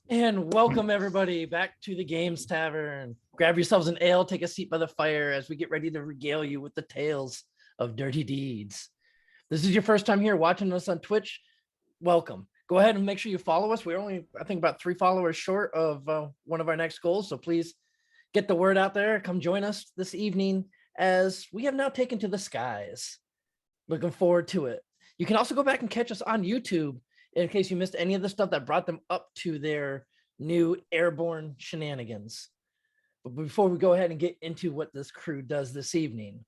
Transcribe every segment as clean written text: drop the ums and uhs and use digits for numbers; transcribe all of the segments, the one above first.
And welcome everybody back to the Games Tavern. Grab yourselves an ale, take a seat by the fire as we get ready to regale you with the tales of dirty deeds. This is your first time here watching us on Twitch. Welcome. Go ahead and make sure you follow us. We're only, I think, about 3 followers short of one of our next goals. So please get the word out there. Come join us this evening as we have now taken to the skies. Looking forward to it. You can also go back and catch us on YouTube in case you missed any of the stuff that brought them up to their new airborne shenanigans. But before we go ahead and get into what this crew does this evening,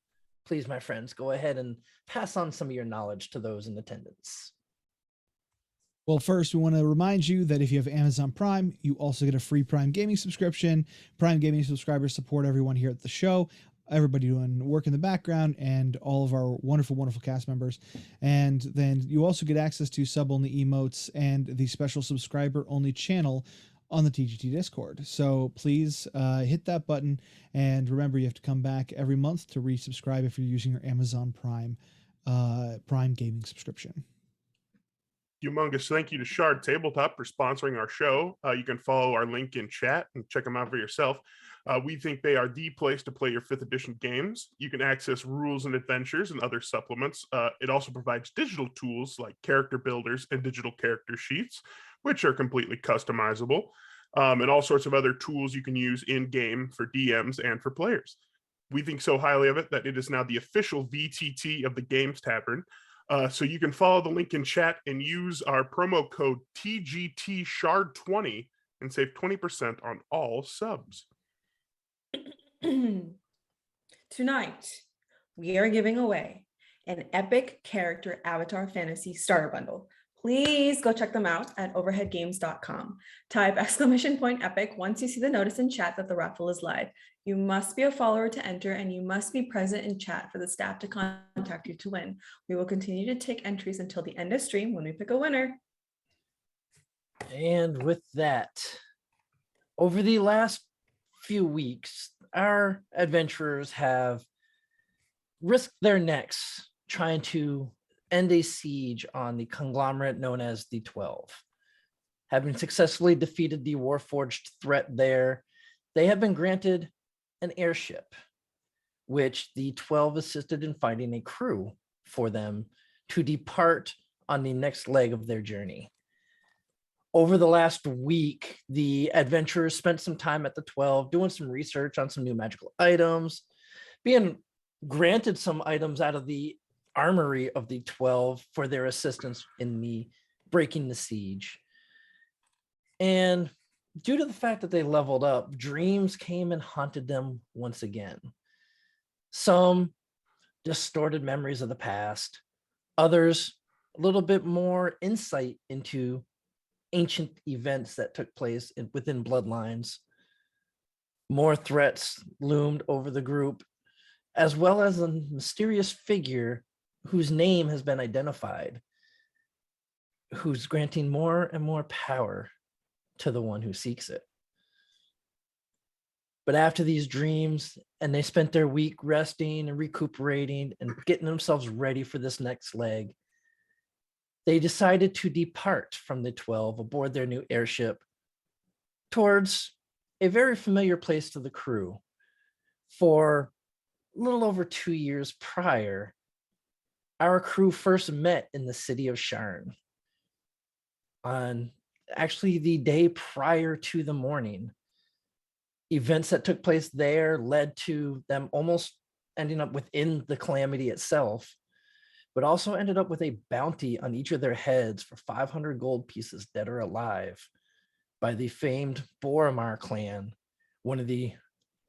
please, my friends, go ahead and pass on some of your knowledge to those in attendance. Well, first, we want to remind you that if you have Amazon Prime, you also get a free Prime Gaming subscription. Prime Gaming subscribers support everyone here at the show, everybody doing work in the background, and all of our wonderful, wonderful cast members. And then you also get access to sub-only emotes and the special subscriber-only channel on the TGT Discord. So please hit that button, and remember, you have to come back every month to resubscribe if you're using your Amazon Prime Gaming subscription. Humongous thank you to Shard Tabletop for sponsoring our show. You can follow our link in chat and check them out for yourself. We think they are the place to play your 5th edition games. You can access rules and adventures and other supplements. It also provides digital tools like character builders and digital character sheets, which are completely customizable, and all sorts of other tools you can use in-game for DMs and for players. We think so highly of it that it is now the official VTT of the Games Tavern. So you can follow the link in chat and use our promo code TGTShard20 and save 20% on all subs. Tonight, we are giving away an epic character avatar fantasy starter bundle. Please go check them out at overheadgames.com. Type !epic once you see the notice in chat that the raffle is live. You must be a follower to enter, and you must be present in chat for the staff to contact you to win. We will continue to take entries until the end of stream when we pick a winner. And with that, over the last few weeks, our adventurers have risked their necks trying to end a siege on the conglomerate known as the 12. Having successfully defeated the Warforged threat there, they have been granted an airship, which the 12 assisted in finding a crew for them to depart on the next leg of their journey. Over the last week, the adventurers spent some time at the 12 doing some research on some new magical items, being granted some items out of the armory of the 12 for their assistance in the breaking the siege. And due to the fact that they leveled up, dreams came and haunted them once again. Some distorted memories of the past, others a little bit more insight into ancient events that took place within bloodlines. More threats loomed over the group, as well as a mysterious figure whose name has been identified, who's granting more and more power to the one who seeks it. But after these dreams, and they spent their week resting and recuperating and getting themselves ready for this next leg, they decided to depart from the 12 aboard their new airship towards a very familiar place to the crew. For a little over 2 years prior, our crew first met in the city of Sharn. On actually the day prior to the morning, events that took place there led to them almost ending up within the calamity itself, but also ended up with a bounty on each of their heads for 500 gold pieces, dead or alive, by the famed Boromar clan, one of the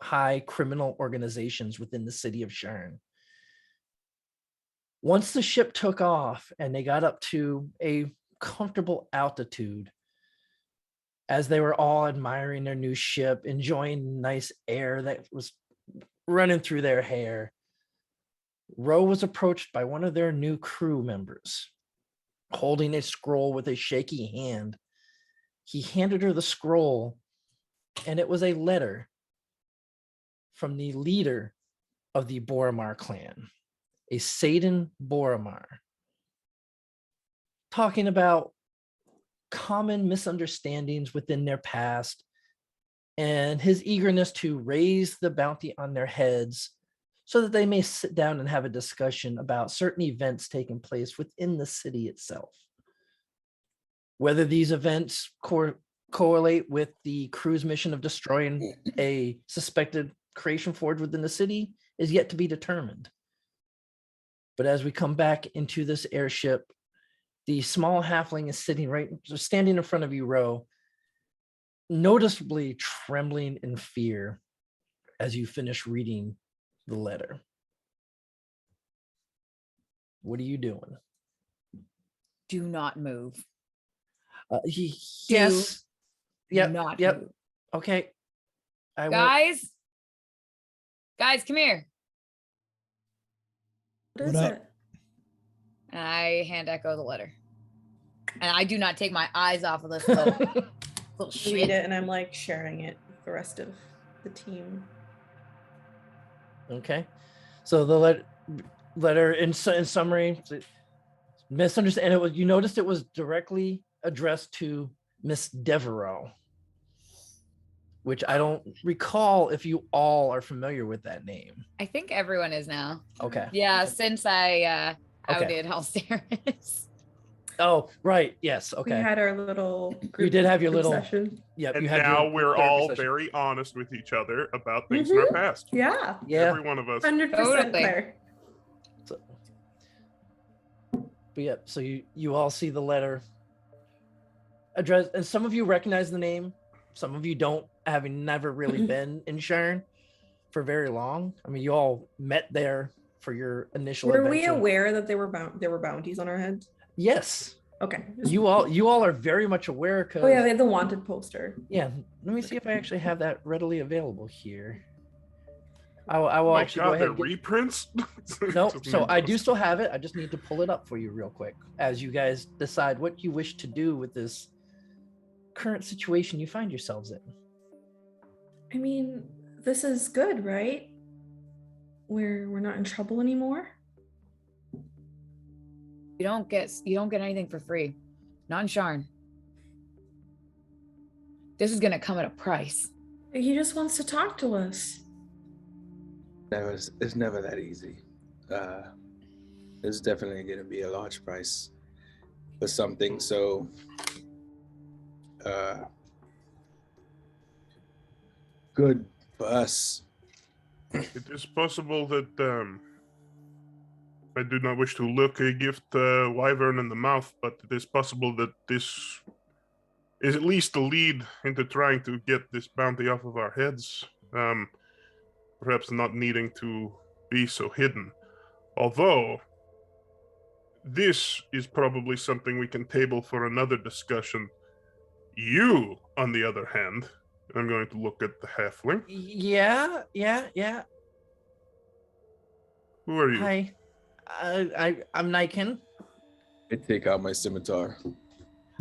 high criminal organizations within the city of Sharn. Once the ship took off and they got up to a comfortable altitude, as they were all admiring their new ship, enjoying nice air that was running through their hair, Ro was approached by one of their new crew members, holding a scroll with a shaky hand. He handed her the scroll, and it was a letter from the leader of the Boromar clan, a Saidan Boromar, talking about common misunderstandings within their past and his eagerness to raise the bounty on their heads so that they may sit down and have a discussion about certain events taking place within the city itself. Whether these events correlate with the crew's mission of destroying a suspected creation forge within the city is yet to be determined. But as we come back into this airship, the small halfling is standing in front of you, Ro, noticeably trembling in fear as you finish reading the letter. What are you doing? Do not move. Yes. Yep. Not Yep. move. Okay. I will. Guys, come here. What is What up? it? And I hand Echo the letter. And I do not take my eyes off of this little Read shit. it, and I'm like sharing it with the rest of the team. Okay. So the letter in summary, misunderstand. And you noticed it was directly addressed to Miss Devereaux, which I don't recall if you all are familiar with that name. I think everyone is now. Okay. Yeah, since I Okay. outed Halsteris. Oh, right. Yes. We Okay. had our little You did have your group little. session. Yep. And you had now your we're therapy all session. very honest with each other about things in our past. Yeah, Yeah. Every one of us. 100% Totally. Claire. So, but yeah, so you all see the letter address, and some of you recognize the name, some of you don't, having never really been in Sharn for very long. I mean, you all met there for your initial Were we adventure. aware that there were bounties on our heads? Yes, Okay. you all are very much aware. Because Oh yeah, they had the wanted poster. yeah, let me see if I actually have that readily available here. I will actually go God, ahead. they're reprints? No, Just so new I do posts. still have it. I just need to pull it up for you real quick as you guys decide what you wish to do with this current situation you find yourselves in. I mean, this is good, right? We're not in trouble anymore. You don't get anything for free. Not in Sharn. This is gonna come at a price. He just wants to talk to us. It's never that easy. There's definitely going to be a large price for something so good for us. It is possible that I do not wish to look a gift wyvern in the mouth, but it is possible that this is at least the lead into trying to get this bounty off of our heads. Perhaps not needing to be so hidden. Although, this is probably something we can table for another discussion. You, on the other hand, I'm going to look at the halfling. Yeah. Who are you? Hi, I'm Niken. I take out my scimitar.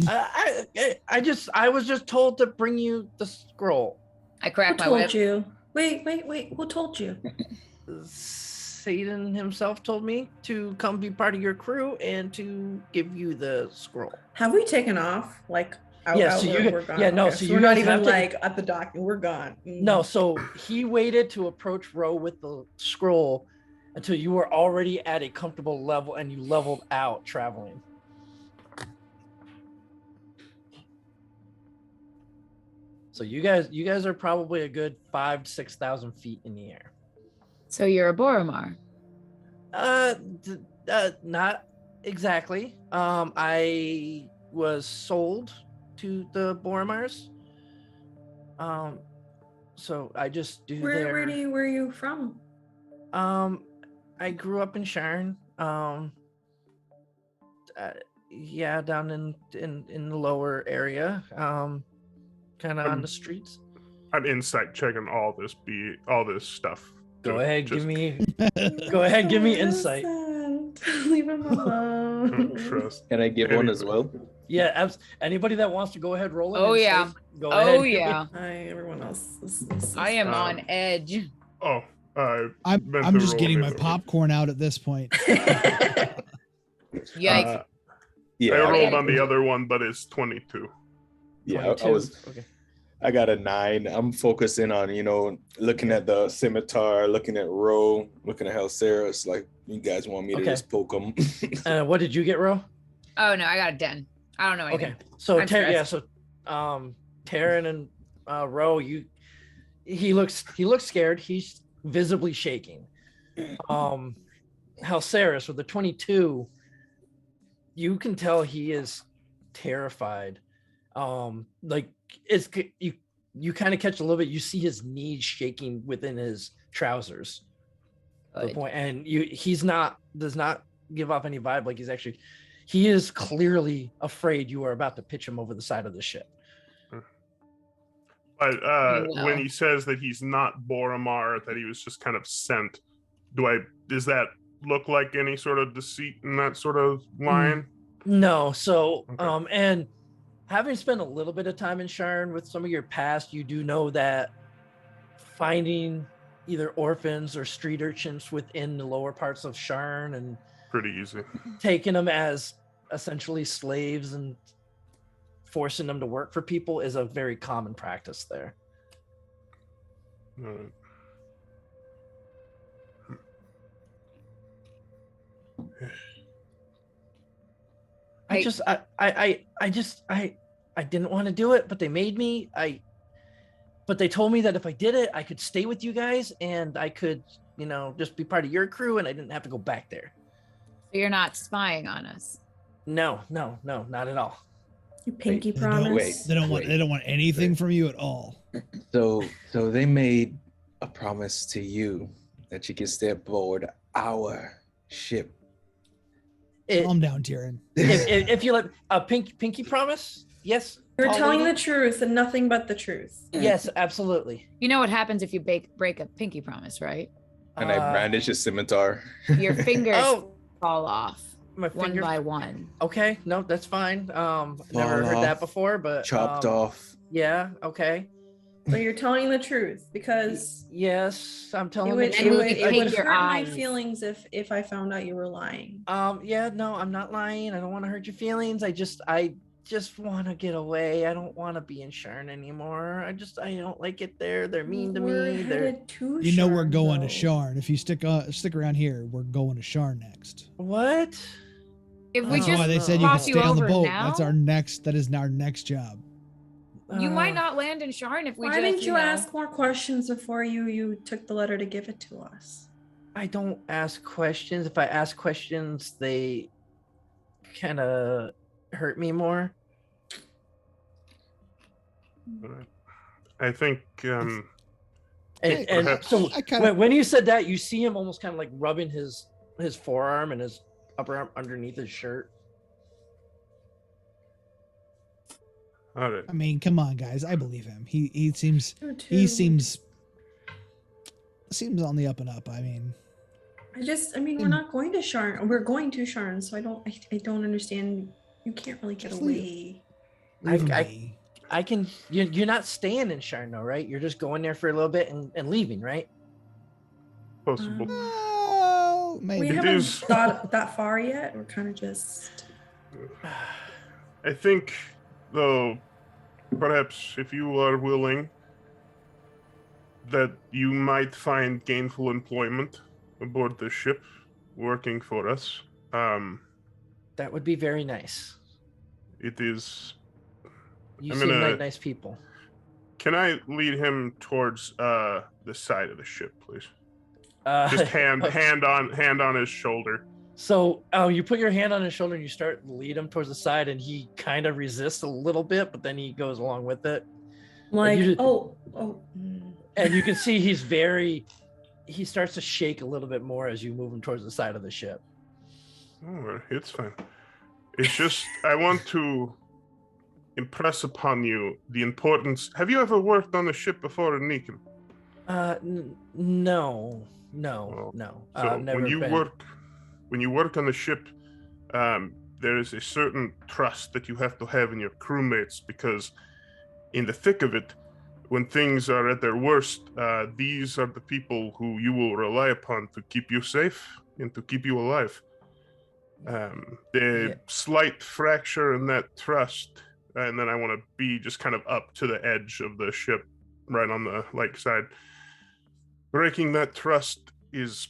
I was just told to bring you the scroll. I Who crack my told whip. you? Wait. Who told you? Satan himself told me to come be part of your crew and to give you the scroll. Have we taken off? Like, out, Yeah, out so or you- we're gone? yeah, no, Okay, so you we're not guys even have to- like at the dock. We're gone. No, so he waited to approach Ro with the scroll until you were already at a comfortable level and you leveled out traveling. So you guys are probably a good 5,000 to 6,000 feet in the air. So you're a Boromar. Not exactly. I was sold to the Boromars. So I just do Where are you from? I grew up in Sharn. Yeah, down in the lower area. Kind of on the streets. I'm insight checking all this stuff. Go ahead, give Just me insight. Leave him alone. trust. Can I give one as well? Yeah, anybody that wants to go ahead, roll it. Oh, yeah. Go ahead. Oh yeah. Hi, everyone else. This I am Um, on edge. Oh, I'm just getting my popcorn out at this point. Yikes. I I rolled yeah. on the other one, but it's 22. Yeah, I 22. was. Okay. I got a 9. I'm focusing on, looking at the scimitar, looking at Ro, looking at Halceros. Like, you guys want me to Okay. just poke them? What did you get, Ro? Oh no, I got a 10. I don't know anything. Okay. So I'm yeah, stressed. so Taryn and Ro, he looks scared. He's visibly shaking. Halceris with the 22, you can tell he is terrified. Like it's you kind of catch a little bit. You see his knees shaking within his trousers. The Good. point, and does not give off any vibe. Like he is clearly afraid you are about to pitch him over the side of the ship. But You when will. he says that he's not Boromar, that he was just kind of sent, does that look like any sort of deceit in that sort of line? No, so Okay. and having spent a little bit of time in Sharn with some of your past, you do know that finding either orphans or street urchins within the lower parts of Sharn and Pretty easy. taking them as essentially slaves and forcing them to work for people is a very common practice there. All right. I didn't want to do it, but they made me. But they told me that if I did it, I could stay with you guys and I could, just be part of your crew and I didn't have to go back there. So you're not spying on us. No, not at all. You pinky They promise. don't, Wait. they don't want anything from you at all. So they made a promise to you that you could stay aboard our ship. Calm down, Tyrion. If you let a pinky promise, yes. You're tall telling lady? the truth and nothing but the truth. Yes, absolutely. You know what happens if you break a pinky promise, right? And I brandish a scimitar. Your fingers Oh, fall off my one finger. by one. Okay, no, that's fine. Never Fall heard that off, before, but chopped off. Yeah, okay. So you're telling the truth because Yes, I'm it telling would, the And it truth. would, we it take would your hurt my eyes. feelings if I found out you were lying. Yeah, no, I'm not lying. I don't want to hurt your feelings. I just want to get away. I don't want to be in Sharn anymore. I don't like it there. They're mean to We're me. They're headed to You know we're Sharn, going though. to Sharn. If you stick around here, we're going to Sharn next. what? If we That's just why they said you could cross stay on the over boat. now, That is our next job. you might Uh, not land in Sharn if we Why just, didn't you know. ask more questions before you took the letter to give it to us? I don't ask questions. If I ask questions, they kind of hurt me more. All right. I think And Perhaps- so I kinda- when you said that, you see him almost kind of like rubbing his forearm and his upper arm underneath his shirt. all right. I mean, come on, guys. I believe him. He seems You too. he seems on the up and up. I mean, we're not going to Sharn. We're going to Sharn, so I don't understand. You can't really get Just away. leave him I- be. I can. You're not staying in Sharn, though, right? You're just going there for a little bit and leaving, right? Possible. Oh, maybe. We It haven't is- thought that far yet. We're kind of just. I think, though, perhaps if you are willing, that you might find gainful employment aboard the ship, working for us. That would be very nice. It is. You I'm seem gonna- like nice people. Can I lead him towards the side of the ship, please? Just hand on his shoulder. So, you put your hand on his shoulder and you start to lead him towards the side, and he kind of resists a little bit, but then he goes along with it. Like, you just- oh. And you can see he starts to shake a little bit more as you move him towards the side of the ship. Oh, it's fine. It's just I want to impress upon you the importance. Have you ever worked on a ship before in Nikon? No. So I've never when you work on the ship, there is a certain trust that you have to have in your crewmates, because in the thick of it, when things are at their worst, these are the people who you will rely upon to keep you safe and to keep you alive. The Yeah. slight fracture in that thrust, and then I want to be just kind of up to the edge of the ship, right on the side. Breaking that thrust is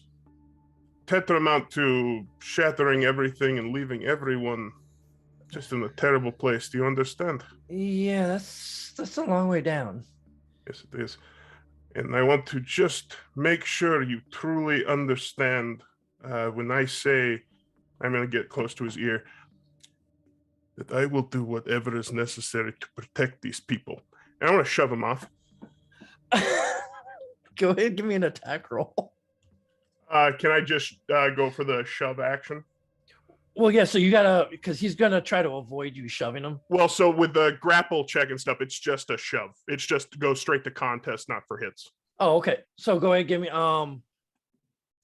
tantamount to shattering everything and leaving everyone just in a terrible place. Do you understand? Yeah, that's a long way down. Yes, it is. And I want to just make sure you truly understand when I say, I'm going to get close to his ear, that I will do whatever is necessary to protect these people. And I want to shove him off. Go ahead, give me an attack roll. Can I just go for the shove action? Well, yeah, so you gotta, because he's gonna try to avoid you shoving him. Well, so with the grapple check and stuff, it's just a shove. It's just go straight to contest, not for hits. Oh, okay. So go ahead, give me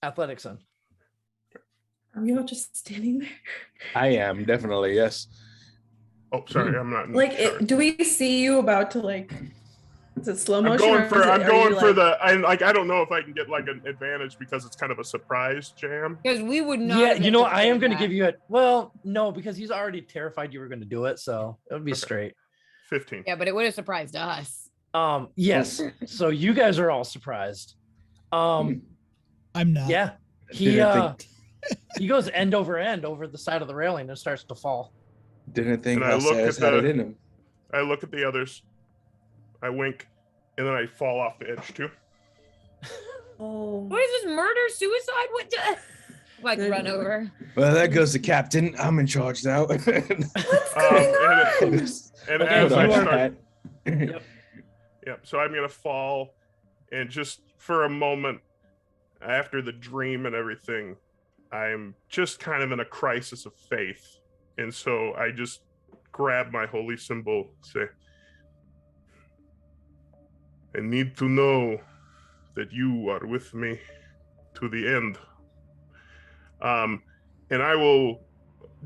athletics then. Are we all just standing there? I am definitely, yes. Oh, sorry, I'm not Like, sure. do we see you about to like? Is it slow I'm motion? going or for is it- I'm are going you, for like- the I don't know if I can get like an advantage because it's kind of a surprise jam. Because we would not. Yeah, have you know what? I am anticipated gonna that. give you a well, no, because he's already terrified you were gonna do it, so it'll be Okay. straight. 15. Yeah, but it would have surprised us. Yes. So you guys are all surprised. I'm not. Yeah. He Didn't he goes end over the side of the railing and starts to fall. Didn't think And I look Alceres at had it the- in him. I look at the others. I wink, and then I fall off the edge too. Oh. What is this, murder, suicide? What? Like Good. run over. Well, there goes the captain. I'm in charge now. And Okay, as you I are- start, Yep. yep. So I'm gonna fall, and just for a moment, after the dream and everything, I'm just kind of in a crisis of faith, and so I just grab my holy symbol, say, I need to know that you are with me to the end. And I will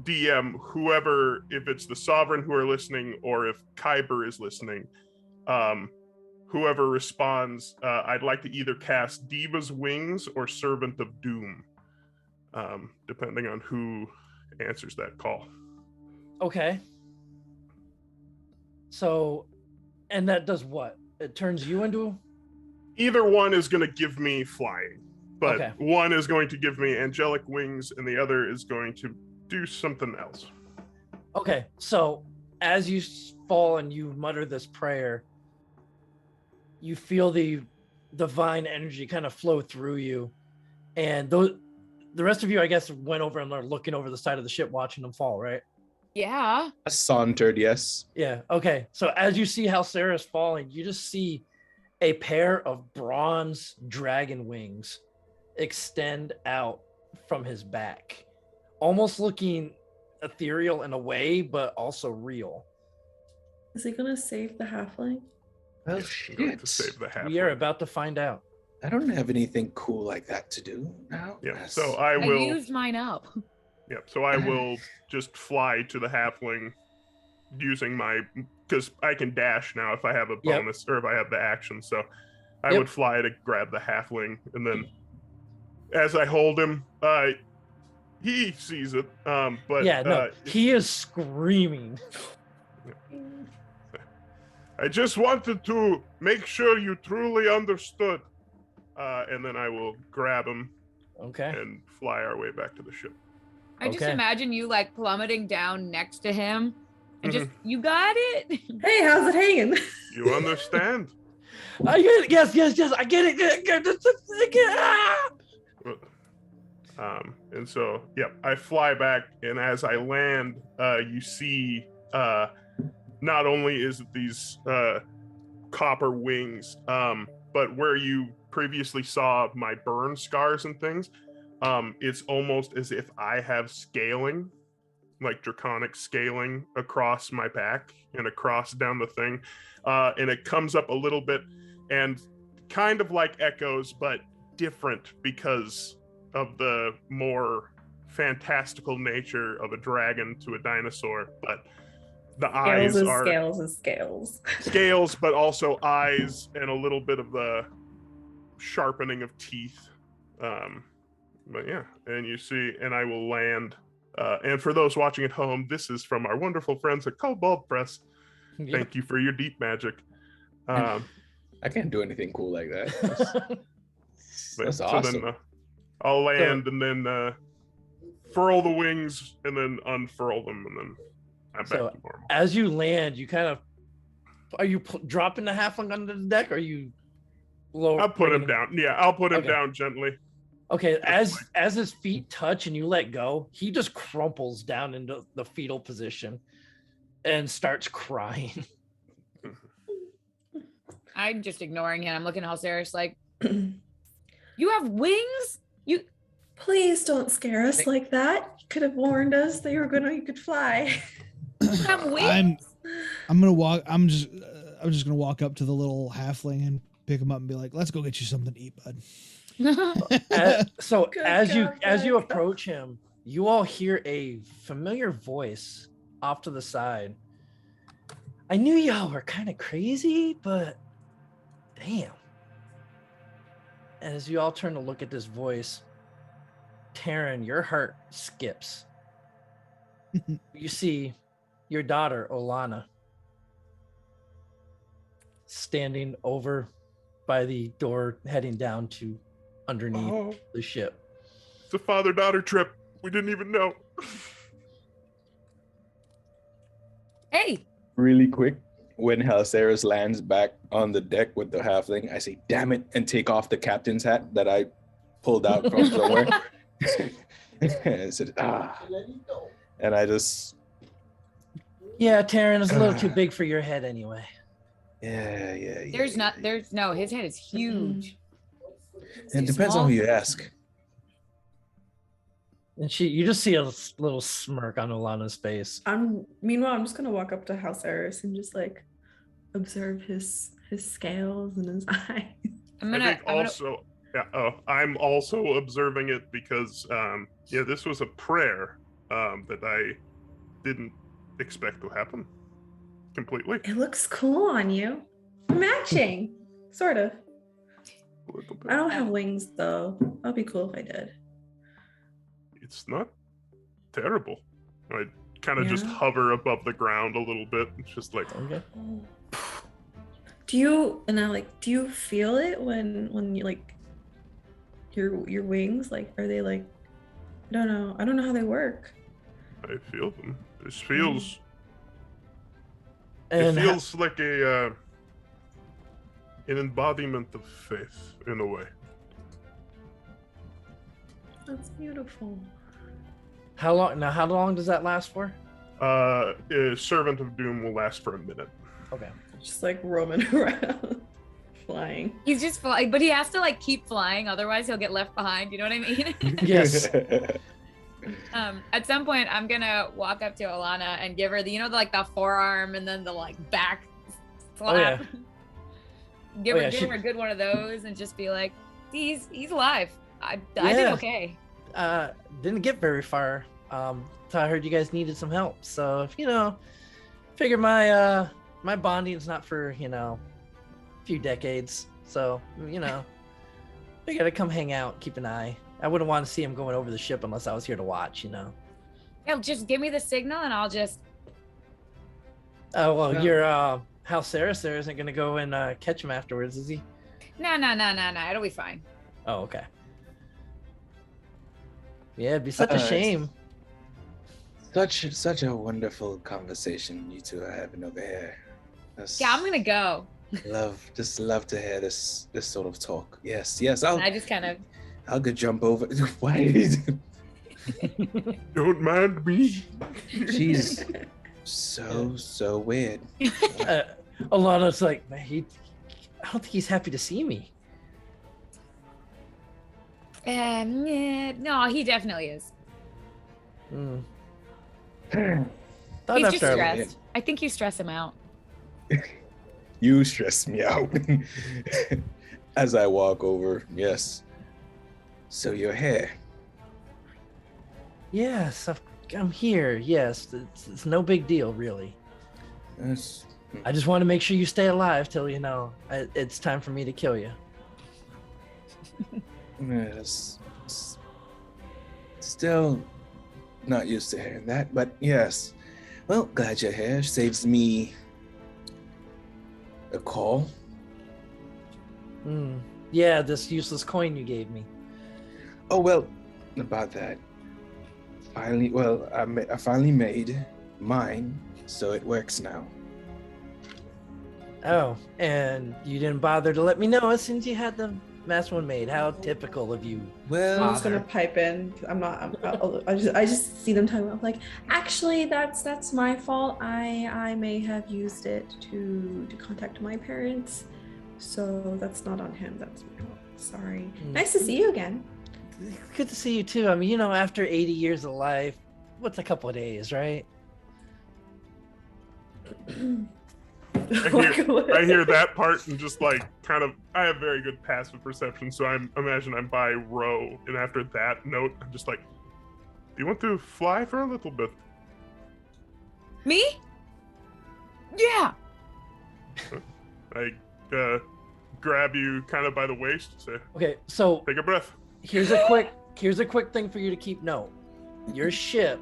DM whoever, if it's the Sovereign who are listening, or if Kyber is listening, whoever responds, I'd like to either cast Diva's Wings or Servant of Doom, depending on who answers that call. Okay. So, and that does what? It turns you into. Either one is going to give me flying, but Okay. one is going to give me angelic wings, and the other is going to do something else. Okay. So, as you fall and you mutter this prayer, you feel the divine energy kind of flow through you, and the rest of you, I guess, went over and are looking over the side of the ship, watching them fall, right? Yeah. I sauntered, yes. Yeah. Okay. So as you see how Sarah's falling, you just see a pair of bronze dragon wings extend out from his back, almost looking ethereal in a way, but also real. Is he gonna save the halfling? Well, I'm going to shit. save the half. We are about to find out. I don't have anything cool like that to do now. Yeah. Yes. So I I will. used mine up. Yep. So I will just fly to the halfling using my, because I can dash now if I have a Yep. bonus or if I have the action. So I Yep. would fly to grab the halfling, and then as I hold him, he sees it. But Yeah. No, he is screaming. I just wanted to make sure you truly understood. And then I will grab him Okay. and fly our way back to the ship. I just Okay. imagine you like plummeting down next to him and just, Mm-hmm. you got it. Hey, how's it hanging? You understand? I get it. Yes. I get it. And so, yep, I fly back, and as I land, you see not only is it these copper wings, but where you previously saw my burn scars and things, it's almost as if I have scaling, like draconic scaling across my back and across down the thing. And it comes up a little bit and kind of like echoes, but different because of the more fantastical nature of a dragon to a dinosaur. But the eyes Scales is are scales is scales. scales, but also eyes and a little bit of the sharpening of teeth. But yeah, and you see, and I will land And for those watching at home, this is from our wonderful friends at Cobalt Press. Yep. Thank you for your deep magic. I can't do anything cool like that. That's awesome. Then I'll land and then furl the wings and then unfurl them and then I'm back to normal. As you land, you kind of are you dropping the halfling under the deck? Or are you lower? I'll put him down. Yeah, I'll put him down gently. Okay, as his feet touch and you let go, he just crumples down into the fetal position and starts crying. I'm just ignoring him. I'm looking at Halceris like, you have wings? You Please don't scare us like that. You could have warned us that you could fly. have wings? I'm just gonna walk up to the little halfling and pick him up and be like, let's go get you something to eat, bud. So Good as God, you approach him, you all hear a familiar voice off to the side. I knew y'all were kind of crazy, but damn. As you all turn to look at this voice, Taryn, your heart skips. You see your daughter, Olana, standing over by the door heading down to underneath the ship. It's a father-daughter trip. We didn't even know. Hey. Really quick, when Halceris lands back on the deck with the halfling, I say, damn it, and take off the captain's hat that I pulled out from somewhere. And I said, and I just... Yeah, Taryn is a little too big for your head anyway. Yeah. His head is huge. It depends on who you ask. And you just see a little smirk on Olana's face. Meanwhile, I'm just gonna walk up to House Eris and just like observe his scales and his eyes. I'm also observing it because this was a prayer that I didn't expect to happen completely. It looks cool on you. Matching, sort of. I don't have wings though. That'd be cool if I did. It's not terrible. I kind of just hover above the ground a little bit. It's just like, okay. Do you feel it when you like your wings? Like, are they like, I don't know how they work. I feel them. This feels And it feels like an embodiment of faith in a way. That's beautiful. How long does that last for? Servant of Doom will last for a minute. Okay. Just like roaming around, flying. He's just flying, but he has to like keep flying, otherwise he'll get left behind. You know what I mean? Yes. At some point, I'm gonna walk up to Olana and give her the forearm and then the like back slap. Give her a good one of those and just be like, he's alive. I did okay. Didn't get very far. So I heard you guys needed some help. So figure my bonding's not for a few decades. So figured I'd come hang out, keep an eye. I wouldn't want to see him going over the ship unless I was here to watch. Yeah, just give me the signal and I'll just. Oh well, your Halceris there isn't gonna go and catch him afterwards, is he? No. It'll be fine. Oh, okay. Yeah, it'd be such a shame. Such a wonderful conversation you two are having over here. I'm gonna go. Love to hear this sort of talk. Yes. I just kind of. I'll go jump over. Why? Don't mind me. She's so weird. Alana's like, man, I don't think he's happy to see me. No, he definitely is. He's just stressed. I think you stress him out. You stress me out. As I walk over, yes. So you're here. Yes, I'm here. Yes, it's no big deal, really. Yes. I just want to make sure you stay alive till it's time for me to kill you. Yes. Still, not used to hearing that, but yes. Well, glad you're here. Saves me a call. Yeah, this useless coin you gave me. Oh, well, about that. Finally, I finally made mine, so it works now. Oh, and you didn't bother to let me know as soon as you had the last one made. How typical of you. Well, I'm just gonna pipe in. I just see them talking about like, actually, that's my fault. I may have used it to contact my parents, so that's not on him. That's my fault. Sorry. Nice to see you again. Good to see you too. I mean, after 80 years of life, what's a couple of days, right? I hear that part and just like kind of, I have very good passive perception, so I imagine I'm by Ro, and after that note, I'm just like, do you want to fly for a little bit? Me? Yeah. I grab you kind of by the waist, say, Okay, so take a breath. here's a quick thing for you to keep note. Your ship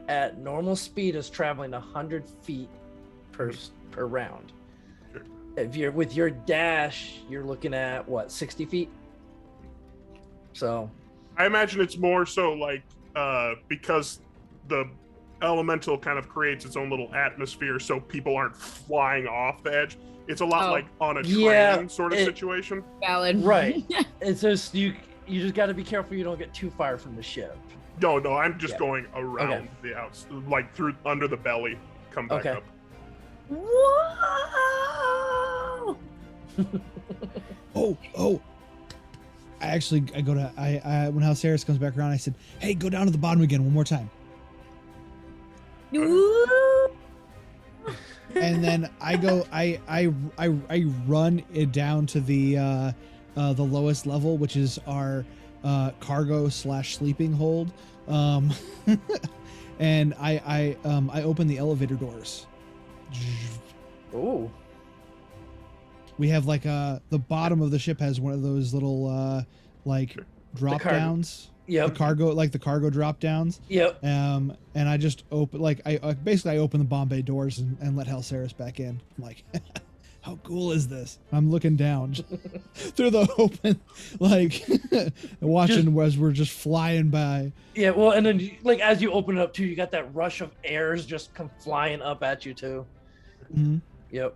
at normal speed is traveling 100 feet per round. Sure. If you're with your dash, you're looking at what, 60 feet? So I imagine it's more so like because the elemental kind of creates its own little atmosphere, so people aren't flying off the edge. It's a lot like on a train sort of situation. Valid. Right. It's just you just got to be careful you don't get too far from the ship. No, I'm just going around the outs, like through under the belly, come back up. Whoa! Oh. I go to when Halceris comes back around, I said, "Hey, go down to the bottom again one more time." And then I go, I run it down to the lowest level, which is our cargo / sleeping hold, and I open the elevator doors. Oh. We have like the bottom of the ship has one of those little like drop downs. Yep. The cargo drop downs. Yep. And I just open I open the Bombay doors and let Halceris back in. I'm like, how cool is this? I'm looking down through the open, like watching as we're just flying by. Yeah, well, and then like as you open it up too, you got that rush of airs just come flying up at you too. Mm-hmm. Yep.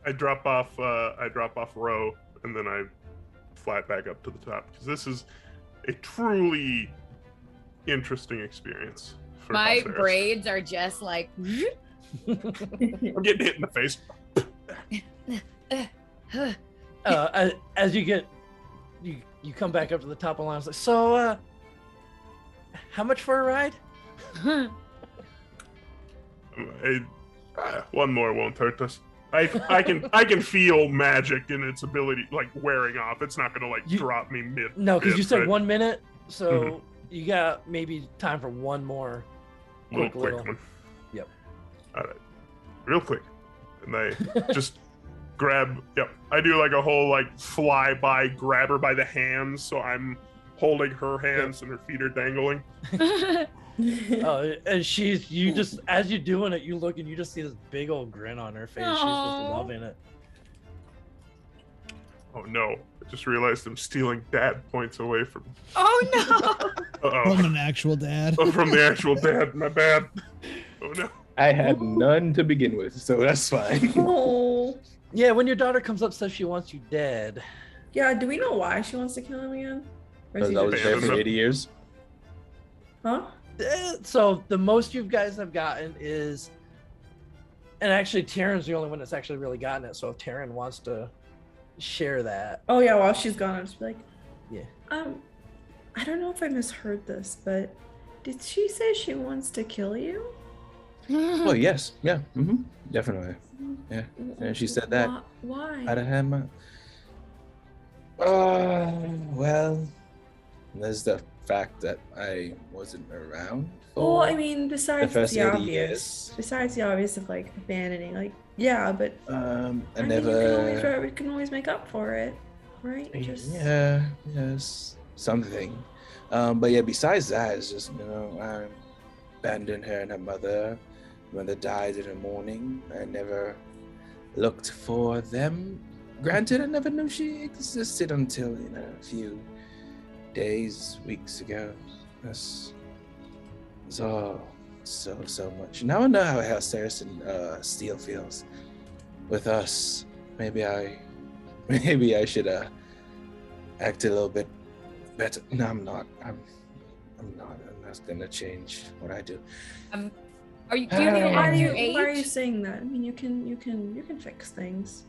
I drop off Ro, and then I fly back up to the top because this is a truly interesting experience. For My Halceris. braids are just like. I'm getting hit in the face. As you get, you come back up to the top of the line. It's like, so, how much for a ride? One more won't hurt us. I can feel magic in its ability, like wearing off. It's not gonna drop me mid. No, because you said 1 minute, so Mm-hmm. you got maybe time for one more Quick one. Yep. All right, real quick, and I just grab. Yep, I do like a whole fly by, grab her by the hands, so I'm holding her hands and her feet are dangling. Oh, and you just as you're doing it, you look and you just see this big old grin on her face. She's just loving it. Oh no! I just realized I'm stealing dad points away from. Oh no! Uh-oh. From an actual dad. Oh, from the actual dad. My bad. Oh no! I had none to begin with, so that's fine. Oh. Yeah, when your daughter comes up says she wants you dead. Yeah, do we know why she wants to kill him again? Or is Because he I was just- there for 80 years. Huh? So the most you guys have gotten is, and actually Taryn's the only one that's actually really gotten it. So if Taryn wants to share that, Oh yeah, while she's gone, I'll just be like, yeah. I don't know if I misheard this, but did she say she wants to kill you? Oh, yes. Yeah. Definitely. Yeah. And she said that. Why? I'd have had my. Well, there's the fact that I wasn't around. Well, I mean, besides first the 80 obvious, years. besides the obvious of abandoning, yeah, but I mean, we can always make up for it, right? Just Yeah. Yes. Something. But yeah, besides that, it's just, I abandoned her and her mother. Mother died in the morning. I never looked for them. Granted, I never knew she existed until, a few days, weeks ago. That's all so much. Now I know how Hellsaris and Steel feels with us. Maybe I should act a little bit better. No, I'm not. I'm not. I'm not gonna change what I do. Are you? Do you think Why at are your you, why are you age? saying that? I mean, you can fix things.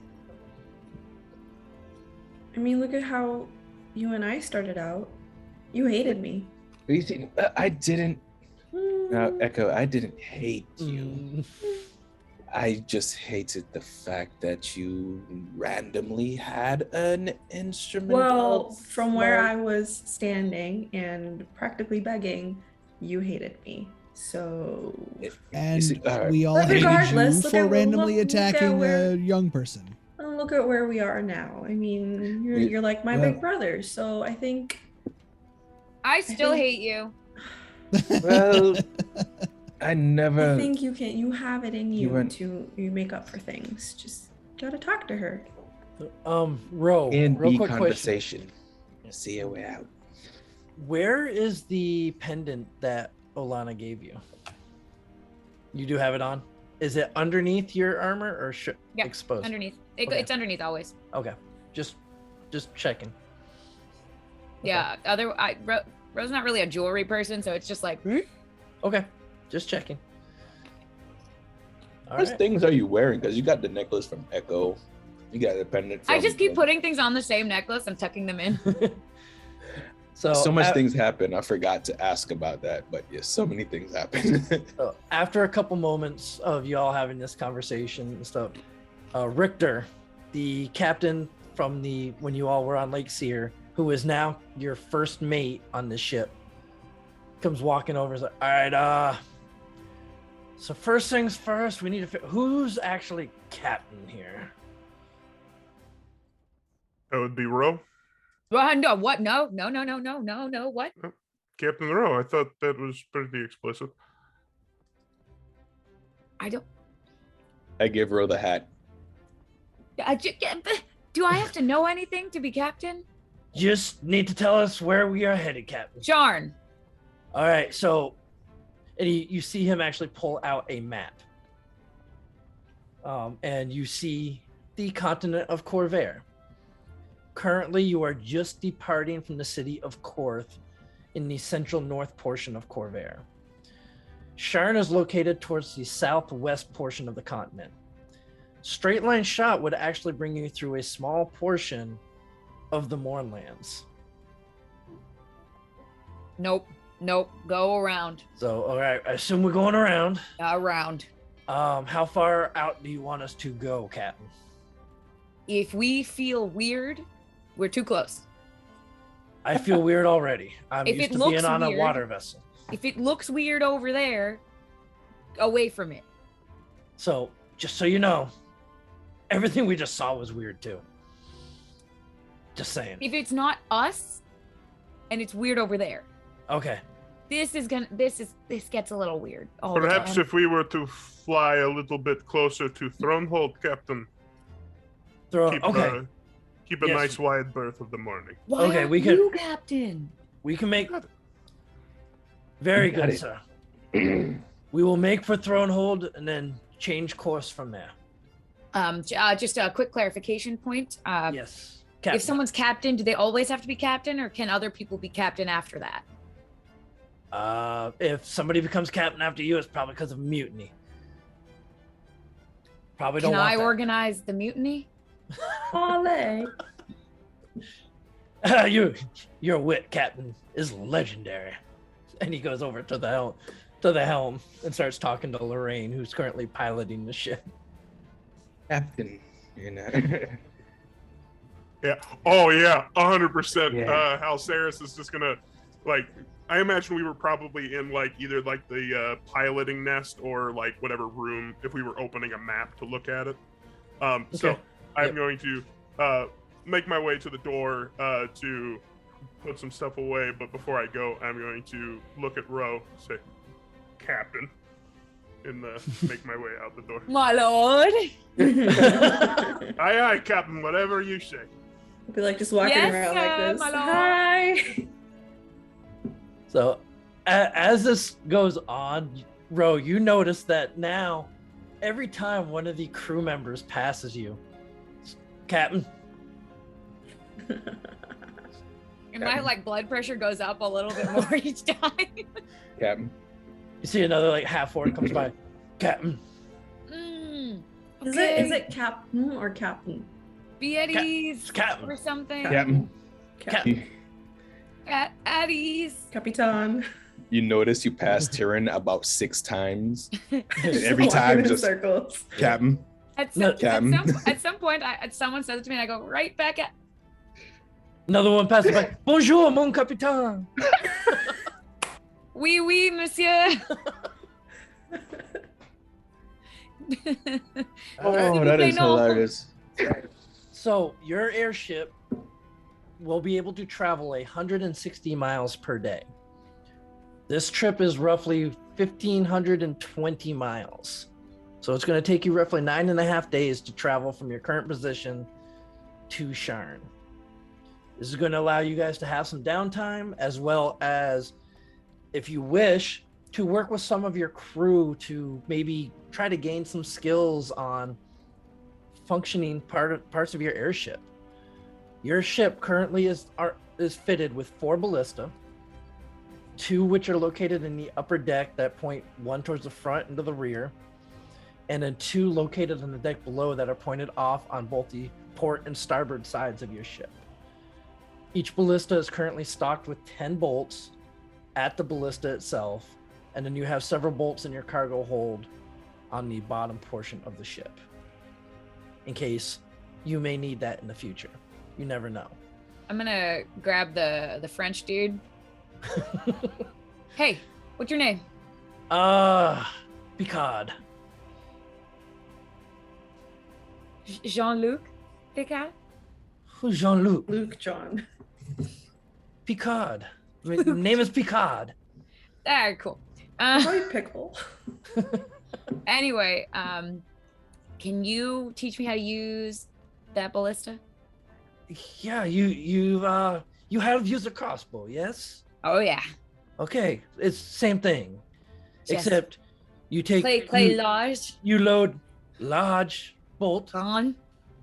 I mean, look at how you and I started out. You hated me. You see, I didn't. Now, Echo, I didn't hate you. Mm. I just hated the fact that you randomly had an instrument. Well, from where I was standing and practically begging, you hated me. So And all right. we all But hated you regardless, look for at- randomly look at attacking where- a young person. look at where we are now. I mean, you're like my big brother. So I think I still think- hate you. Well, I never. I think you have it in you went- to make up for things. Just gotta talk to her. Ro, In real the quick question. conversation. See a way out. Where is the pendant that Olana gave you? You do have it on? Is it underneath your armor or Yeah, exposed? Underneath. Okay. It's underneath always. Okay, just checking. Yeah. Ro's not really a jewelry person, so it's just like. Okay, just checking. All What right. things are you wearing? Because you got the necklace from Echo. You got the pendant from. I just keep putting things on the same necklace and tucking them in. So much a- things happen. I forgot to ask about that, but yes, so many things happen. So after a couple moments of you all having this conversation and stuff, Richter, the captain from when you all were on Lake Seer, who is now your first mate on the ship, comes walking over. Is like, all right, so first things first, we need to who's actually captain here. That would be Ro. Well, no, what? No, what? Captain Ro. I thought that was pretty explicit. I don't. I give Ro the hat. Do I have to know anything to be captain? Just need to tell us where we are headed, captain. Sharn. All right, so and you see him actually pull out a map. And you see the continent of Khorvaire. Currently, you are just departing from the city of Korth in the central north portion of Khorvaire. Sharn is located towards the southwest portion of the continent. Straight line shot would actually bring you through a small portion of the Mournlands. Nope. Go around. So, all right, I assume we're going around. Around. How far out do you want us to go, Captain? If we feel weird, we're too close. I feel weird already. I'm If used it to looks being on weird- a water vessel. If it looks weird over there, away from it. So, just so you know, everything we just saw was weird too. Just saying. If it's not us, and it's weird over there, Okay. this gets a little weird. All the Perhaps time. if we were to fly a little bit closer to Thronehold, Captain, keep a Yes. nice wide berth of the morning. Why okay, aren't we could- you captain? We can make. Very You got good, it. sir. We will make for Thronehold and then change course from there. Just a quick clarification point. Yes. Captain. If someone's captain, do they always have to be captain, or can other people be captain after that? If somebody becomes captain after you, it's probably because of mutiny. Probably don't Can want I that. organize the mutiny? Ole. Your wit, Captain, is legendary. And he goes over to the helm and starts talking to Lorraine, who's currently piloting the ship. Captain, Yeah. Oh yeah, 100%. Yeah. Hal Saris is just gonna I imagine we were probably in either the piloting nest or whatever room if we were opening a map to look at it. So Okay. I'm Yep. going to make my way to the door to put some stuff away, but before I go, I'm going to look at Ro, say, Captain, and make my way out the door. My lord. Aye, aye, Captain, whatever you say. I'll be like just walking Yes, around like this. my lord. Hi. So as this goes on, Ro, you notice that now every time one of the crew members passes you, Captain. And my like blood pressure goes up a little bit more each time. Captain. You see another like half orc comes by, Captain. Is Okay. it Captain or Captain? Beaties Captain. or something. Captain. Captain. At ease. Capitan. You notice you passed Tyrion about 6 times. Just Every walking time in just circles. Captain. At No, some, Captain. at some point, someone says it to me, and I go right back at. Another one passes by, Bonjour, mon capitaine. Oui, oui, monsieur. Oh, that is hilarious. So your airship will be able to travel 160 miles per day. This trip is roughly 1,520 miles. So it's going to take you roughly 9.5 days to travel from your current position to Sharn. This is going to allow you guys to have some downtime, as well as, if you wish, to work with some of your crew to maybe try to gain some skills on functioning parts of your airship. Your ship currently is fitted with 4 ballista, 2 which are located in the upper deck that point one towards the front and to the rear, and then 2 located on the deck below that are pointed off on both the port and starboard sides of your ship. Each ballista is currently stocked with 10 bolts at the ballista itself, and then you have several bolts in your cargo hold on the bottom portion of the ship, in case you may need that in the future. You never know. I'm gonna grab the French dude. Hey, what's your name? Picard. Jean-Luc Picard? Who's Jean-Luc? Luke John. Picard. My name is Picard. Ah, cool. Probably Pickle. Anyway, can you teach me how to use that ballista? Yeah, you have used a crossbow, yes? Oh yeah. Okay, it's same thing, Yes. except you take Play large. you load large bolt, On.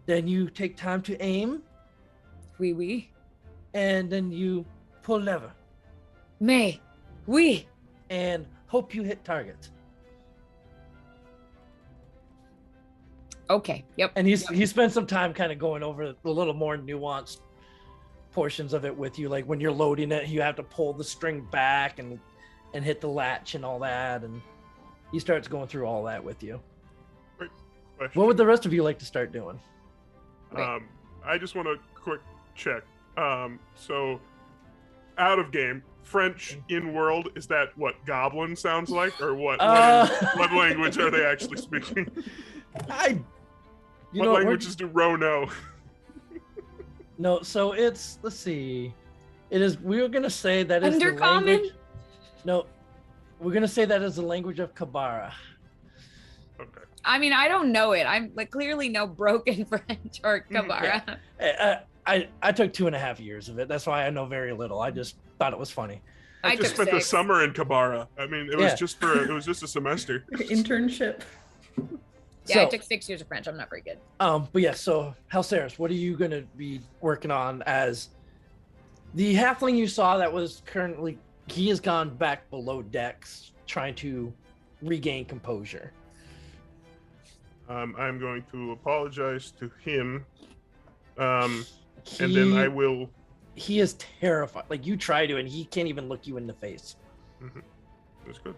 then you take time to aim, Oui, oui. and then you pull lever Mais. Oui. and hope you hit target. Okay. Yep. And he spent some time kind of going over the little more nuanced portions of it with you, like when you're loading it, you have to pull the string back and hit the latch and all that, and he starts going through all that with you. Question. What would the rest of you like to start doing? I just want a quick check. So out of game, French in world, is that what goblin sounds like, or what language are they actually speaking? What languages do Ro know? No, so it's, let's see, it is, we were gonna say that is the Undercommon? language. No, we're gonna say that is the language of Kabara. Okay. I mean, I don't know it. I'm like clearly no broken French or Kabara. I took 2.5 years of it. That's why I know very little. I just thought it was funny. I just took spent the 6. summer in Kabara. I mean, it was just a semester. Internship. Yeah, I So, took 6 years of French. I'm not very good. but yeah, so Halceris, what are you gonna be working on as the halfling you saw that was currently, he has gone back below decks trying to regain composure. I'm going to apologize to him, and then I will. He is terrified. Like, you try to, and he can't even look you in the face. That's good.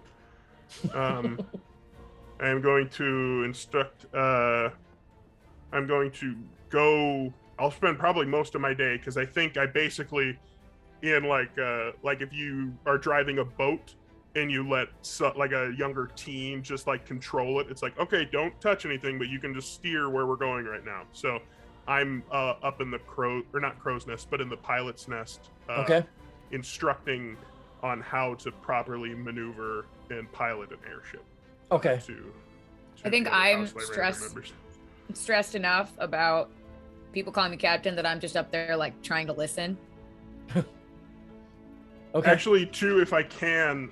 I am going to instruct. I'm going to go. I'll spend probably most of my day, because I think I basically, in like if you are driving a boat and you let like a younger teen just like control it, it's like, okay, don't touch anything, but you can just steer where we're going right now. So I'm up in the crow's nest, but in the pilot's nest. Okay. Instructing on how to properly maneuver and pilot an airship. Okay. I think get our I'm House Lyrander members. stressed enough about people calling me captain that I'm just up there like trying to listen. Okay. Actually, too, if I can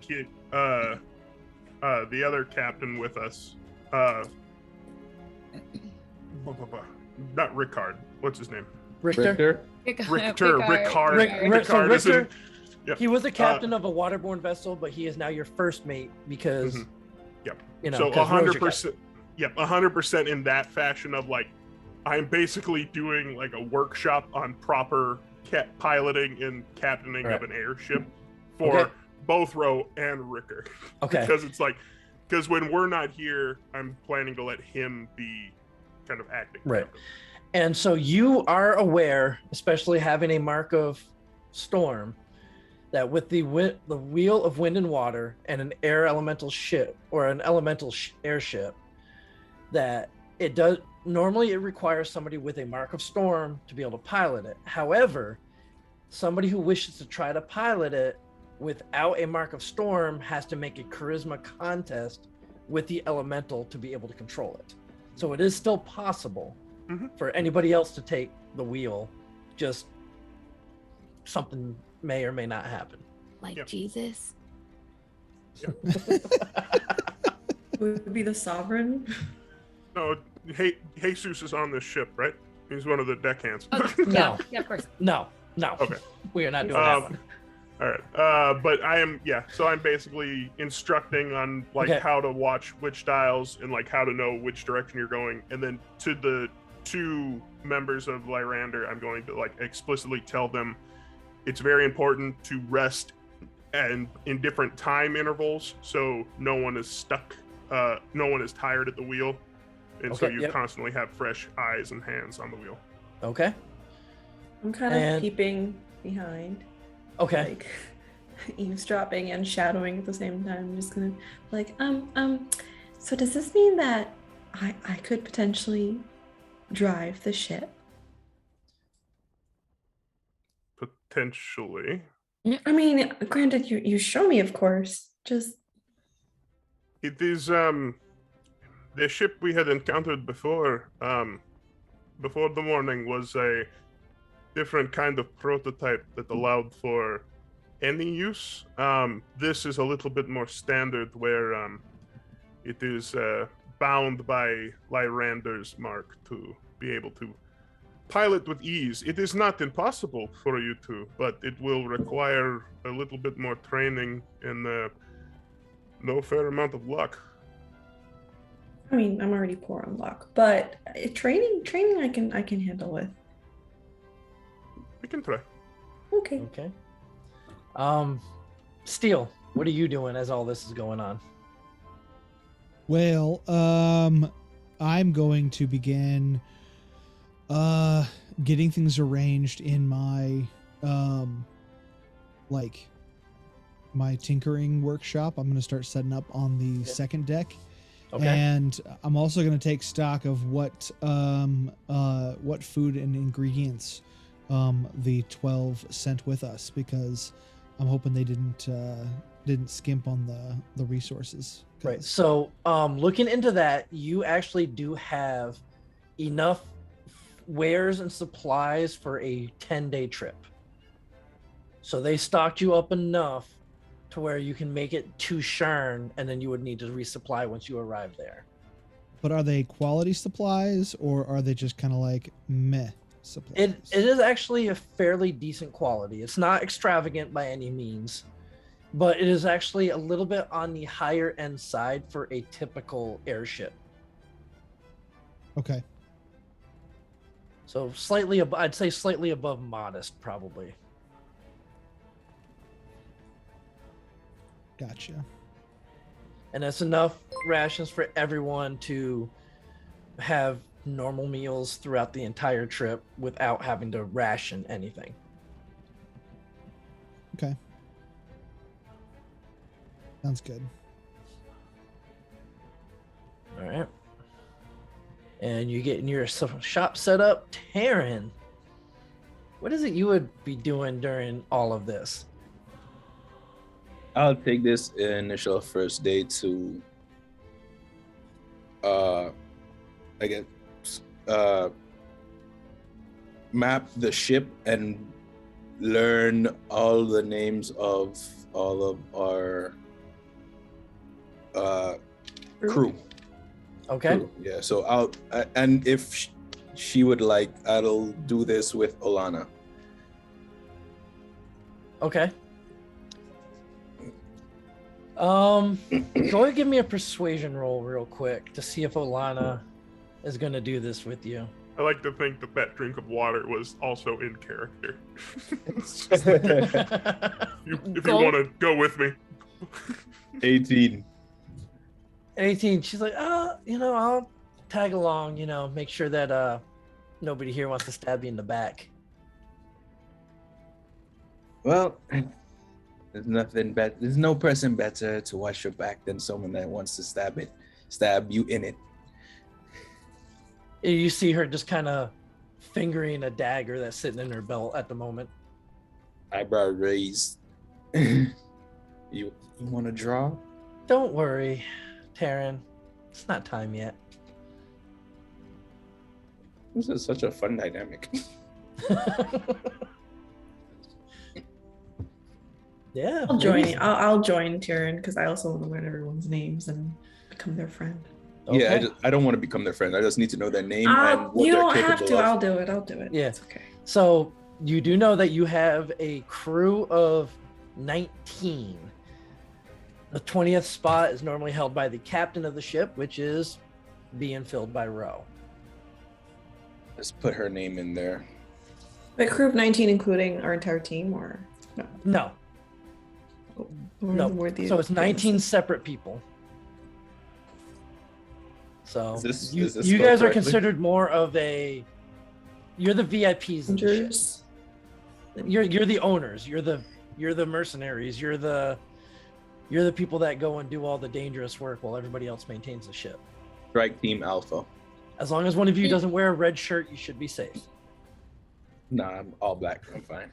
keep the other captain with us. Not Rickard. What's his name? Richter. Rickard. Richter, Yep. he was a captain of a waterborne vessel, but he is now your first mate because, Yep. you know, So 'cause Ro's your 100%. Yep, 100% in that fashion of like, I'm basically doing like a workshop on proper piloting and captaining of an airship for both Ro and Ricker. Okay. because when we're not here, I'm planning to let him be kind of acting. Right. And so you are aware, especially having a mark of storm, that with the wheel of wind and water and an air elemental ship or an elemental airship, that it does normally it requires somebody with a mark of storm to be able to pilot it. However, somebody who wishes to try to pilot it without a mark of storm has to make a charisma contest with the elemental to be able to control it. So it is still possible for anybody else to take the wheel, just something may or may not happen. Like Jesus. Would it be the sovereign? No, Jesus is on this ship, right? He's one of the deckhands. No. Yeah, of course. No. Okay. We are not doing that one. All right. But I am, so I'm basically instructing on like how to watch which dials and like how to know which direction you're going. And then to the 2 members of Lyrander, I'm going to like explicitly tell them it's very important to rest and in different time intervals. So no one is stuck. No one is tired at the wheel. And so you constantly have fresh eyes and hands on the wheel. Okay. I'm kind of peeping behind. Okay. Like eavesdropping and shadowing at the same time. I'm just gonna like, so does this mean that I could potentially drive the ship? Potentially. I mean, granted, you show me, of course. Just it is the ship we had encountered before the morning was a different kind of prototype that allowed for any use. This is a little bit more standard where it is bound by Lyrander's mark to be able to pilot with ease. It is not impossible for you to, but it will require a little bit more training and no fair amount of luck. I mean, I'm already poor on luck, but training I can handle with. We can try. Okay. Steel, what are you doing as all this is going on? Well, I'm going to begin getting things arranged in my my tinkering workshop. I'm going to start setting up on the second deck. Okay. And I'm also going to take stock of what food and ingredients the 12 sent with us, because I'm hoping they didn't skimp on the resources. Right. So looking into that, you actually do have enough wares and supplies for a 10-day trip. So they stocked you up enough to where you can make it to Sharn, and then you would need to resupply once you arrive there. But are they quality supplies, or are they just kind of like meh supplies? It is actually a fairly decent quality. It's not extravagant by any means, but it is actually a little bit on the higher end side for a typical airship. Okay. So I'd say slightly above modest, probably. Gotcha. And that's enough rations for everyone to have normal meals throughout the entire trip without having to ration anything. Okay. Sounds good. All right. and you're getting your shop set up. Taryn, what is it you would be doing during all of this? I'll take this initial first day to I guess map the ship and learn all the names of all of our crew. Okay. Crew. Yeah, so and if she would like, I'll do this with Olana. Okay. Go ahead and give me a persuasion roll real quick to see if Olana is going to do this with you. I like to think that drink of water was also in character. If you want to go with me. 18. 18. She's like, I'll tag along, make sure that nobody here wants to stab you in the back. Well, there's nothing better. There's no person better to watch your back than someone that wants to stab you in it. You see her just kind of fingering a dagger that's sitting in her belt at the moment. Eyebrow raised. You want to draw? Don't worry, Taryn. It's not time yet. This is such a fun dynamic. Yeah. I'll join. I'll join Tyrion because I also want to learn everyone's names and become their friend. Okay. Yeah, I don't want to become their friend. I just need to know their name and what you they're don't capable have to. of. I'll do it. I'll do it. Yeah. It's okay. So you do know that you have a crew of 19. The 20th spot is normally held by the captain of the ship, which is being filled by Ro. Let's put her name in there. The crew of 19, including our entire team, or no? No. No. So it's 19 separate people. So Is this you spelled guys are correctly? considered more of a. You're the VIPs of the ship. Rangers. You're the owners. You're the mercenaries. You're the people that go and do all the dangerous work while everybody else maintains the ship. Strike Team Alpha. As long as one of you doesn't wear a red shirt, you should be safe. Nah, I'm all black. I'm fine.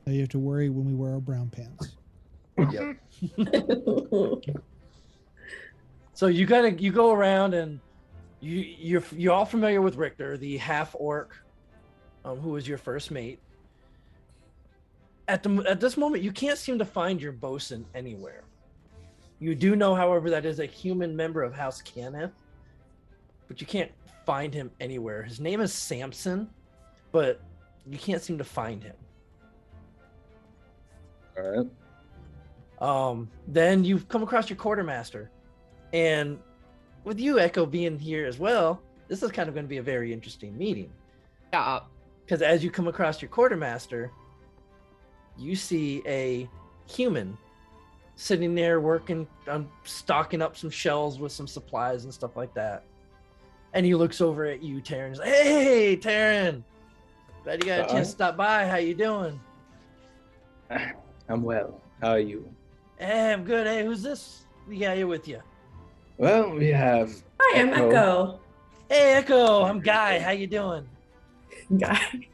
So you have to worry when we wear our brown pants. Yep. So you go around and you're all familiar with Richter, the half orc, who was your first mate. At this moment, you can't seem to find your bosun anywhere. You do know, however, that is a human member of House Cannith, but you can't find him anywhere. His name is Samson, but you can't seem to find him. All right. Then you've come across your quartermaster, and with you, Echo, being here as well, this is kind of going to be a very interesting meeting. Yeah. Because as you come across your quartermaster, you see a human sitting there working on stocking up some shelves with some supplies and stuff like that. And he looks over at you, Taryn. He's like, "Hey, Taryn, glad you got a chance to stop by. How you doing?" I'm well. How are you? Hey, I'm good. Hey, who's this? We got here with you. Well, we have. Hi, I'm Echo. Hey, Echo. I'm Guy. How you doing? Guy.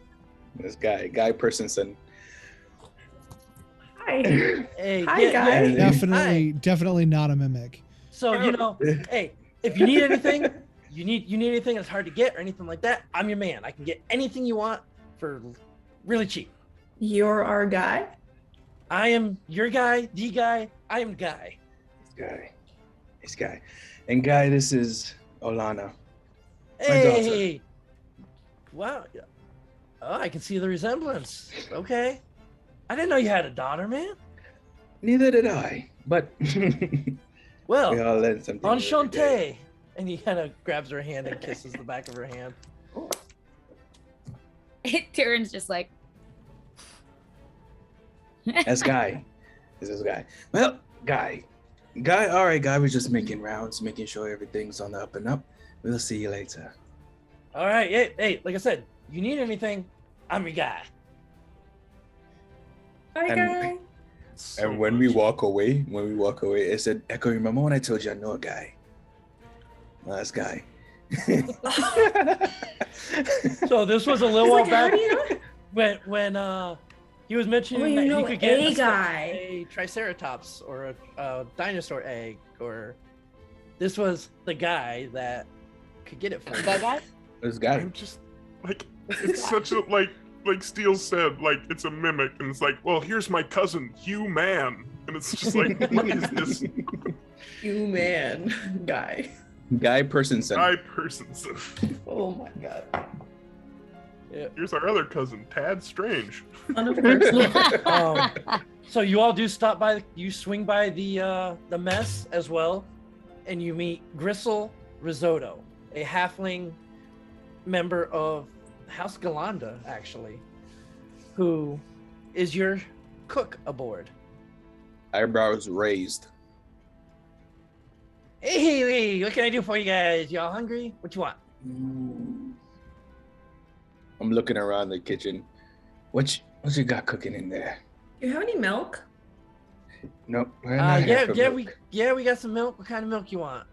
This guy Personson. Hi. Hey, Hi, Guy. Definitely not a mimic. So hey, if you need anything, you need anything that's hard to get or anything like that, I'm your man. I can get anything you want for really cheap. You're our guy? I am your guy, the guy. I am Guy. This guy. And Guy, this is Olana. Hey. Wow. Oh, I can see the resemblance. Okay. I didn't know you had a daughter, man. Neither did I, but Well, we all learn something. every day. enchanté. And he kind of grabs her hand and kisses the back of her hand. Tyrion's just like, That's Guy. This is Guy. Well, Guy. All right, Guy. We're just making rounds, making sure everything's on the up and up. We'll see you later. All right. Hey, like I said, you need anything, I'm your guy. Hi, And- Guy. And when we walk away, it said, Echo, remember when I told you I know a guy? Well, that's Guy. So this was a little He's while like, how back do you know? when he was mentioning Oh, you that know you could get a a guy. triceratops or a dinosaur egg, or this was the guy that could get it for you. That guy? This guy. I'm just like, it's such a like Steele said, like it's a mimic, and it's like, well, here's my cousin, Hugh Man, and it's just like, what is this You man, guy. Guy Personson. guy personson? Oh my god. Here's our other cousin, Tad Strange. Son of a person. So you all do stop by. You swing by the mess as well, and you meet Gristle Risotto, a halfling member of House Galanda, actually, who is your cook aboard. Eyebrows raised. Hey, what can I do for you guys? Y'all hungry? What you want? I'm looking around the kitchen. What you got cooking in there? Do you have any milk? Nope. we're not here for milk. we got some milk. What kind of milk you want?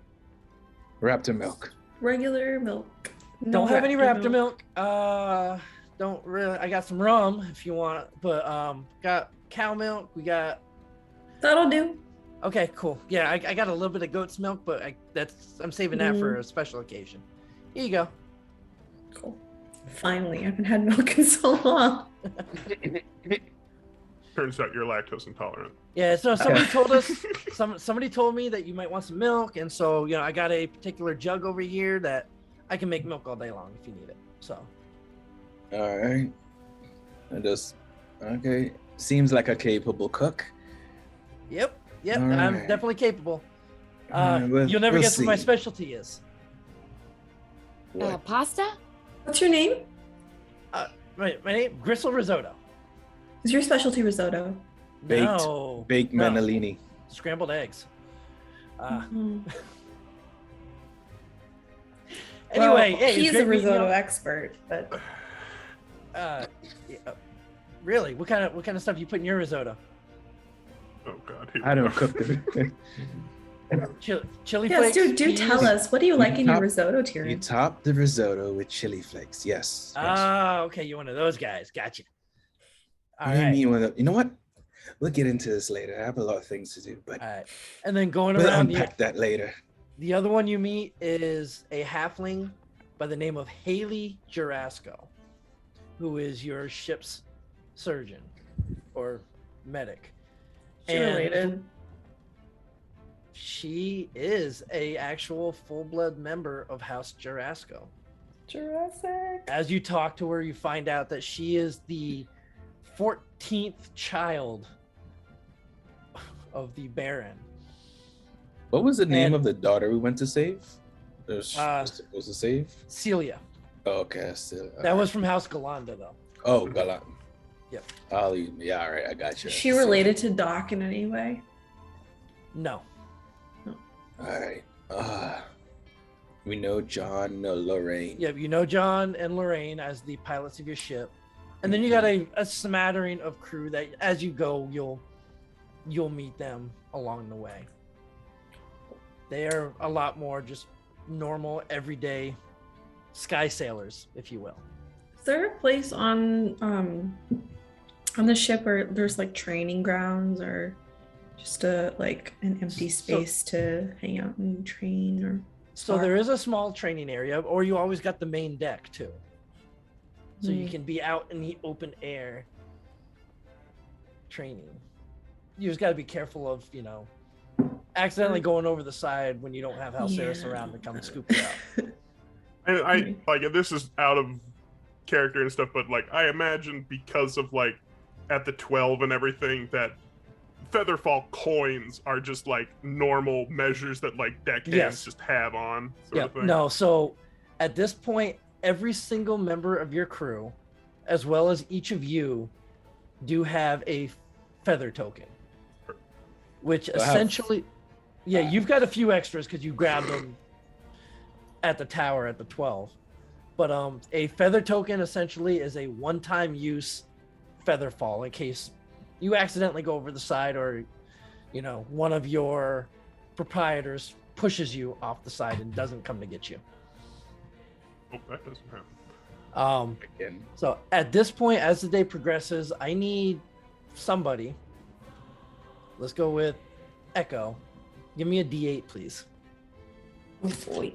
Raptor milk. Regular milk. No Don't have any raptor milk. Don't really. I got some rum if you want, but got cow milk. We got. That'll do. Okay, cool. Yeah, I got a little bit of goat's milk, but I'm saving that for a special occasion. Here you go. Cool. Finally, I haven't had milk in so long. Turns out you're lactose intolerant. Yeah, so somebody told us, somebody told me that you might want some milk, and so I got a particular jug over here that I can make milk all day long if you need it. So. All right. Okay. Seems like a capable cook. Yep. Yep, All I'm right. definitely capable. All right, You'll never we'll guess what my see. specialty is. What? Pasta? What's your name? My name, Gristle Risotto. Is your specialty risotto? Baked. No, Baked no. Manalini. Scrambled eggs. Mhm. Anyway, Well, hey, it's he's great a meeting risotto y'all. expert, but Yeah, really? What kind of stuff you put in your risotto? Oh God. here I we don't go. cook the. Chili yes, flakes. do peas? tell us. What do you like in your top- risotto, You Tyrion? top the risotto with chili flakes. Yes. Ah, okay, you're one of those guys. Gotcha. All What do you right. mean with it? You know what? We'll get into this later. I have a lot of things to do, but All right. And then going we'll around unpack that later. the other one you meet is a halfling by the name of Haley Jarasco, who is your ship's surgeon or medic. She related. She is a actual full-blood member of House Jarasco. Jurassic. As you talk to her, you find out that she is the 14th child of the Baron. What was the name And- of the daughter we went to save? Was supposed to save? Celia. Oh, okay. Still, That was from House Galanda, though. Oh, Galan. Yep. Ali. Yeah. All right. I got you. Is she related to Doc in any way? No. All right. We know John, know Lorraine. Yeah, you know John and Lorraine as the pilots of your ship. And then you got a smattering of crew that as you go, you'll meet them along the way. They are a lot more just normal, everyday sky sailors, if you will. Is there a place on the ship where there's like training grounds or just an empty space to hang out and train or So there is a small training area, or you always got the main deck too. So you can be out in the open air training. You just got to be careful of, accidentally going over the side when you don't have Halceris around to come scoop you out. And I like this is out of character and stuff, but like I imagine because of like at the 12 and everything that Featherfall coins are just like normal measures that like deckhands Yes. just have on. Sort Yeah, of thing. no. So at this point, every single member of your crew, as well as each of you, do have a feather token, which I have- essentially, you've got a few extras because you grabbed them at the tower at the 12. But a feather token essentially is a one-time use feather fall in case you accidentally go over the side or, one of your proprietors pushes you off the side and doesn't come to get you. Oh, that doesn't happen. Again. So at this point, as the day progresses, I need somebody. Let's go with Echo. Give me a D8, please. Oh boy.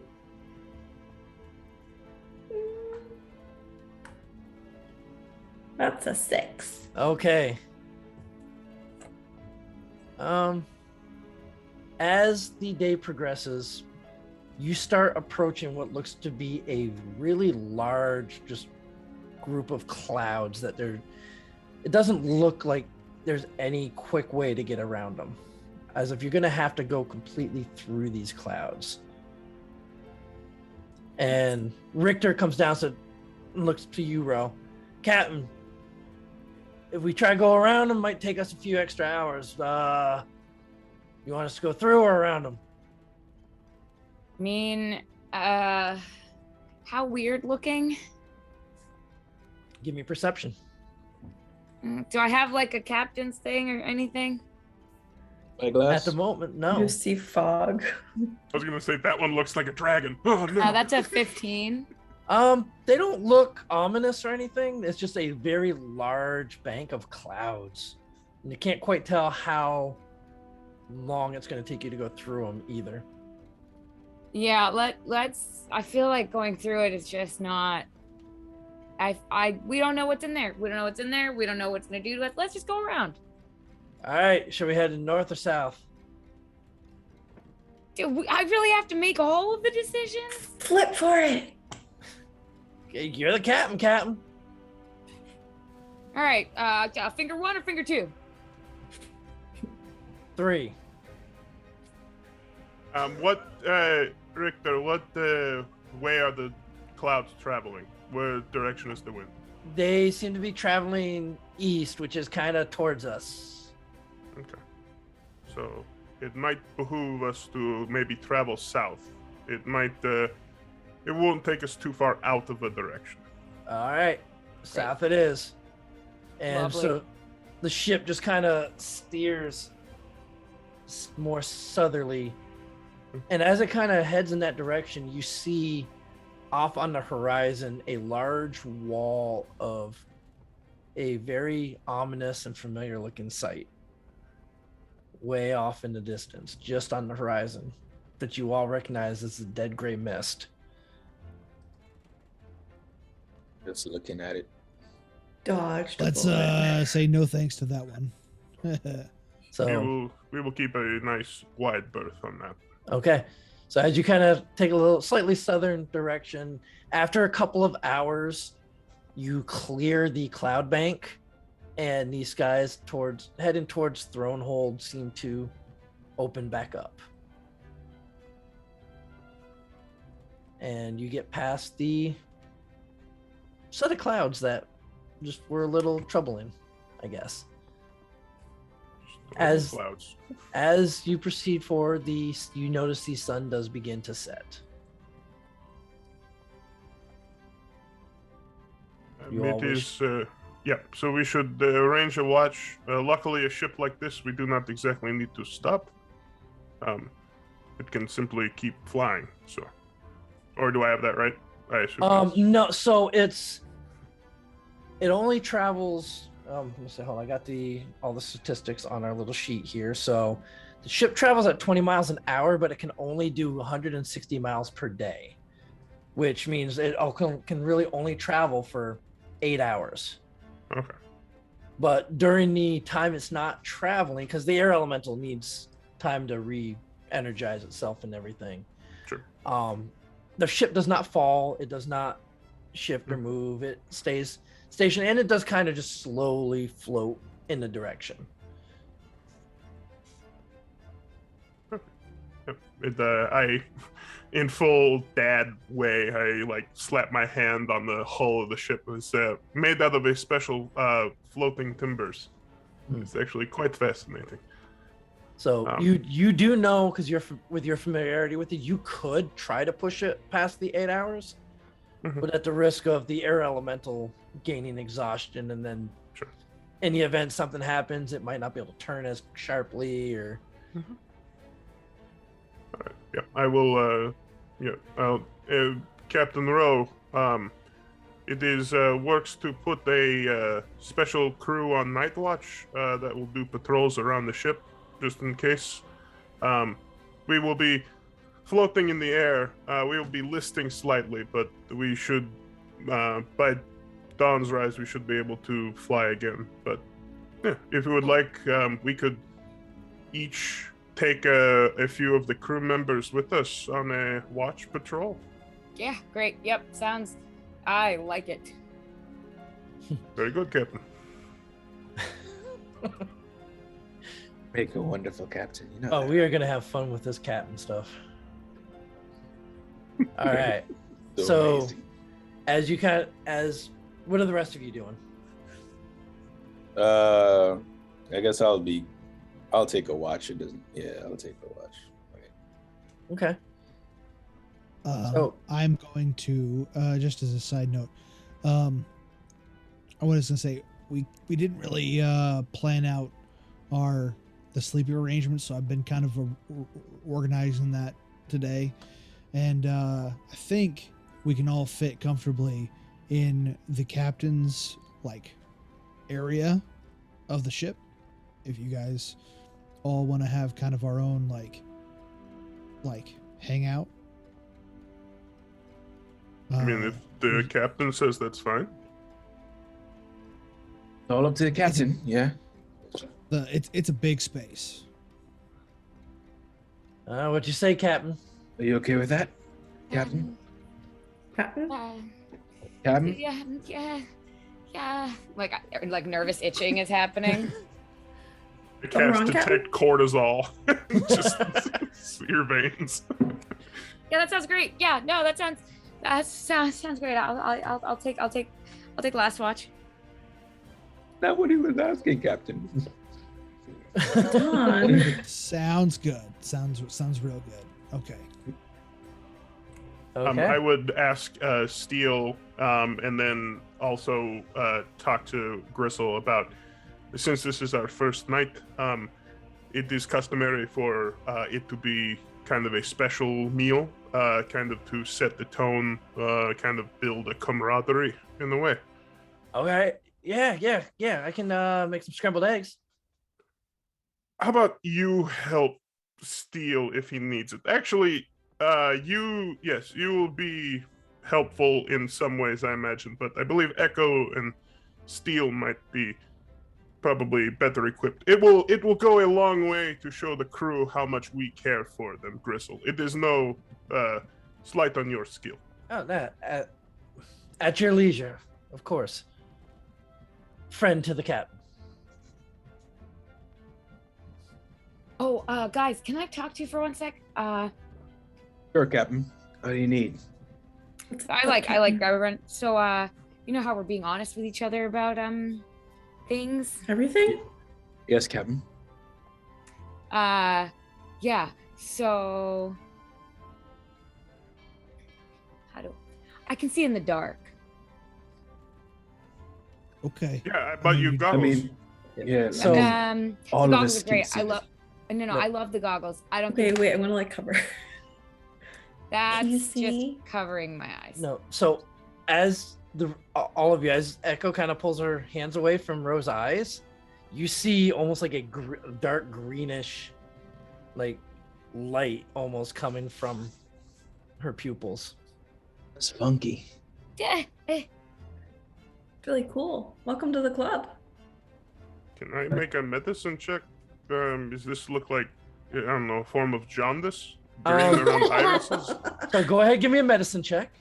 That's a 6. Okay. As the day progresses, you start approaching what looks to be a really large just group of clouds that it doesn't look like there's any quick way to get around them, as if you're going to have to go completely through these clouds. And Richter comes down and looks to you, Ro. Captain, if we try to go around them, it might take us a few extra hours. You want us to go through or around them? I mean, how weird looking? Give me perception. Do I have like a captain's thing or anything? My glass. At the moment, no. You see fog. I was gonna say that one looks like a dragon. Oh no. That's a 15. They don't look ominous or anything. It's just a very large bank of clouds. And you can't quite tell how long it's going to take you to go through them either. Yeah, let's. I feel like going through it is just not. We don't know what's in there. We don't know what's in there. We don't know what's gonna do. Let's just go around. All right, shall we head in north or south? Dude, I really have to make all of the decisions. Flip for it. Okay, you're the captain. All right, finger 1 or finger 2? 3. Richter, what way are the clouds traveling? Where direction is the wind? They seem to be traveling east, which is kind of towards us. Okay. So it might behoove us to maybe travel south. It won't take us too far out of a direction. All right, south it is. And Lovely. so the ship just kind of steers more southerly. And as it kind of heads in that direction, you see off on the horizon a large wall of a very ominous and familiar looking sight way off in the distance, just on the horizon, that you all recognize as the dead gray mist. Just looking at it. Dodged. Let's say no thanks to that one. So We will keep a nice wide berth on that. okay. So as you kind of take a little slightly southern direction, after a couple of hours, you clear the cloud bank, and these skies heading towards Thronehold seem to open back up. And you get past the set of clouds that just were a little troubling, I guess. Just the clouds. As you proceed forward, you notice the sun does begin to set. So we should arrange a watch. Luckily, a ship like this, we do not exactly need to stop. It can simply keep flying. So, or do I have that right? I assume. No. So it only travels. Let me see. Hold on. I got all the statistics on our little sheet here. So the ship travels at 20 miles an hour, but it can only do 160 miles per day, which means it can really only travel for 8 hours. Okay. But during the time it's not traveling, because the air elemental needs time to re-energize itself and everything. Sure. The ship does not fall. It does not shift or move. It stays stationed, and it does kind of just slowly float in the direction. I, in full dad way, I slap my hand on the hull of the ship. It's made out of a special floating timbers. It's actually quite fascinating. So you do know, because with your familiarity with it, you could try to push it past the 8 hours, but at the risk of the air elemental gaining exhaustion, and then sure. in the event something happens, it might not be able to turn as sharply or. All right. Yeah, I will. Captain Rowe, It is works to put a special crew on night watch that will do patrols around the ship, just in case. We will be floating in the air. We will be listing slightly, but we should, by dawn's rise, we should be able to fly again. But yeah, if you would like, we could each take a few of the crew members with us on a watch patrol. Yeah, great. Yep, I like it. Very good, Captain. Make a wonderful captain. You know. Oh, that. we are gonna have fun with this captain stuff. All right. So So, amazing. what are the rest of you doing? I guess I'll take a watch. It doesn't. Yeah, I'll take a watch. Okay. Okay. So- I'm going to just as a side note, I was gonna say we didn't really plan out the sleeping arrangements, so I've been kind of organizing that today, and I think we can all fit comfortably in the captain's area of the ship. If you guys all want to have kind of our own like hangout. I mean, if the captain says that's fine. It's all up to the captain. Yeah. It's a big space. What you say, Captain? Are you okay with that, Captain? Captain? Captain? Yeah. Like nervous itching is happening. I Something cast wrong, detect cortisol. Just your veins. Yeah, that sounds great. Yeah, no, that sounds great. I'll take last watch. Not what he was asking, Captain. Done. Sounds good. Sounds real good. Okay. Okay. I would ask Steele and then also talk to Gristle about, since this is our first night, it is customary for it to be kind of a special meal, kind of to set the tone, kind of build a camaraderie in the way. Okay. Yeah. I can make some scrambled eggs. How about you help Steele if he needs it? Actually, you will be helpful in some ways, I imagine, but I believe Echo and Steele might be probably better equipped. It will go a long way to show the crew how much we care for them, Gristle. It is no slight on your skill. Oh, that at your leisure, of course. Friend to the captain. Oh, guys, can I talk to you for 1 sec? Sure, Captain. What do you need? I like everyone. So, you know how we're being honest with each other about things. Everything? Yes, Captain. Yeah. So, I can see in the dark. Okay. Yeah, but you goggles. I mean, yeah. So- I mean, The all of goggles us are great. can see I love. No, No. I love the goggles. I don't. Okay, think wait, I'm gonna cover. That's you just see? covering my eyes. No. So as all of you, as Echo kind of pulls her hands away from Rose's eyes, you see almost like a dark greenish, light almost coming from her pupils. it's funky. Yeah. Really cool. Welcome to the club. Can I make a medicine check? Does this look like, I don't know, a form of jaundice? Draining around irises? So go ahead, give me a medicine check.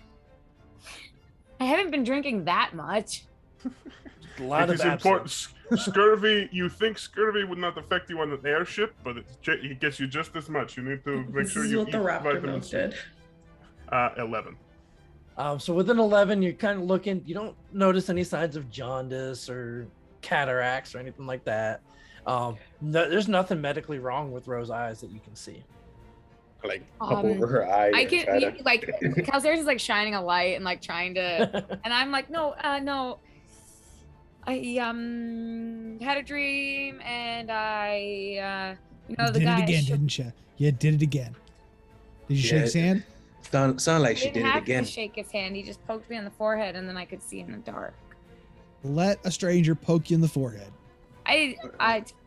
I haven't been drinking that much. A lot It of is important. absinthe. Scurvy, you think scurvy would not affect you on an airship, but it gets you just as much. You need to make This sure is you what eat the raptor vitamin milk C. did. 11. So within 11, you're kind of looking. You don't notice any signs of jaundice or cataracts or anything like that. No, there's nothing medically wrong with Rose's eyes that you can see. Like up over her eye. I and can try to- like Calzaire's is like shining a light and like trying to, and I'm like, no. I had a dream and I the did guy. it again, didn't you? You did it again. Did you shake his hand? Sound like I she didn't did it have again. to shake his hand. He just poked me on the forehead, and then I could see in the dark. Let a stranger poke you in the forehead.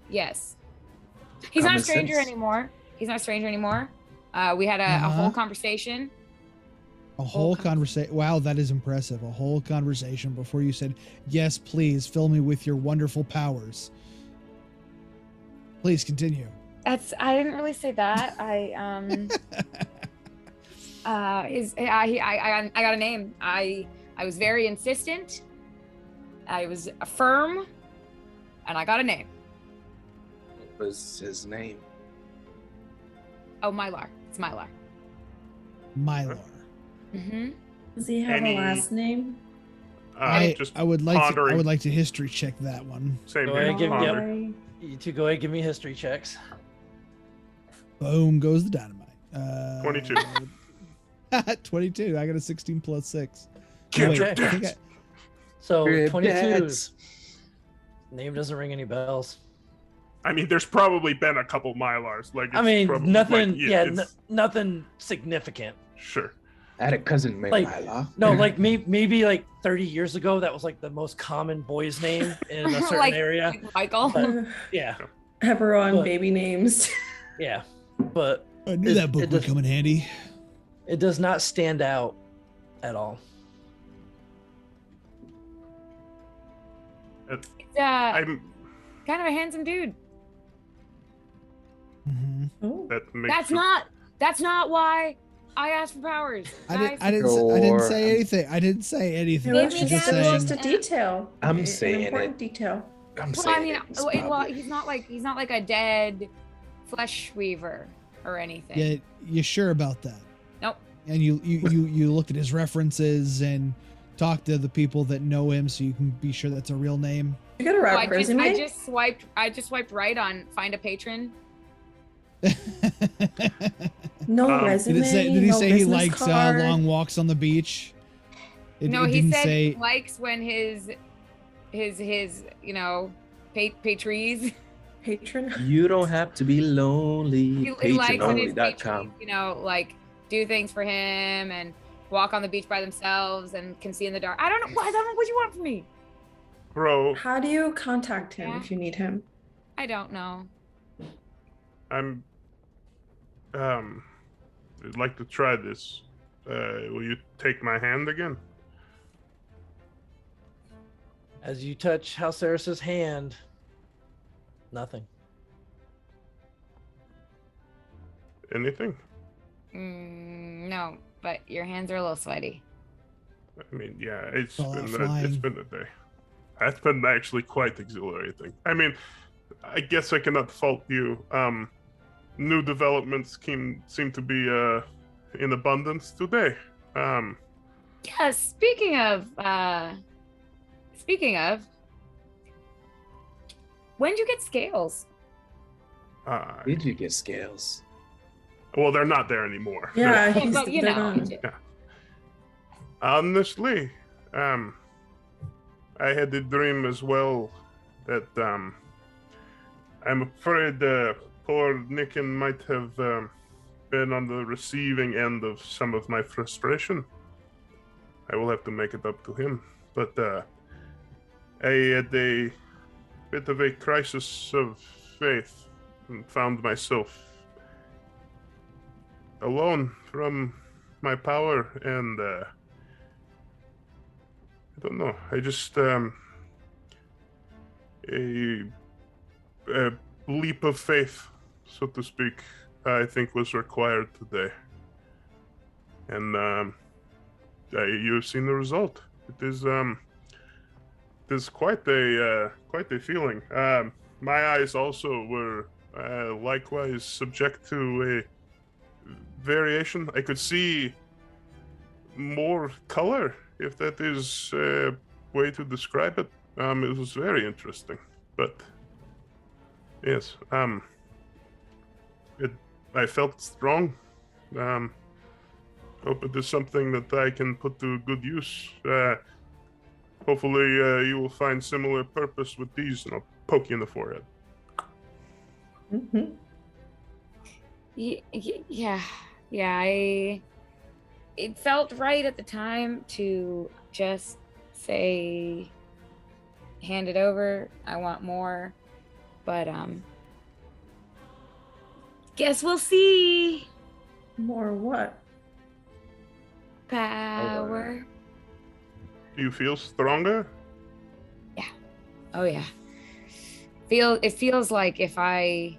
Yes. He's not Common a stranger sense. anymore. He's not a stranger anymore. We had a whole conversation. A whole conversation. Wow, that is impressive. A whole conversation before you said, "Yes, please fill me with your wonderful powers." Please continue. I didn't really say that. I got a name. I was very insistent. I was firm, and I got a name. What was his name? Oh, Mylar. It's Mylar. Mylar. Mm-hmm. Does he have Any- a last name? I would like to. I pondering. would like to history check that one. Same Go here. ahead, give me ponder. Why? You two go ahead, give me history checks. Boom goes the dynamite. 22. 22. I got a 16 plus 6. Get Wait, your I think debts. So Rip 22's name doesn't ring any bells. I mean, there's probably been a couple Mylars. Like, I it's mean, probably, nothing. like, yeah, it's- nothing significant. Sure. I had a cousin named Like, Myla. No, like maybe like 30 years ago, that was like the most common boy's name in a certain Like- area. Michael. But- Yeah, Everyone But- baby names. yeah, but I knew that book would come in handy. it does not stand out at all. He's I'm. kind of a handsome dude. hmm Oh. That makes That's not why I asked for powers. I guys. didn't say anything. I didn't say anything. It Maybe was I'm just just it was saying. just a detail. I'm An saying important it. detail. I'm Well, saying I mean, it's well, probably- he's not like a dead flesh weaver or anything. Yeah, you sure about that? Nope. And you looked at his references and talked to the people that know him, so you can be sure that's a real name. You got a Oh, rap resume? I just swiped right on find a patron. No Um, resume. Did he no say he business likes card. long walks on the beach? No, it he didn't said say. likes when his patrons. patron? You don't have to be lonely. He likes when his Patrononly.com. patrons, like do things for him and walk on the beach by themselves and can see in the dark. I don't know what you want from me. Bro, How do you contact him Yeah. if you need him? I don't know. I'm. I'd like to try this. Will you take my hand again? As you touch House Eris's hand, nothing. Anything? No, but your hands are a little sweaty. I mean, yeah, it's Fall been out it's flying. been a day. That's been actually quite exhilarating. I mean, I guess I cannot fault you. New developments seem to be in abundance today. Yeah, speaking of, when did you get scales? Did you get scales? Well, they're not there anymore. Yeah, Yeah, he's but you they're know, gone. Honestly, I had a dream as well that I'm afraid poor Nicken might have been on the receiving end of some of my frustration. I will have to make it up to him. But I had a bit of a crisis of faith and found myself alone from my power, and I don't know. I just a leap of faith, so to speak, I think was required today. And you've seen the result. It is quite a feeling. My eyes also were likewise subject to a variation. I could see more color, if that is a way to describe it. It was very interesting. But yes, I felt strong. Hope it is something that I can put to good use. Hopefully, you will find similar purpose with these, and I'll poke you in the forehead. Mhm. Yeah. it felt right at the time to just say, hand it over. I want more, but guess we'll see. More what? Power. Do you feel stronger? Oh yeah. It feels like if I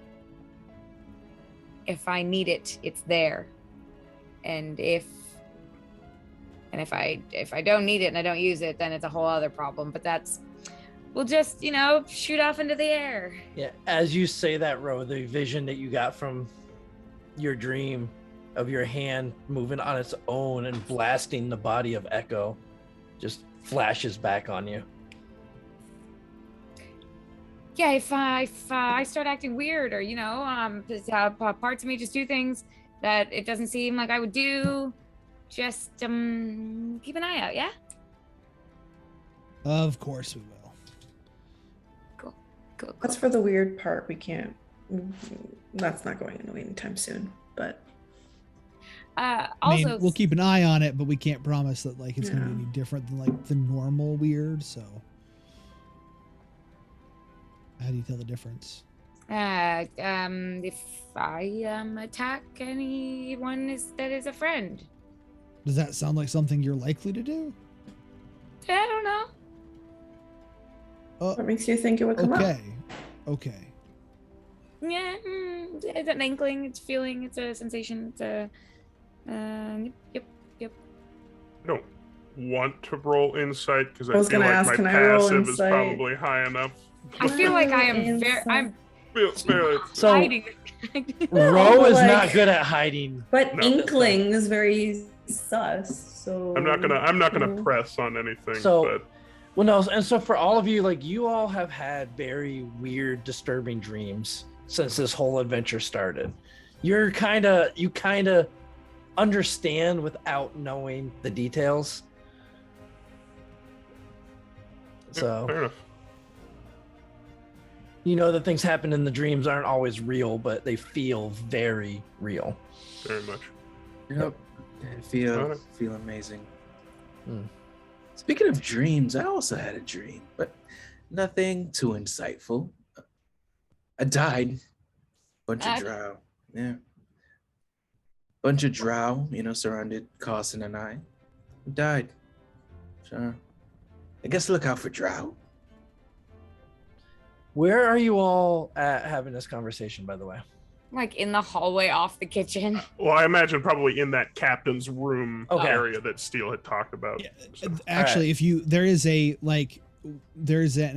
need it, it's there. And if I don't need it and I don't use it, then it's a whole other problem. But we'll just, shoot off into the air. Yeah, as you say that, Ro, the vision that you got from your dream of your hand moving on its own and blasting the body of Echo just flashes back on you. Yeah, if I start acting weird, or parts of me just do things that it doesn't seem like I would do, just keep an eye out. Yeah. Of course we will. Cool. That's for the weird part. We can't. That's not going into anytime soon. But I also, mean, we'll keep an eye on it, but we can't promise that like it's going to be Yeah. any different than like the normal weird. So, how do you tell the difference? if I attack anyone that is a friend. Does that sound like something you're likely to do? I don't know. Oh, what makes you think it would come up? Okay. Yeah, it's an inkling. It's feeling. It's a sensation. It's a. Yep. I don't want to roll insight because I I was feel gonna like ask, my can I roll passive is insight? probably high enough. I feel like I am very. I'm So hiding. Ro is like- not good at hiding. But No. inkling is very sus. So I'm not gonna press on anything. So- but Well, no, and so for all of you, like you all have had very weird, disturbing dreams since this whole adventure started. You kind of understand without knowing the details. So fair enough. you know that things happen in the dreams aren't always real, but they feel very real. Very much. Yep. I feel amazing. Hmm. Speaking of dreams, I also had a dream, but nothing too insightful. I died. Bunch of drow. Yeah. Bunch of drow, surrounded Carson and I. Died. So I guess look out for drow. Where are you all at having this conversation, by the way? Like in the hallway off the kitchen. Well, I imagine probably in that captain's room Okay. area that Steele had talked about. Yeah, So, actually, if you there's an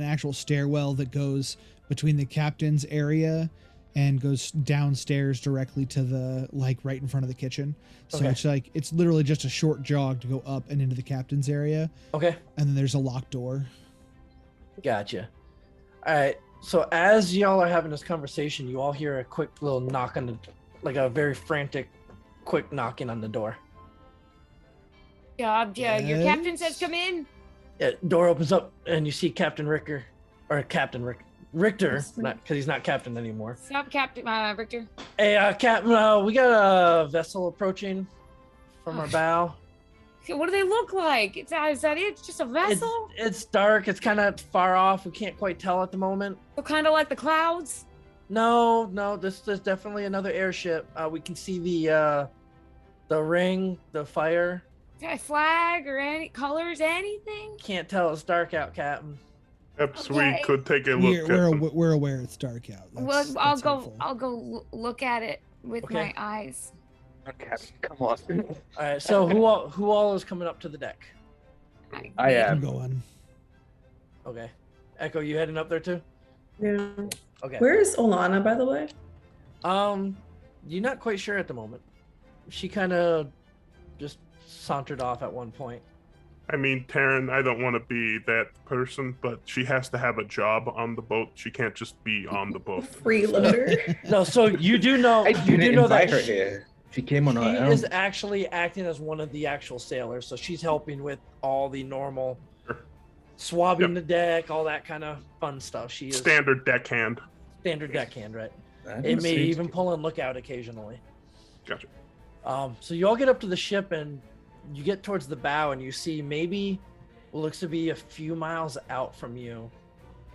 actual stairwell that goes between the captain's area and goes downstairs directly to the right in front of the kitchen. So Okay. it's literally just a short jog to go up and into the captain's area, Okay. and then there's a locked door. Gotcha. All right. So as y'all are having this conversation, you all hear a quick little knock on like a very frantic, quick knocking on the door. Yeah. Your captain says Yes? come in. Yeah, door opens up and you see Captain Richter, Richter, Yes, not because he's not captain anymore. Stop, Captain Richter. Hey, Captain, we got a vessel approaching from our bow. Okay, what do they look like? Is that it? It's just a vessel? It's dark. It's kind of far off. We can't quite tell at the moment. So kind of like the clouds? No, this is definitely another airship. We can see the ring, the fire. Is there a flag or any colors, anything? Can't tell. It's dark out, Captain. perhaps Okay. we could take a look at We're aware it's dark out. Well, That's helpful. I'll go look at it with Okay. my eyes. Okay, come on. All right. So who all is coming up to the deck? I I'm am. going. Okay. Echo, you heading up there too? Yeah. Okay. Where's Olana, by the way? You're not quite sure at the moment. She kind of just sauntered off at one point. I mean, Taryn, I don't want to be that person, but she has to have a job on the boat. She can't just be on the boat. Freeloader. No, so you do know. I You didn't do know invite that her here. She came on she her own. is actually acting as one of the actual sailors, so she's helping with all the normal Sure. swabbing Yep. the deck, all that kind of fun stuff. She is Standard deckhand. standard deckhand, right? That It may seems even good. pull and look out occasionally. Gotcha. So you all get up to the ship, and you get towards the bow and you see maybe what looks to be a few miles out from you.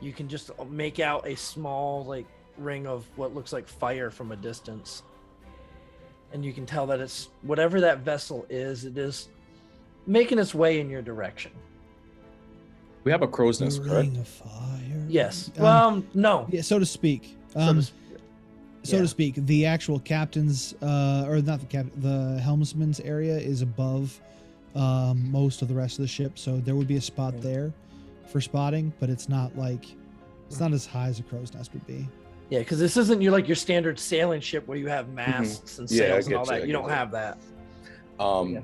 You can just make out a small like ring of what looks like fire from a distance. And you can tell that it's whatever that vessel is, it is making its way in your direction. We have a crow's nest, correct? Ring of fire. Yes. Well, no. Yeah, so to speak. So to speak, the actual captain's, or not the captain, the helmsman's area is above most of the rest of the ship. So there would be a spot there for spotting, but it's not not as high as a crow's nest would be. Yeah, because this isn't your standard sailing ship where you have masts and sails and all that. You don't have that.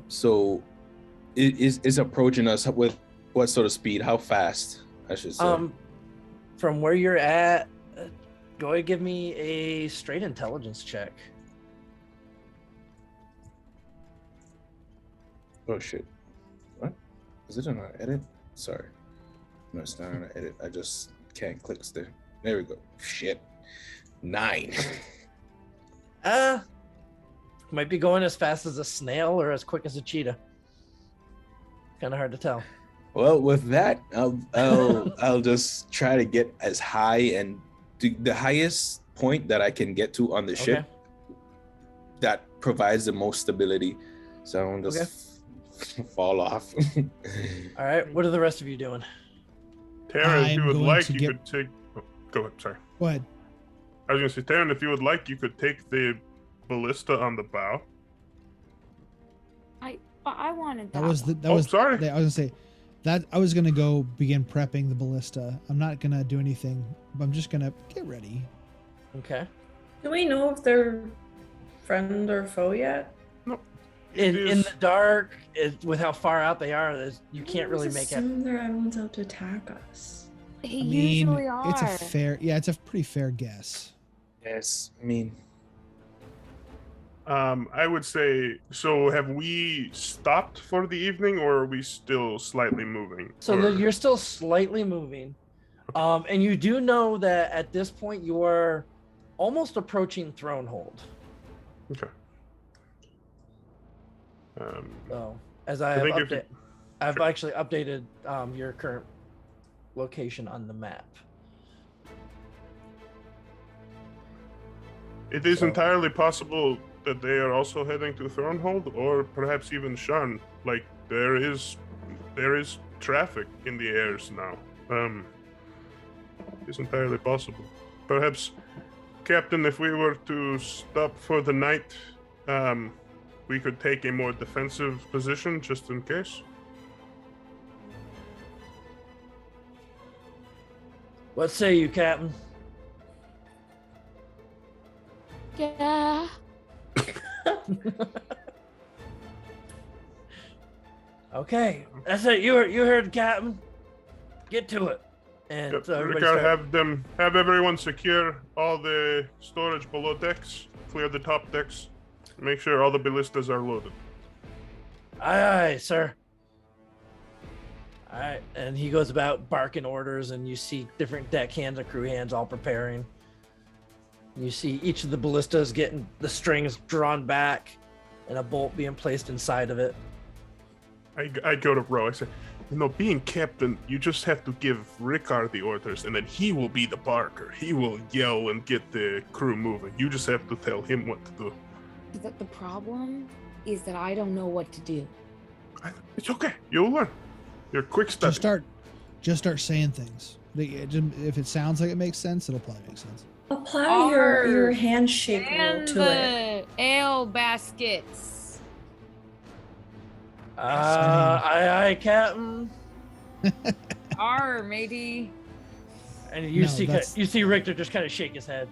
So is approaching us with what sort of speed? How fast, I should say? From where you're at, go ahead and give me a straight intelligence check. Oh shit. What? Is it on our edit? Sorry. No, it's not on our edit. I just can't click there. There we go. Shit. 9. Might be going as fast as a snail or as quick as a cheetah. Kind of hard to tell. Well, with that, I'll just try to get as high and the highest point that I can get to on the ship that provides the most stability. So I'll just fall off. All right. What are the rest of you doing? Tara, if you would like, you get- could take. Oh, go ahead. Sorry. Go ahead. I was gonna say, Taryn, if you would like, you could take the ballista on the bow. I wanted that. Sorry. I was gonna say that I was gonna go begin prepping the ballista. I'm not gonna do anything. I'm just gonna get ready. Okay. Do we know if they're friend or foe yet? No. In the dark, with how far out they are, you can't really make it. Assume they're everyone's out to attack us. They I mean, usually are. it's a pretty fair guess. Yes, I mean, I would say, so have we stopped for the evening, or are we still slightly moving? So you're still slightly moving. And you do know that at this point you are almost approaching Thronehold. Okay. So as I I have think if updated, you- I've sure. actually updated your current location on the map. It is So- entirely possible that they are also heading to Thronehold, or perhaps even Sharn. Like there is traffic in the airs now. It's entirely possible. Perhaps, Captain, if we were to stop for the night, we could take a more defensive position just in case. What say you, Captain? Yeah. Okay, that's it. You heard, Captain. Get to it. And Yep, so everybody Ricard, have everyone secure all the storage below decks, clear the top decks, make sure all the ballistas are loaded. Aye, aye, sir. All right, and he goes about barking orders, and you see different deckhands and crew hands all preparing. You see each of the ballistas getting the strings drawn back, and a bolt being placed inside of it. I go to Ro. I say, being captain, you just have to give Ricard the orders, and then he will be the barker. He will yell and get the crew moving. You just have to tell him what to do. The problem is that I don't know what to do. It's okay. You'll learn. You're quick study. Just start saying things. If it sounds like it makes sense, it'll probably make sense. Apply your handshake rule And to it. the ale baskets. Aye, aye, Captain. Arr, matey. And you No, see Richter just kind of shake his head.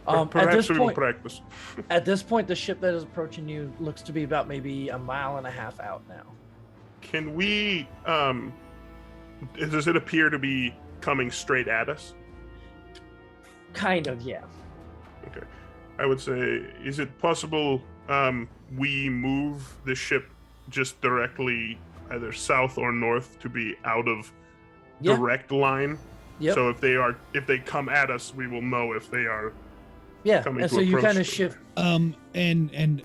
At Perhaps this we will point, practice. at this point, the ship that is approaching you looks to be about maybe a mile and a half out now. Can we? Does it appear to be coming straight at us? Kind of, yeah. Okay. I would say, is it possible we move the ship just directly either south or north to be out of Yeah. direct line? Yep. So if they come at us, we will know if they are Yeah, coming and to so you approach kind of them. shift. And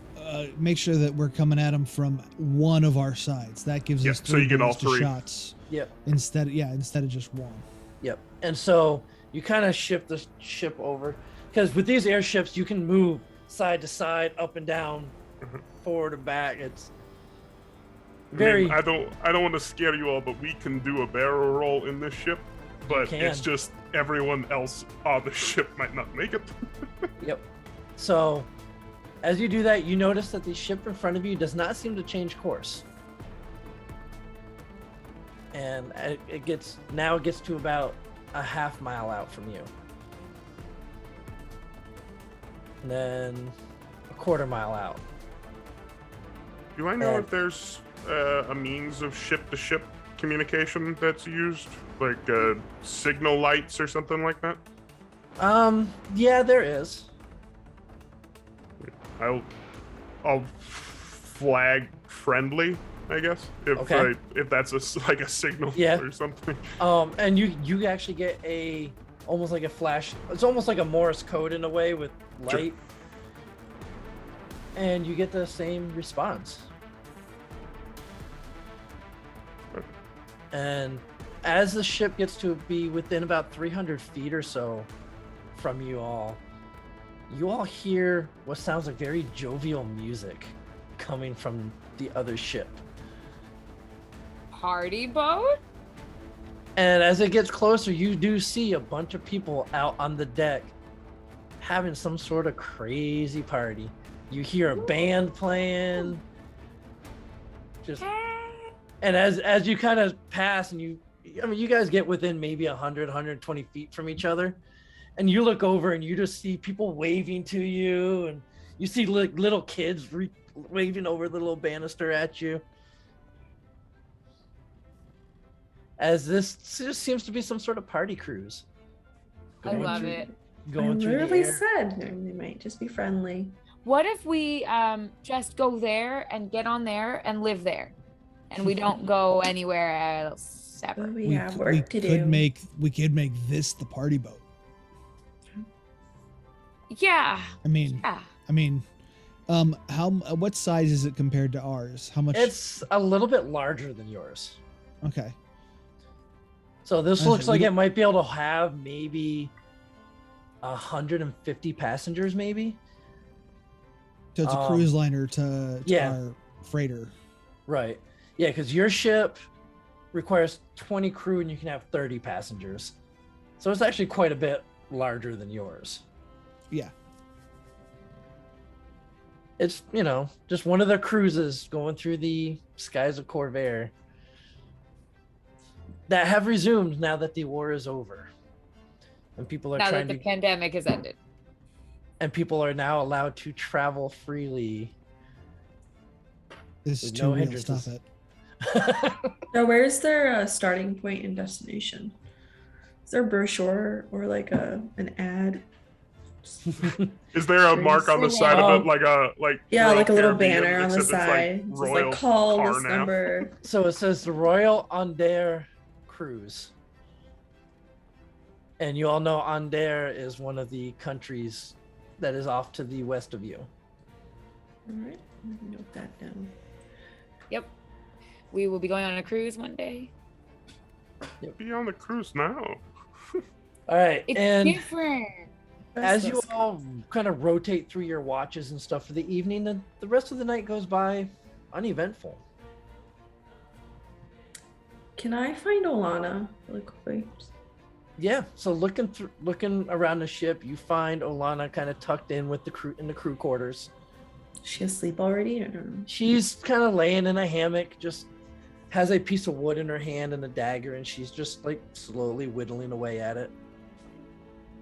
make sure that we're coming at them from one of our sides. That gives Yeah, us so you get all birds to three. shots Yep. instead of just one. Yep. And so you kind of shift the ship over, because with these airships you can move side to side, up and down, forward and back. It's very. I don't want to scare you all, but we can do a barrel roll in this ship, but it's just everyone else on the ship might not make it. Yep. So as you do that, you notice that the ship in front of you does not seem to change course. And it gets to about a half mile out from you. And then a quarter mile out. Do I know if there's a means of ship-to-ship communication that's used? Like signal lights or something like that? Yeah, there is. I'll flag friendly, I guess, if that's like a signal or something. And you actually get almost like a flash. It's almost like a Morse code in a way with light. Sure. And you get the same response. And as the ship gets to be within about 300 feet or so from you all hear what sounds like very jovial music coming from the other ship. Party boat? And as it gets closer, you do see a bunch of people out on the deck having some sort of crazy party. You hear a band playing. And as you kind of pass and you guys get within maybe 100, 120 feet from each other, and you look over and you just see people waving to you, and you see little kids waving over the little banister at you. As this just seems to be some sort of party cruise. I love it. Going through literally the air. said they might just be friendly. What if we just go there and get on there and live there, and we don't go anywhere else ever? But we have work to do. We could make this the party boat. Yeah. What size is it compared to ours? How much? It's a little bit larger than yours. Okay. So this looks like it might be able to have maybe 150 passengers, maybe. So it's a cruise liner to our freighter. Right. Yeah, because your ship requires 20 crew and you can have 30 passengers. So it's actually quite a bit larger than yours. Yeah. It's, just one of the cruises going through the skies of Khorvaire that have resumed now that the war is over. And people are now that the pandemic has ended. And people are now allowed to travel freely. This is too real. Stop it. So where's their starting point and destination? Is there a brochure or like an ad? Is there a mark on the side of it, like a little banner on the side? It's like, Royal call Car this now. number. So it says the Royal Andare Cruise. And you all know Andare is one of the countries that is off to the west of you. All right, let me note that down. Yep. We will be going on a cruise one day. Be on the cruise now. All right. It's and different. as you all kind of rotate through your watches and stuff for the evening, the rest of the night goes by uneventful. Can I find Olana really quickly? Yeah, so looking around the ship, you find Olana kind of tucked in with the crew in the crew quarters. Is she asleep already? I don't know. She's kind of laying in a hammock, just has a piece of wood in her hand and a dagger, and she's just like slowly whittling away at it.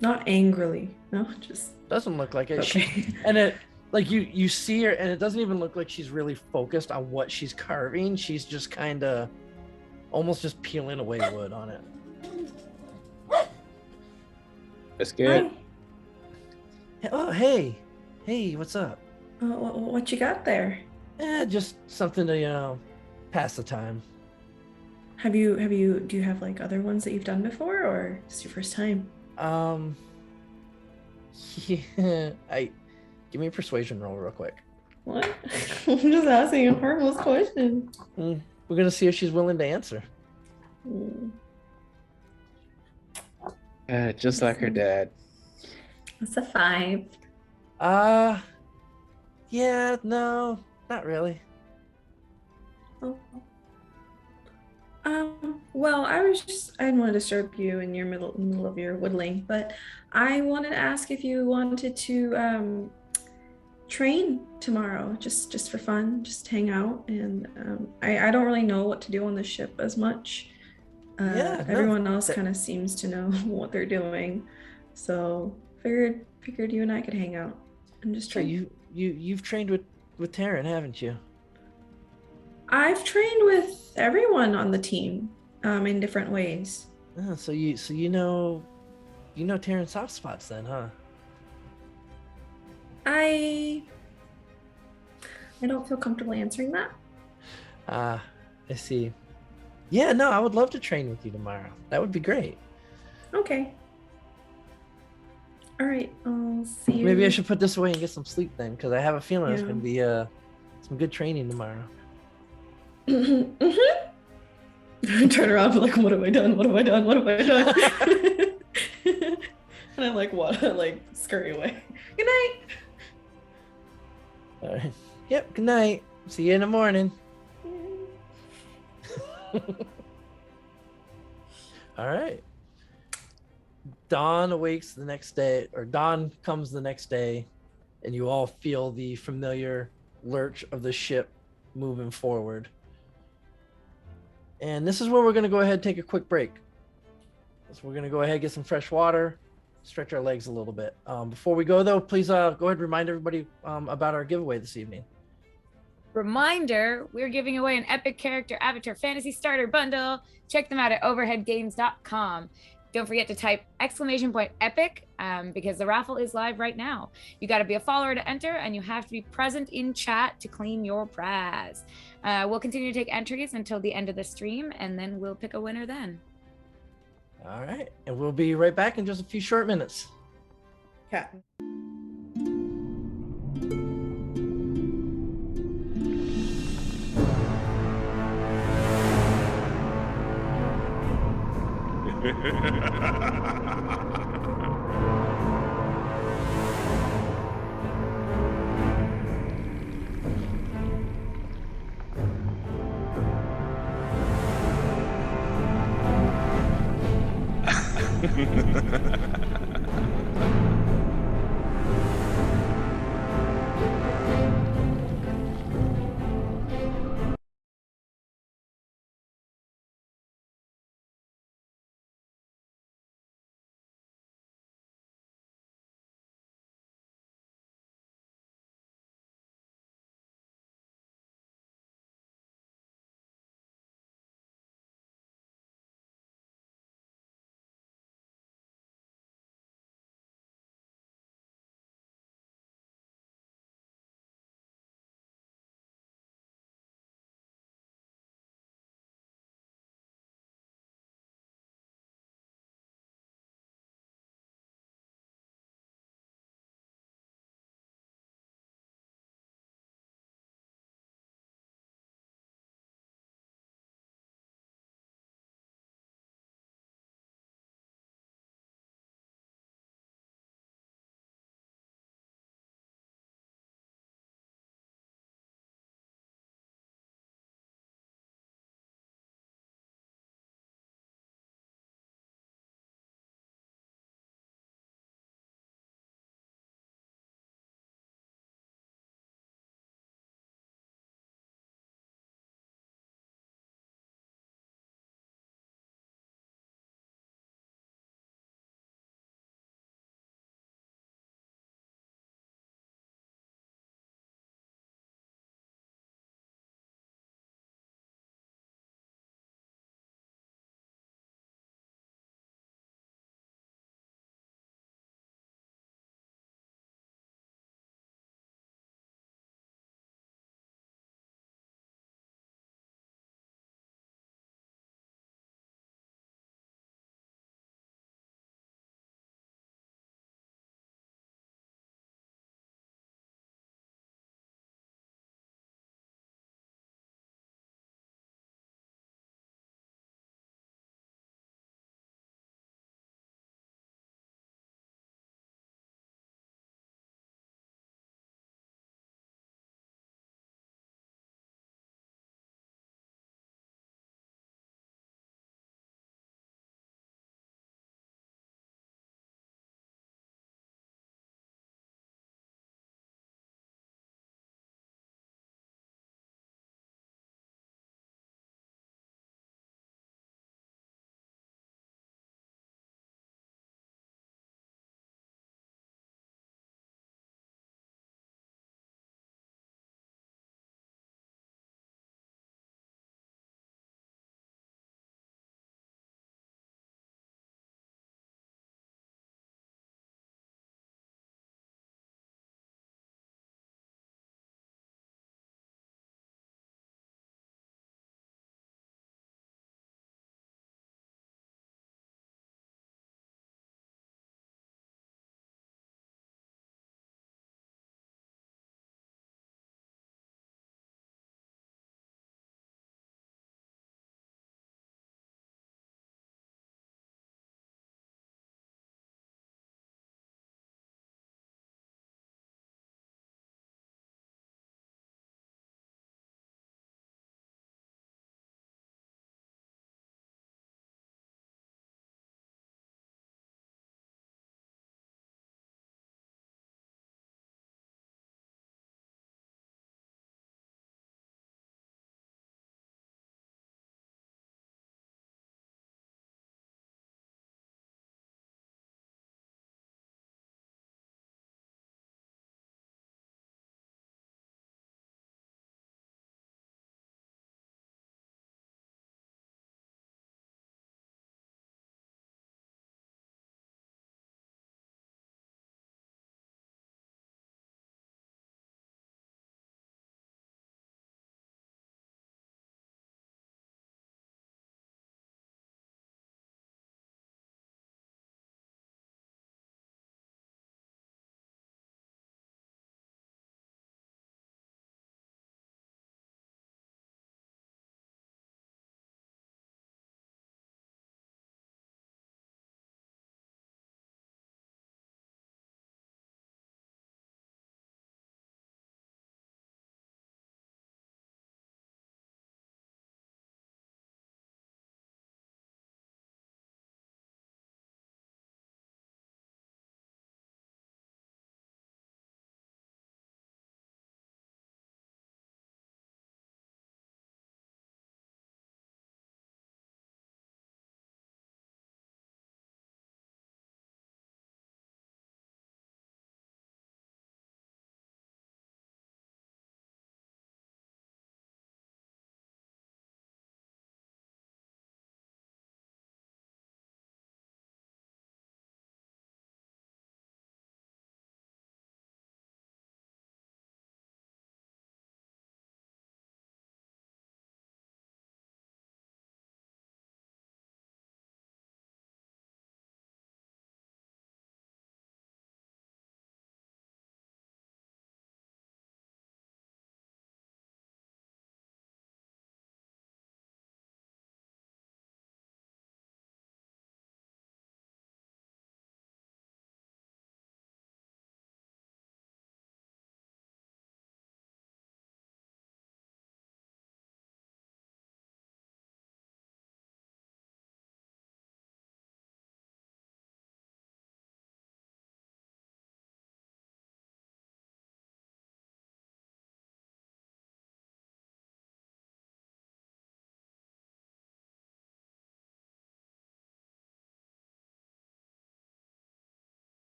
Not angrily, no, just Doesn't look like it. okay. And it, like you see her, and it doesn't even look like she's really focused on what she's carving. She's just kind of almost just peeling away wood on it. That's good. Oh, hey, what's up? What you got there? Just something to pass the time. Do you have like other ones that you've done before, or is this your first time? Yeah, give me a persuasion roll real quick. What? I'm just asking a harmless question. We're gonna see if she's willing to answer. Mm, Just like her dad. That's a 5. Yeah, no, not really. Oh. Well, I didn't want to disturb you in your middle of your whittling, but I wanted to ask if you wanted to train tomorrow, just for fun, just hang out. And I don't really know what to do on the ship as much. Yeah, no, Everyone else kind of seems to know what they're doing, so figured you and I could hang out and just So train. you've trained with Taryn, haven't you? I've trained with everyone on the team, in different ways. Oh, so you know Taryn's soft spots then, huh? I don't feel comfortable answering that. I see. Yeah, no, I would love to train with you tomorrow. That would be great. Okay. All right. I'll see you. Maybe I should put this away and get some sleep then, because I have a feeling it's Yeah. gonna be some good training tomorrow. Turn around, be like, what have I done? What have I done? What have I done? And I'm like, what? Like, scurry away. Good night. All right. Yep. Good night. See you in the morning. All right. Dawn awakes the next day, or dawn comes the next day, and you all feel the familiar lurch of the ship moving forward. And this is where we're going to go ahead and take a quick break. So we're going to go ahead and get some fresh water, stretch our legs a little bit. Before we go, though, please go ahead and remind everybody about our giveaway this evening. Reminder, we're giving away an epic character avatar fantasy starter bundle. Check them out at overheadgames.com. Don't forget to type !epic because the raffle is live right now. You got to be a follower to enter, and you have to be present in chat to claim your prize. We'll continue to take entries until the end of the stream, and then we'll pick a winner then. All right. And we'll be right back in just a few short minutes. Yeah.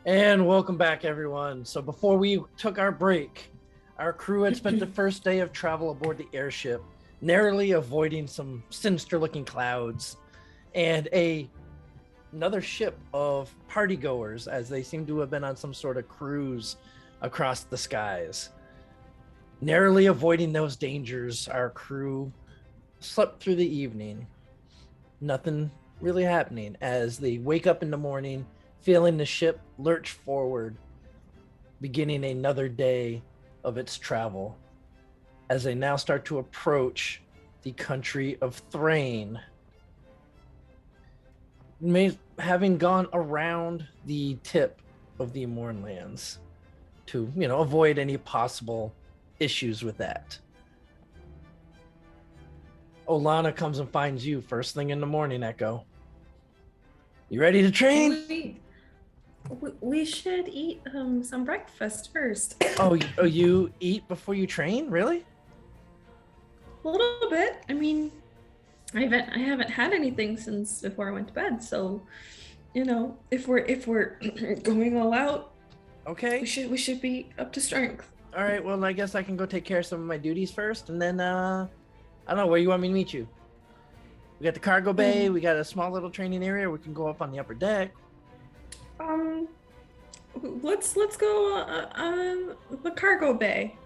And welcome back, everyone. So before we took our break, our crew had spent the first day of travel aboard the airship, narrowly avoiding some sinister-looking clouds and another ship of partygoers, as they seem to have been on some sort of cruise across the skies. Narrowly avoiding those dangers, our crew slept through the evening. Nothing really happening as they wake up in the morning, feeling the ship lurch forward, beginning another day of its travel as they now start to approach the country of Thrain. Having gone around the tip of the Amorn lands to, avoid any possible issues with that. Olana comes and finds you first thing in the morning, Echo. You ready to train? We should eat some breakfast first. Oh, you eat before you train? Really? A little bit. I mean, I haven't had anything since before I went to bed. So, if we're going all out, okay, we should be up to strength. All right. Well, I guess I can go take care of some of my duties first, and then I don't know where you want me to meet you. We got the cargo bay. We got a small little training area. We can go up on the upper deck. Let's go the cargo bay.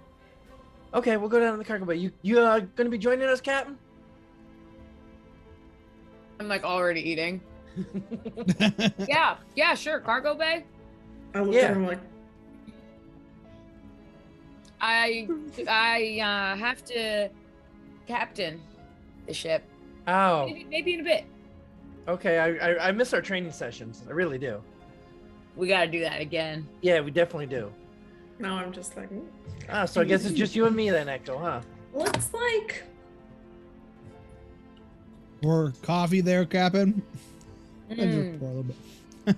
Okay, we'll go down to the cargo bay. You gonna be joining us, Captain? I'm like already eating. Yeah, sure. Cargo bay. I look at him like, I have to captain the ship. Oh, maybe in a bit. Okay, I miss our training sessions. I really do. We gotta do that again. Yeah, we definitely do. no, I'm just like, So I guess it's just you and me then, Echo, huh? looks like. Pour coffee there, Captain. Mm. Just pour a little bit.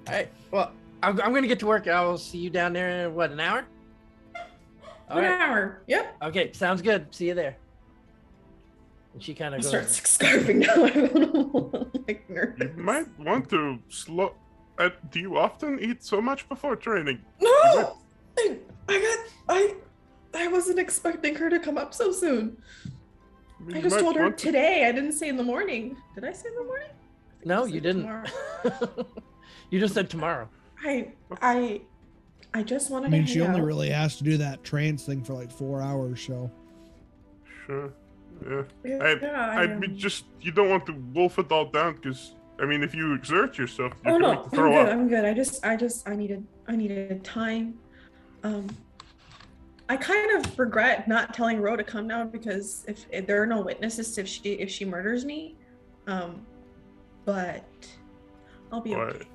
All right. Well, I'm gonna get to work. I'll see you down there in an hour? All An right. hour. Yep. Okay, sounds good. See you there. And she kind of goes. Starts scarfing now. I don't know. Like nervous. You might want to slow. Do you often eat so much before training? No, I wasn't expecting her to come up so soon. I just told her today. I didn't say in the morning. Did I say in the morning? No, you didn't. You just said tomorrow. I just wanted I mean, to she hang only out. really has to do that trance thing for like 4 hours, so. Sure. Yeah. Yeah, You don't want to wolf it all down because, I mean, if you exert yourself, you're Oh going no, to throw up. I'm good. I needed time. I kind of regret not telling Ro to come now because if there are no witnesses if she murders me, but I'll be okay.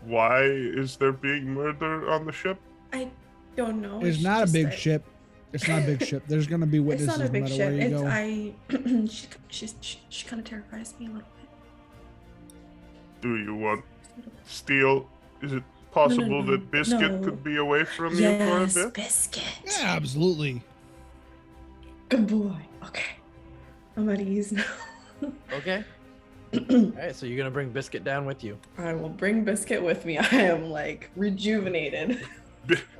Why is there being murder on the ship? I don't know. It's not a big ship. It's not a big ship. There's going to be It's witnesses not a big no matter ship. where you go. She kind of terrifies me a little bit. Do you want steal? Is it possible No, that Biscuit no. could be away from you for a Yes, bit? Biscuit. Yeah, absolutely. Good boy. Okay, I'm at ease now. Okay. All right, so you're gonna bring Biscuit down with you. I will bring Biscuit with me. I am like rejuvenated.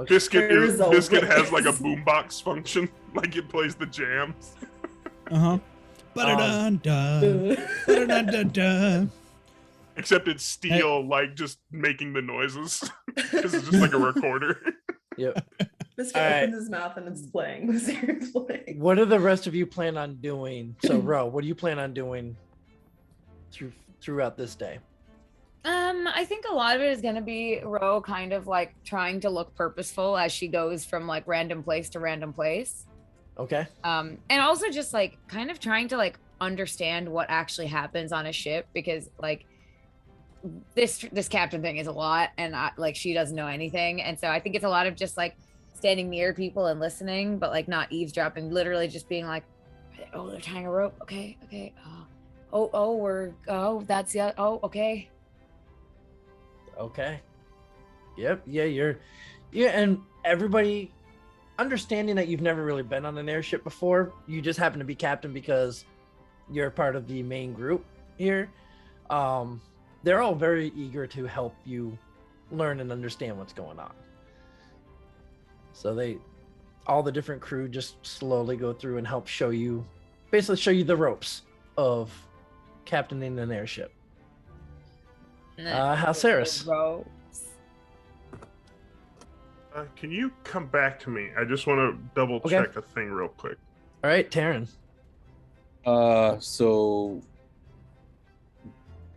Biscuit There is a Biscuit has like a witness. boombox function, like it plays the jams. Uh-huh. Ba-da-dun-dun. Ba-da-dun-dun-dun. Except it's steel, like just making the noises because it's just like a recorder. Yep. Biscuit All right. opens his mouth and it's playing. The sirens playing. What do the rest of you plan on doing? So, Ro, what do you plan on doing throughout this day? I think a lot of it is gonna be Ro kind of like trying to look purposeful as she goes from like random place to random place. Okay. And also just like kind of trying to like understand what actually happens on a ship because like this captain thing is a lot and she doesn't know anything, and so I think it's a lot of just like standing near people and listening, but like not eavesdropping, literally just being like, oh, they're tying a rope, okay, that's the okay. Okay. Yep. Yeah, and everybody understanding that you've never really been on an airship before, you just happen to be captain because you're part of the main group here. They're all very eager to help you learn and understand what's going on. So all the different crew just slowly go through and help basically show you the ropes of captaining an airship. Halceris. Can you come back to me? I just want to double check a thing real quick. All right, Taryn. So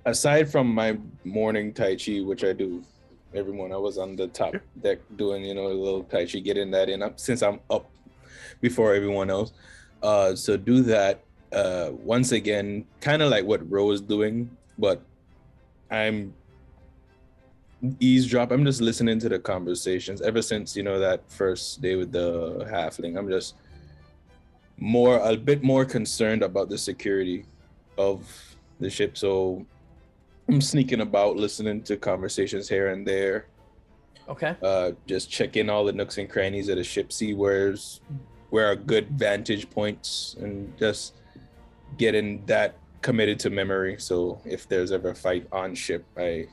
aside from my morning Tai Chi, which I do every morning, I was on the top deck doing, a little Tai Chi, getting that in since I'm up before everyone else. So do that once again, kind of like what Rose doing, but I'm eavesdrop. I'm just listening to the conversations ever since, that first day with the halfling. I'm just a bit more concerned about the security of the ship. So I'm sneaking about, listening to conversations here and there. Okay. Just checking all the nooks and crannies of the ship, see where are good vantage points, and just getting that committed to memory. So if there's ever a fight on ship, I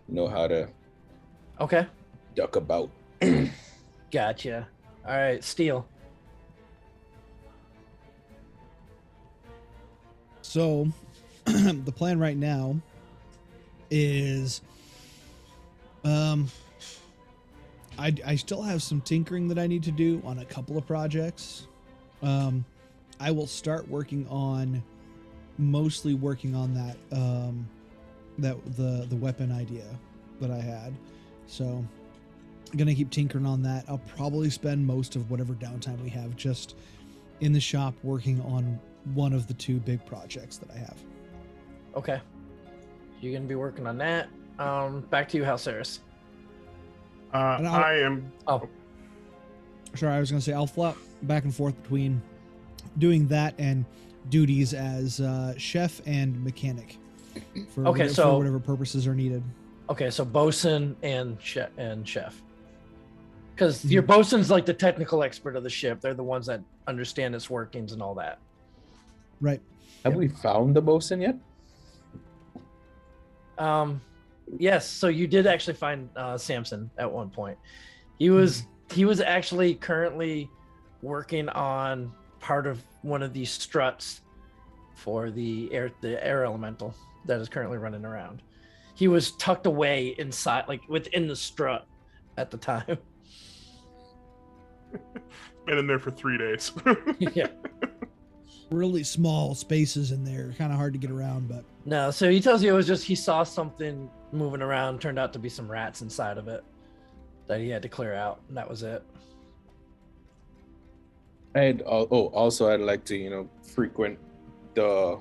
know how to duck about. Gotcha. All right, Steele. So the plan right now is I still have some tinkering that I need to do on a couple of projects. I will start mostly working on that the weapon idea that I had. So I'm gonna keep tinkering on that. I'll probably spend most of whatever downtime we have just in the shop working on one of the two big projects that I have. Okay. You're gonna be working on that. Back to you, Halceris. I am. Oh, sorry. I was gonna say I'll flop back and forth between doing that and duties as chef and mechanic for whatever purposes are needed. Okay, so bosun and chef. Because your bosun's like the technical expert of the ship. They're the ones that understand its workings and all that. Right. Have we found the bosun yet? Yes. So you did actually find Samson at one point. He was actually currently working on part of one of these struts for the air elemental that is currently running around. He was tucked away inside, like within the strut at the time. Been in there for 3 days. Yeah. Really small spaces in there, kind of hard to get around, but No, so he tells you it was just he saw something moving around, turned out to be some rats inside of it that he had to clear out, and that was it. Also I'd like to, frequent the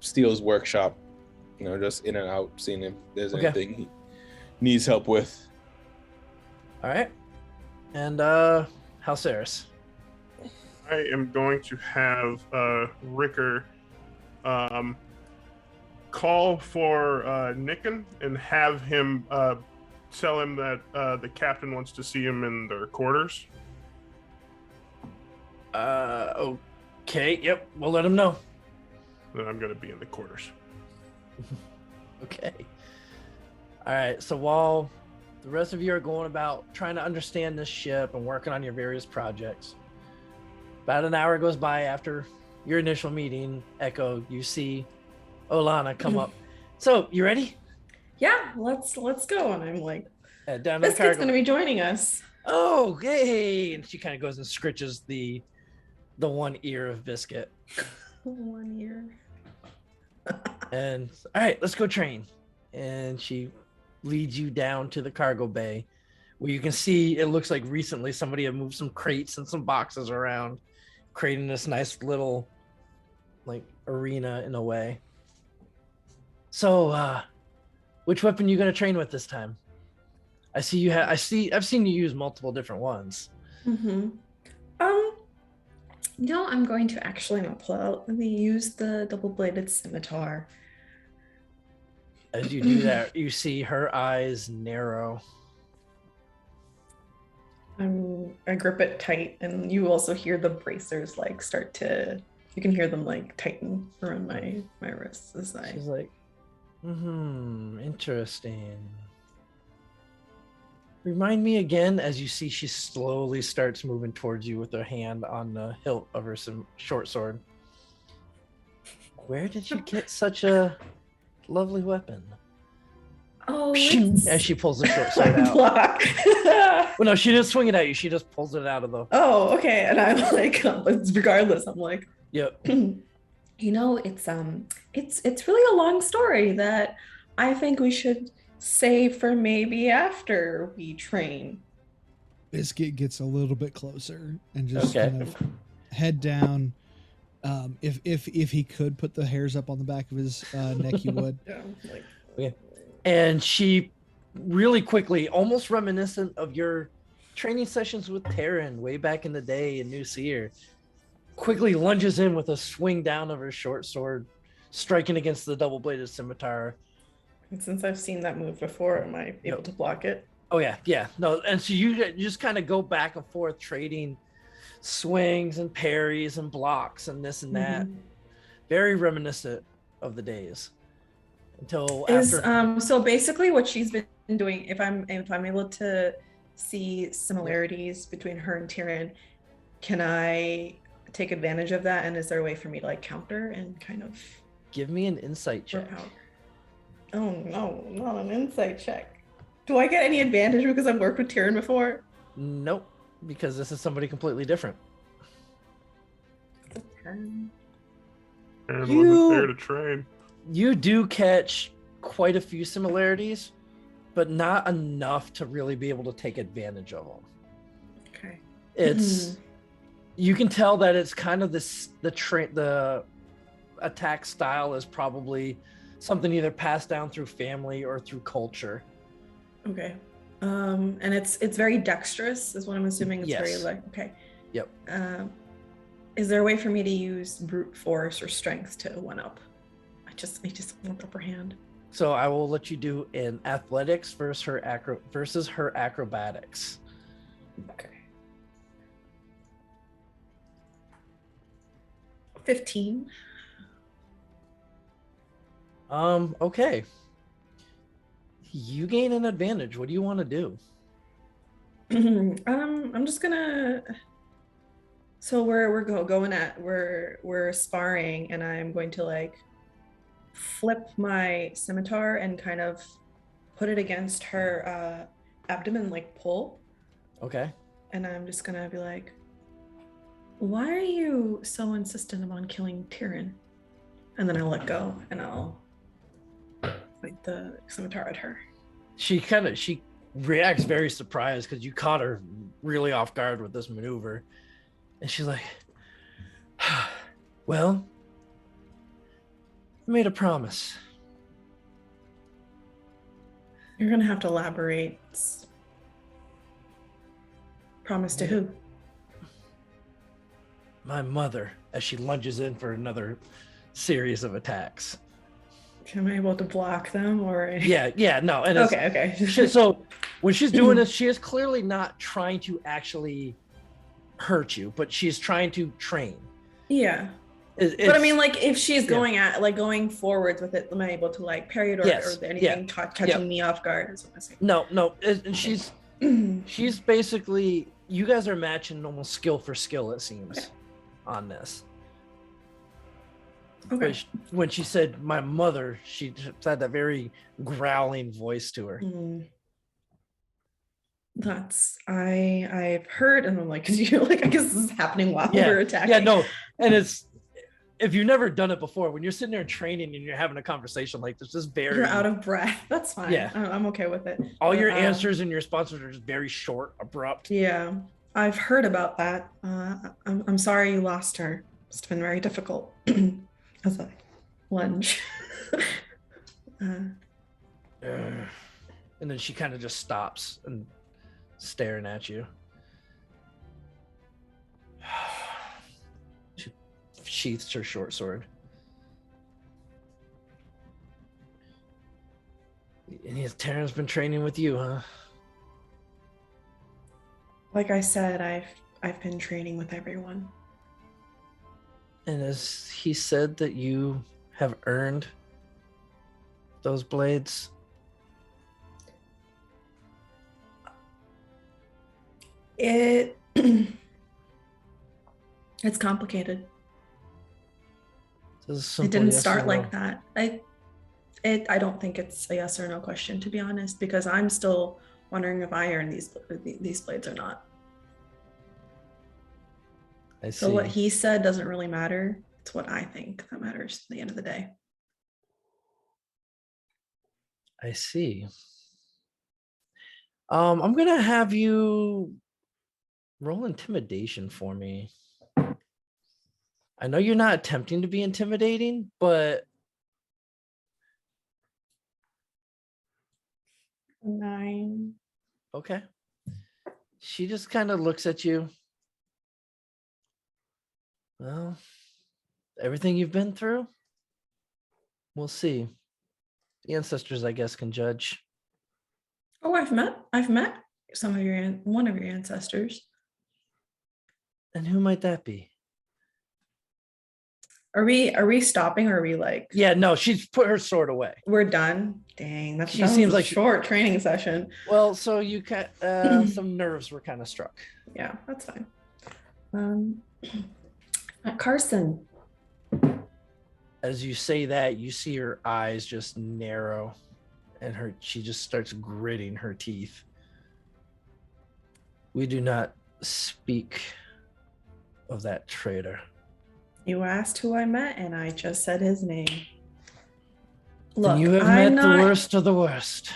Steele's workshop, just in and out, seeing if there's anything he needs help with. All right. And Halceris. I am going to have Ricker call for Nicken and have him tell him that the captain wants to see him in their quarters. Okay. Yep. We'll let him know. Then I'm going to be in the quarters. Okay. All right. So while the rest of you are going about trying to understand this ship and working on your various projects, about an hour goes by after your initial meeting. Echo, you see Olana come up. So you ready? Yeah, let's go. And I'm like, Down to this the kid's cargo. gonna be joining us. Oh, hey! And she kind of goes and scritches the one ear of Biscuit. 1 year. And all right, let's go train. And she leads you down to the cargo bay, where you can see it looks like recently somebody had moved some crates and some boxes around, creating this nice little like arena in a way. So, which weapon are you gonna train with this time? I see you have. I've seen you use multiple different ones. Mm-hmm. No, I'm going to actually not pull out. Let me use the double-bladed scimitar. As you do that, you see her eyes narrow. I grip it tight, and you also hear the bracers like start to. You can hear them like tighten around my wrists as I. She's like, interesting. Remind me again, as you see she slowly starts moving towards you with her hand on the hilt of her short sword. Where did you get such a lovely weapon? Oh, As she pulls the short sword out. block. Well, no, she didn't swing it at you. She just pulls it out of the. Oh, okay. And I'm like, regardless, I'm like, Yep. you know, it's really a long story that I think we should save for maybe after we train. Biscuit gets a little bit closer and just Okay. kind of head down. If he could put the hairs up on the back of his neck, he would. Yeah, like, Okay. And she really quickly, almost reminiscent of your training sessions with Tavern way back in the day in New Seer, quickly lunges in with a swing down of her short sword, striking against the double-bladed scimitar. and since I've seen that move before, am I able to block it? Oh yeah. No, and so you just kind of go back and forth trading swings and parries and blocks and this and that. Mhm. Very reminiscent of the days. Until Is after so basically what she's been doing, if I'm able to see similarities between her and Tyrion, can I take advantage of that? And is there a way for me to like counter and kind of give me an insight check. repel? Oh no, not an insight check. Do I get any advantage because I've worked with Tyrion before? Nope, because this is somebody completely different. It's a 10. And You- wasn't there to train. You do catch quite a few similarities, but not enough to really be able to take advantage of them. Okay. It's you can tell that it's kind of the attack style is probably something either passed down through family or through culture. Okay. And it's very dexterous, is what I'm assuming. It's very Yes. like okay. Yep. Is there a way for me to use brute force or strength to one up? I just want the upper hand. So I will let you do an athletics versus her acrobatics. Okay. 15. Okay. You gain an advantage. What do you want to do? I'm just gonna. So we're sparring, and I'm going to like flip my scimitar and kind of put it against her abdomen, like pull. Okay. And I'm just gonna be like, "Why are you so insistent on killing Tyrion?" And then I'll let go, and I'll point the scimitar at her. She reacts very surprised because you caught her really off guard with this maneuver. And she's like, well, I made a promise. You're gonna have to elaborate. Promise to who? My mother, as she lunges in for another series of attacks. Am I able to block them or? Yeah, no. And it's, Okay. so when she's doing this, she is clearly not trying to actually hurt you, but she's trying to train. Yeah. But I mean, like, if she's going forwards with it, am I able to like parry it or, Yes, or anything catching me off guard? Is what I'm saying. No. And she's basically, you guys are matching almost skill for skill, it seems, on this. Okay. When she said my mother, she had that very growling voice to her. That's I've heard, and I'm like, because you're like, I guess this is happening while we're attacking. Yeah, no, and it's if you've never done it before, when you're sitting there training and you're having a conversation like this, just very You're out of breath. That's fine. Yeah. I'm okay with it. all your But, answers and your responses are just very short, abrupt. Yeah, I've heard about that. I'm sorry you lost her. It's been very difficult. As I lunge. And then she kind of just stops and staring at you. She sheaths her short sword. And Taryn's been training with you, huh? Like I said, I've been training with everyone. And as he said that you have earned those blades, It's complicated. This is It simple didn't yes or start no. like that. I don't think it's a yes or no question, to be honest, because I'm still wondering if I earn these blades or not. I see. So what he said doesn't really matter. It's what I think that matters at the end of the day. I see. I'm gonna have you roll intimidation for me. I know you're not attempting to be intimidating, but 9. okay. She just kind of looks at you. Well, everything you've been through, we'll see. The ancestors, I guess, can judge. Oh, I've met one of your ancestors. And who might that be? Are we stopping, or are we like? Yeah, no, she's put her sword away. We're done. Dang, that She seems seems like like a short training session. Well, so you some nerves were kind of struck. Yeah, that's fine. Carson. As you say that, you see her eyes just narrow, and she just starts gritting her teeth. We do not speak of that traitor. You asked who I met, and I just said his name. Look, And you have met the worst of the worst.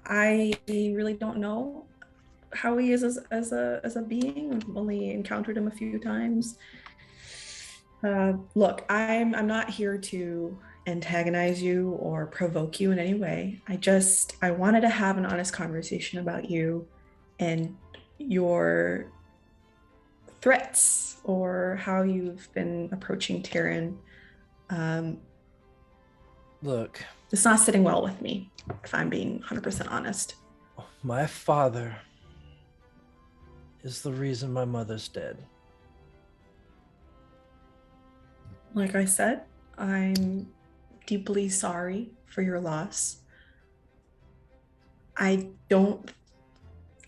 I really don't know how he is as a being. I've only encountered him a few times. Look, I'm not here to antagonize you or provoke you in any way. I wanted to have an honest conversation about you and your threats, or how you've been approaching Tavern. Look, it's not sitting well with me, if I'm being 100% honest. My father is the reason my mother's dead. Like I said, I'm deeply sorry for your loss. I don't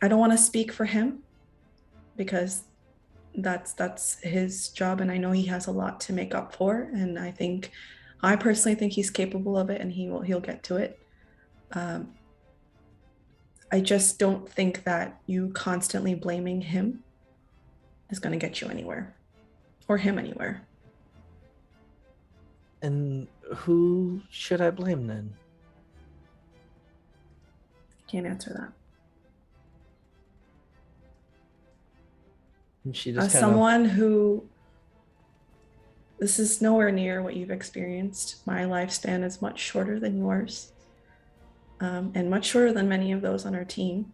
want to speak for him, because that's his job, and I know he has a lot to make up for, and I personally think he's capable of it, and he'll get to it. I just don't think that you constantly blaming him is going to get you anywhere, or him anywhere. And who should I blame then? Can't answer that. And she just someone who, this is nowhere near what you've experienced. My lifespan is much shorter than yours, and much shorter than many of those on our team.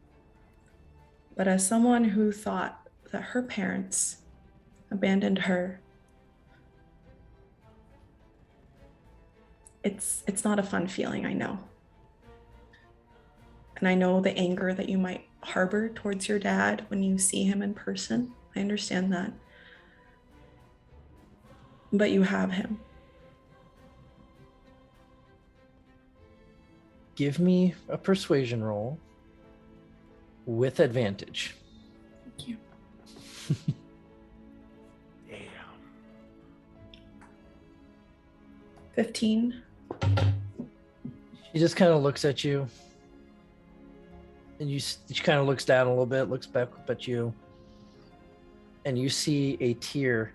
But as someone who thought that her parents abandoned her, it's not a fun feeling, I know. And I know the anger that you might harbor towards your dad when you see him in person. I understand that. But you have him. Give me a persuasion roll with advantage. Thank you. Damn. 15. She just kind of looks at you. And she kind of looks down a little bit, looks back up at you. And you see a tear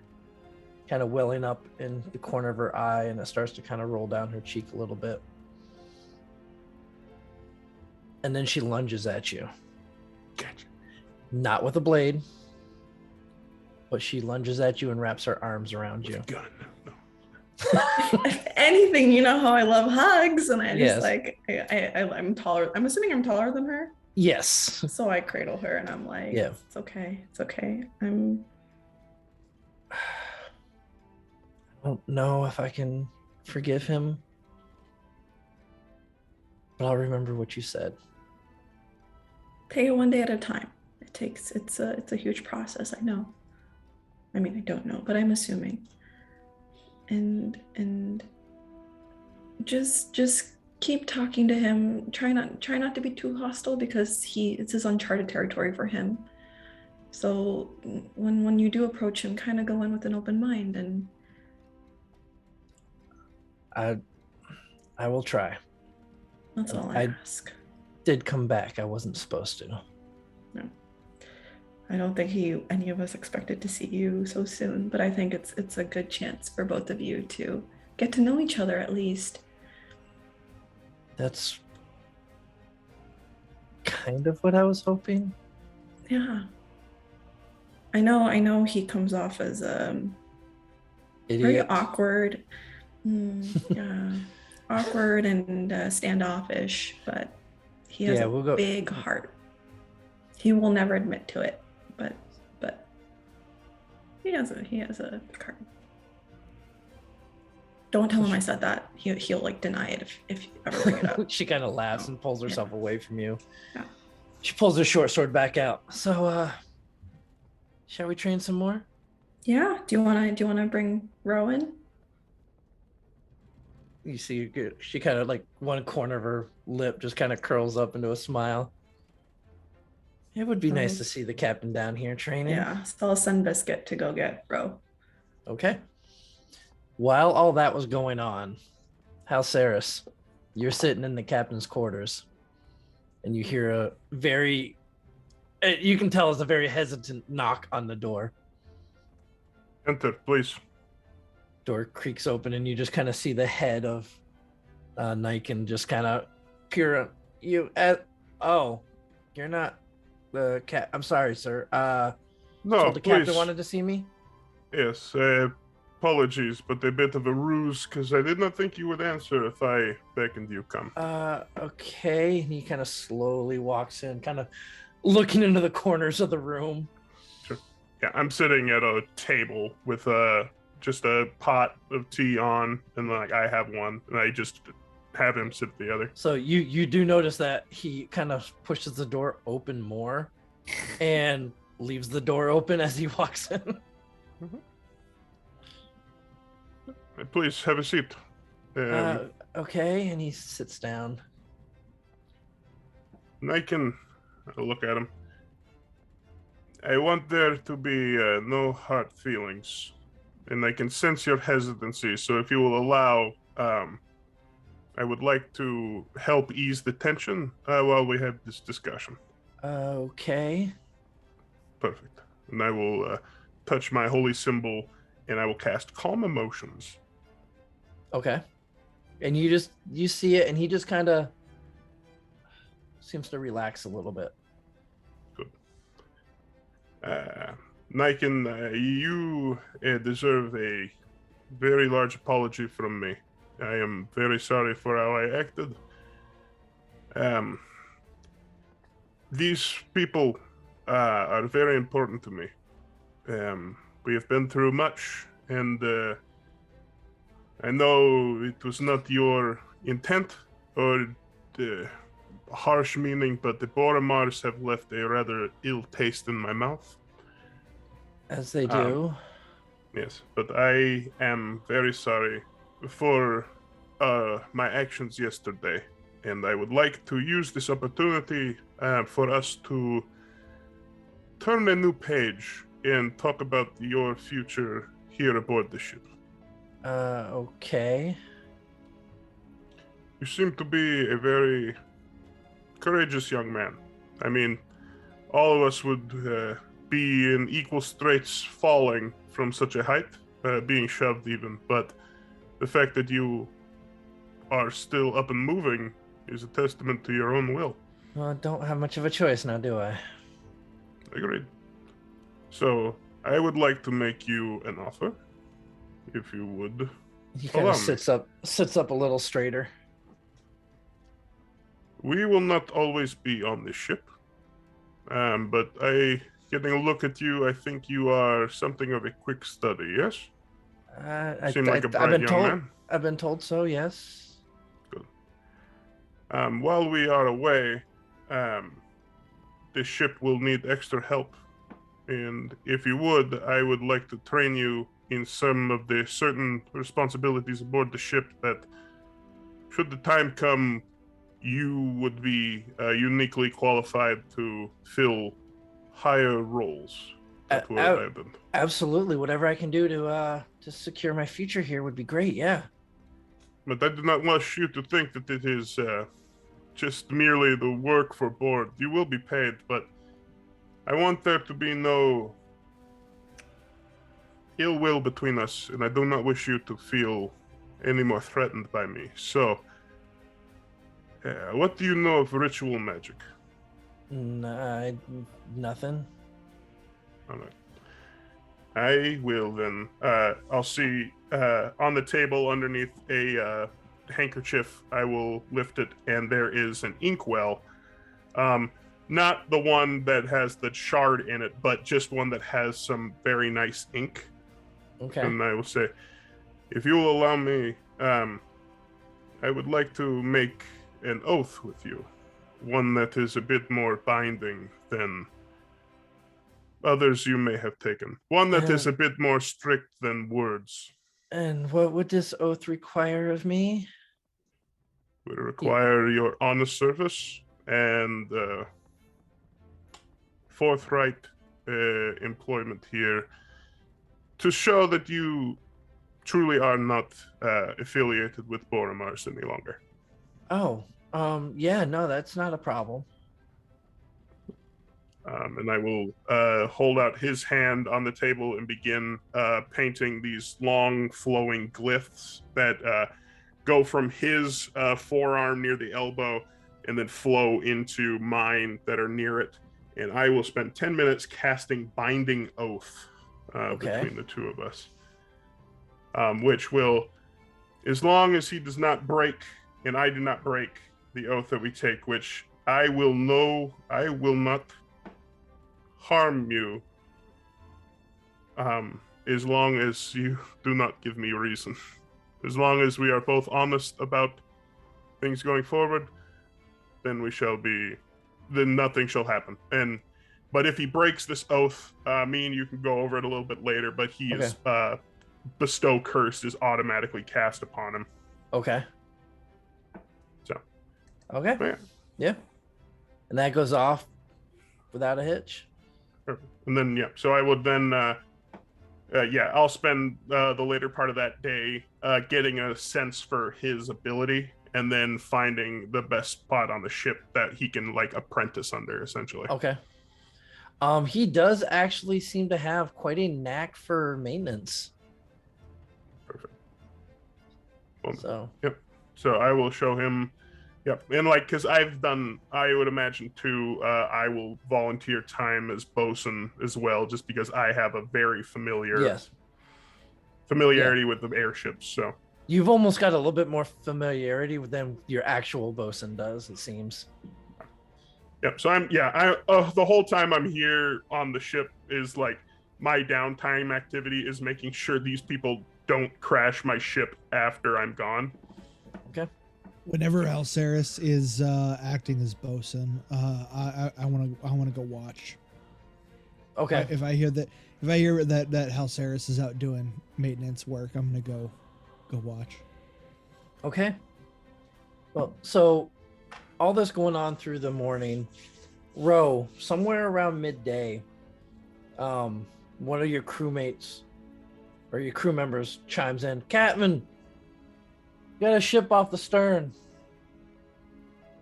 kind of welling up in the corner of her eye, and it starts to kind of roll down her cheek a little bit. And then she lunges at you. Gotcha. Not with a blade, but she lunges at you and wraps her arms around you. Gun. No. If anything, you know how I love hugs, and Yes. I'm taller. I'm assuming I'm taller than her. Yes. So I cradle her, and I'm like, Yeah. It's okay. I don't know if I can forgive him, but I'll remember what you said. Take it one day at a time. It's a huge process, I know. I mean, I don't know, but I'm assuming. And just keep talking to him. Try not to be too hostile, because it's his uncharted territory for him. So when you do approach him, kind of go in with an open mind, and I will try. that's all I ask. Did come back. I wasn't supposed to. No, I don't think any of us expected to see you so soon, but I think it's a good chance for both of you to get to know each other at least. That's kind of what I was hoping. Yeah. I know he comes off as very Idiot. awkward. Yeah. Awkward and standoffish, but he has a big heart. He will never admit to it, but he has a big heart. Don't tell him I said that. He'll like deny it if you ever bring it up. She kind of laughs and pulls herself away from you. Yeah. She pulls her short sword back out. So shall we train some more? Yeah. Do you wanna bring Rowan? You see, she kind of like one corner of her lip just kind of curls up into a smile. It would be nice to see the captain down here training. Yeah, so I'll send Biscuit to go get Ro. Okay. While all that was going on, Halceris, you're sitting in the captain's quarters, and you hear a very, you can tell it's a very hesitant knock on the door. Enter, please. Door creaks open, and you just kind of see the head of Niken just kind of peer. You're not the cat. I'm sorry, sir. No, so the please. captain wanted to see me. Yes, apologies, but a bit of a ruse, because I did not think you would answer if I beckoned you come. Okay. And he kind of slowly walks in, kind of looking into the corners of the room. Sure. Yeah, I'm sitting at a table with just a pot of tea on, and like I have one, and I just have him sit at the other. So you do notice that he kind of pushes the door open more and leaves the door open as he walks in. Mm-hmm. Please have a seat. Okay, and he sits down. I can look at him. I want there to be no hard feelings, and I can sense your hesitancy. So if you will allow, I would like to help ease the tension while we have this discussion. Okay. Perfect. And I will touch my holy symbol, and I will cast Calm Emotions. Okay. And you see it, and he just kind of seems to relax a little bit. Good. Niken, you deserve a very large apology from me. I am very sorry for how I acted. These people are very important to me. We have been through much, and I know it was not your intent or harsh meaning, but the Boromars have left a rather ill taste in my mouth. As they do. Yes, but I am very sorry for my actions yesterday, and I would like to use this opportunity for us to turn a new page and talk about your future here aboard the ship. Okay. You seem to be a very courageous young man. I mean, all of us would be in equal straits falling from such a height, being shoved even, but the fact that you are still up and moving is a testament to your own will. Well, I don't have much of a choice now, do I? Agreed. So, I would like to make you an offer, if you would. He kind of sits up a little straighter. We will not always be on this ship, but getting a look at you, I think you are something of a quick study, yes? Seem like a bright young man. I've been told so, yes. Good. While we are away, this ship will need extra help. And if you would, I would like to train you in some of the certain responsibilities aboard the ship that, should the time come, you would be uniquely qualified to fill higher roles that were Uh, abandoned. Absolutely. Whatever I can do to secure my future here would be great. Yeah. But I do not want you to think that it is just merely the work for board. You will be paid, but I want there to be no ill will between us, and I do not wish you to feel any more threatened by me. So, what do you know of ritual magic? Nothing. All right. I will then. I'll see on the table underneath a handkerchief. I will lift it, and there is an inkwell. Not the one that has the shard in it, but just one that has some very nice ink. Okay. And I will say, if you will allow me, I would like to make an oath with you, one that is a bit more binding than others you may have taken, one that is a bit more strict than words. And what would this oath require of me? It would require your honest service and forthright employment here to show that you truly are not affiliated with Boromars any longer. Oh, yeah, no, that's not a problem. And I will hold out his hand on the table and begin painting these long flowing glyphs that go from his forearm near the elbow and then flow into mine that are near it. And I will spend 10 minutes casting Binding Oath between the two of us. Which will, as long as he does not break and I do not break the oath that we take, which I will not harm you as long as you do not give me reason. As long as we are both honest about things going forward, then nothing shall happen. But if he breaks this oath, me and you can go over it a little bit later, but he is Bestow Curse is automatically cast upon him. Okay. So. Okay. Yeah. And that goes off without a hitch. And then, so I would then, I'll spend the later part of that day getting a sense for his ability and then finding the best spot on the ship that he can, apprentice under, essentially. Okay. He does actually seem to have quite a knack for maintenance. Perfect. So I will show him. Yep. And because I would imagine too, I will volunteer time as bosun as well, just because I have a very familiarity with the airships. So you've almost got a little bit more familiarity with them your actual bosun does, it seems. Yep. So the whole time I'm here on the ship is my downtime activity is making sure these people don't crash my ship after I'm gone. Okay. Whenever Alceris is acting as bosun, I want to go watch. Okay. If I hear that Alceris is out doing maintenance work, I'm gonna go watch. Okay. Well, so all this going on through the morning, somewhere around midday, one of your crewmates or your crew members chimes in. Captain, got a ship off the stern.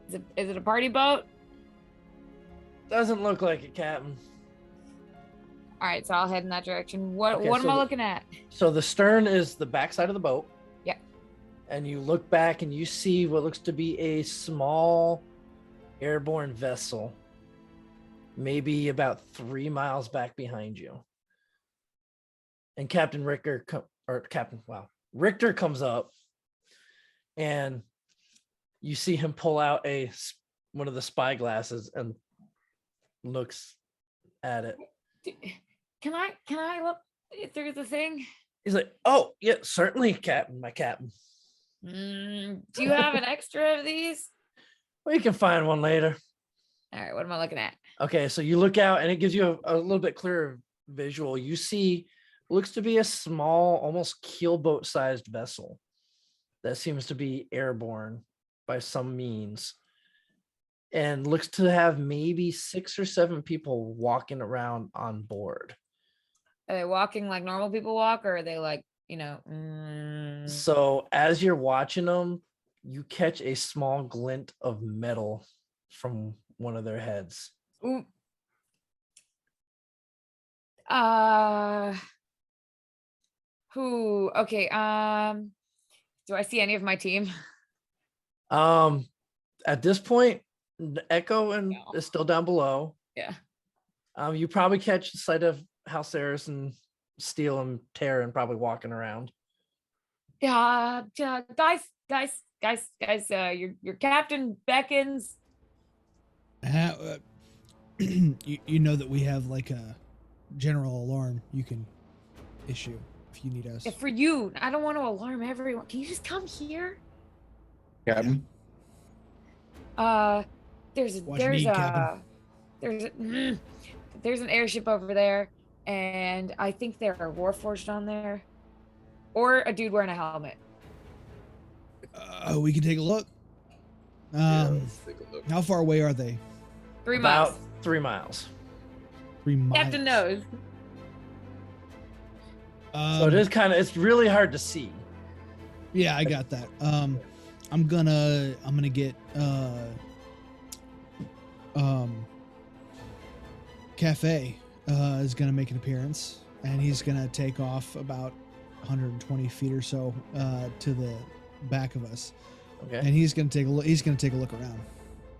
Is it a party boat? Doesn't look like it, Captain. All right, so I'll head in that direction. What am I looking at? So the stern is the backside of the boat. Yeah. And you look back and you see what looks to be a small airborne vessel, maybe about 3 miles back behind you. And Richter comes up, and you see him pull out one of the spy glasses and looks at it. Can I look through the thing? He's like, "Oh, yeah, certainly, Captain, my captain." Do you have an extra of these? We can find one later. All right, what am I looking at? Okay, so you look out and it gives you a little bit clearer visual. You see looks to be a small, almost keelboat sized vessel that seems to be airborne by some means. and looks to have maybe 6 or 7 people walking around on board. Are they walking like normal people walk, or are they like, So as you're watching them, you catch a small glint of metal from one of their heads. Ooh. Who? Okay. Do I see any of my team? At this point, Echo No. is still down below. Yeah. You probably catch the sight of Halceres and Steel and Terran probably walking around. Yeah, guys. Your captain beckons. You know that we have like a general alarm you can issue if you need us. Yeah, for you, I don't want to alarm everyone. Can you just come here? Captain? There's What you need, Captain? there's an airship over there, and I think there are Warforged on there, or a dude wearing a helmet. We can take a look. Let's take a look. How far away are they? 3 About miles. 3 miles. 3 miles. Captain knows. So it is it's really hard to see. Yeah, I got that. I'm gonna get Cafe is gonna make an appearance, and he's gonna take off about 120 feet or so to the back of us, Okay. and he's gonna take a look. He's gonna take a look around.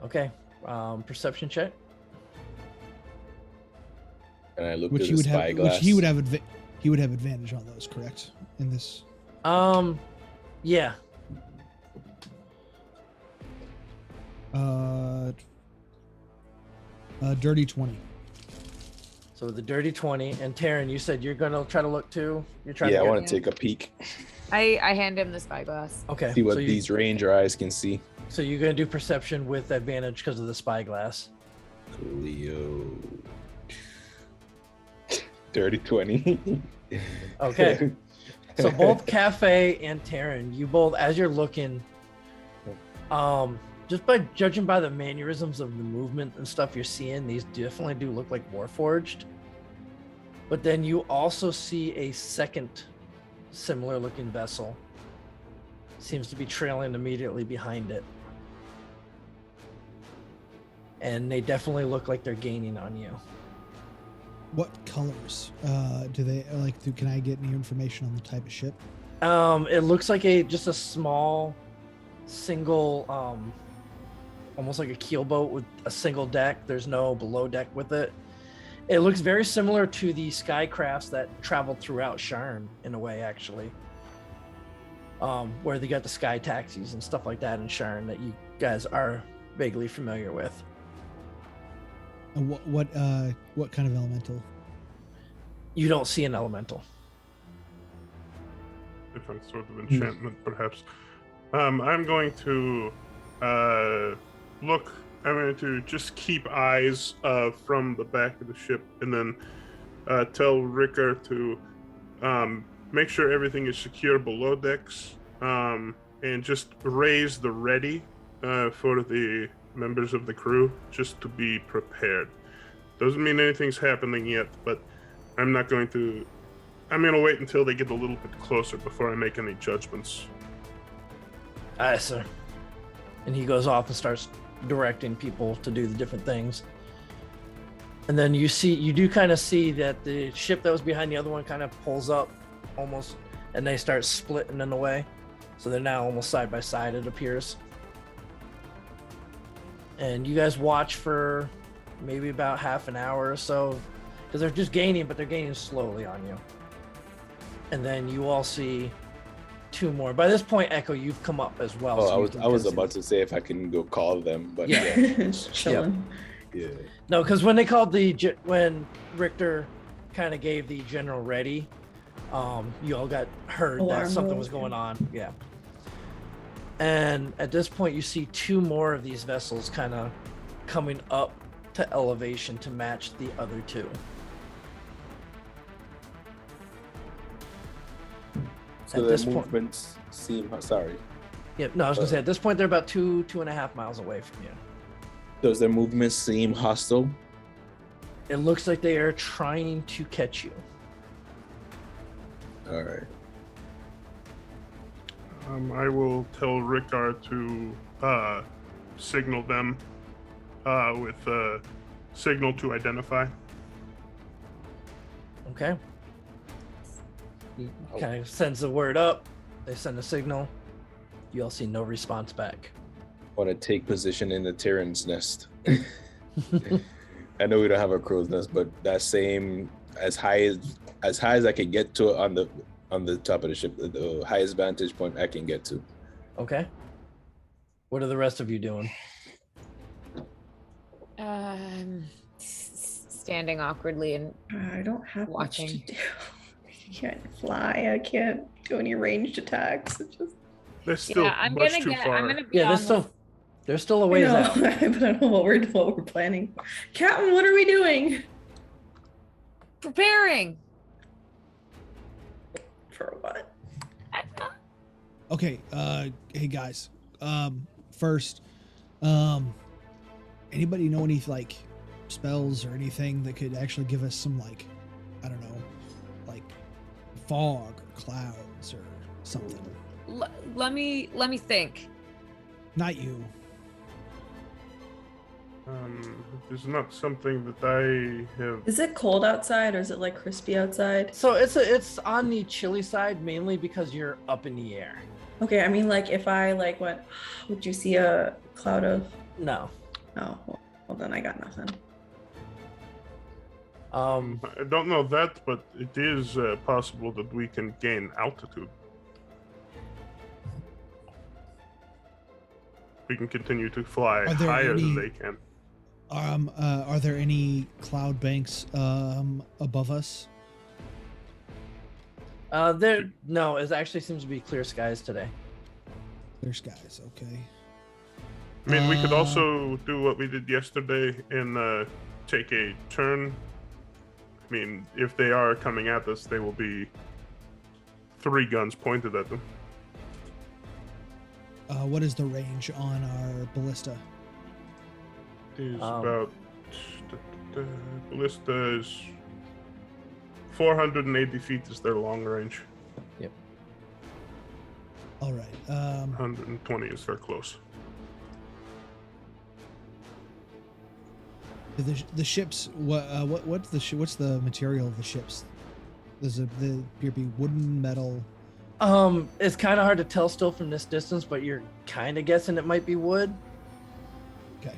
Okay. Perception check. And I look Which through the spyglass. which he would have advantage on those, correct? In this. Yeah. Dirty 20. So the dirty 20. And Taryn, you said you're gonna try to look too. You're trying Yeah, I to want to take a peek, I hand him the spyglass. Okay. see what so these ranger eyes can see. So you're gonna do perception with advantage because of the spyglass. Leo. Dirty 20. Okay. So both Cafe and Taryn, you both, as you're looking, just by judging by the mannerisms of the movement and stuff you're seeing, these definitely do look like Warforged. But then you also see a second similar looking vessel. Seems to be trailing immediately behind it. And they definitely look like they're gaining on you. What colors do they like? Can I get any information on the type of ship? It looks like just a small single almost like a keelboat with a single deck. There's no below deck with it. It looks very similar to the skycrafts that traveled throughout Sharn in a way, actually. Where they got the sky taxis and stuff like that in Sharn that you guys are vaguely familiar with. And what kind of elemental? You don't see an elemental. Different sort of enchantment, perhaps. I'm going to look. I'm going to just keep eyes from the back of the ship, and then tell Ricker to make sure everything is secure below decks, and just raise the ready for the members of the crew, just to be prepared. Doesn't mean anything's happening yet, but I'm going to wait until they get a little bit closer before I make any judgments. Aye, sir. And he goes off and starts directing people to do the different things. And then you do kind of see that the ship that was behind the other one kind of pulls up almost, and they start splitting in a way. So they're now almost side by side, it appears. And you guys watch for maybe about half an hour or so, because they're just gaining, but they're gaining slowly on you. And then you all see 2 more. By this point, Echo, you've come up as well. Oh, so I was about to say if I can go call them, but Yeah. Just chilling. yeah. No, because when they called when Richter kind of gave the general ready, you all got heard Alarm that something bells, was going on. Yeah. And at this point, you see 2 more of these vessels kind of coming up to elevation to match the other 2. So At the this point, movements seem sorry. yeah, no, I was gonna say at this point they're about 2.5 miles away from you. Does their movement seem hostile? It looks like they are trying to catch you. All right. I will tell Rickar to signal them with signal to identify. Okay. He kind of sends the word up. They send a signal. You all see no response back. Want to take position in the Tyrant's nest. I know we don't have a crow's nest, but that same as high as I can get to it on the top of the ship, the highest vantage point I can get to. Okay. What are the rest of you doing? Standing awkwardly and I don't have watching. much to do. I can't fly. I can't do any ranged attacks. It's just. They're still much too far. I'm gonna be Yeah, there's still a ways out. But I don't know what we're planning. Captain, what are we doing? preparing. For what? Okay, hey guys. First, anybody know any like spells or anything that could actually give us some like, I don't know, like fog or clouds or something? Let me think. Not you. There's not something that I have. Is it cold outside or is it like crispy outside? So it's on the chilly side mainly because you're up in the air. Okay, I mean, like if I like went, would you see a cloud of? No. Oh, well then I got nothing. I don't know that, but it is possible that we can gain altitude. We can continue to fly Are there higher than any- they can. Are there any cloud banks above us? No, it actually seems to be clear skies today. Clear skies, okay. I mean, we could also do what we did yesterday and take a turn. I mean, if they are coming at us, they will be 3 guns pointed at them. What is the range on our ballista? Is about ballista is 480 feet is their long range. Yep. All right. 120 is their close. The ships. What's the material of the ships? Does it appear to be wooden, metal? It's kind of hard to tell still from this distance, but you're kind of guessing it might be wood. Okay.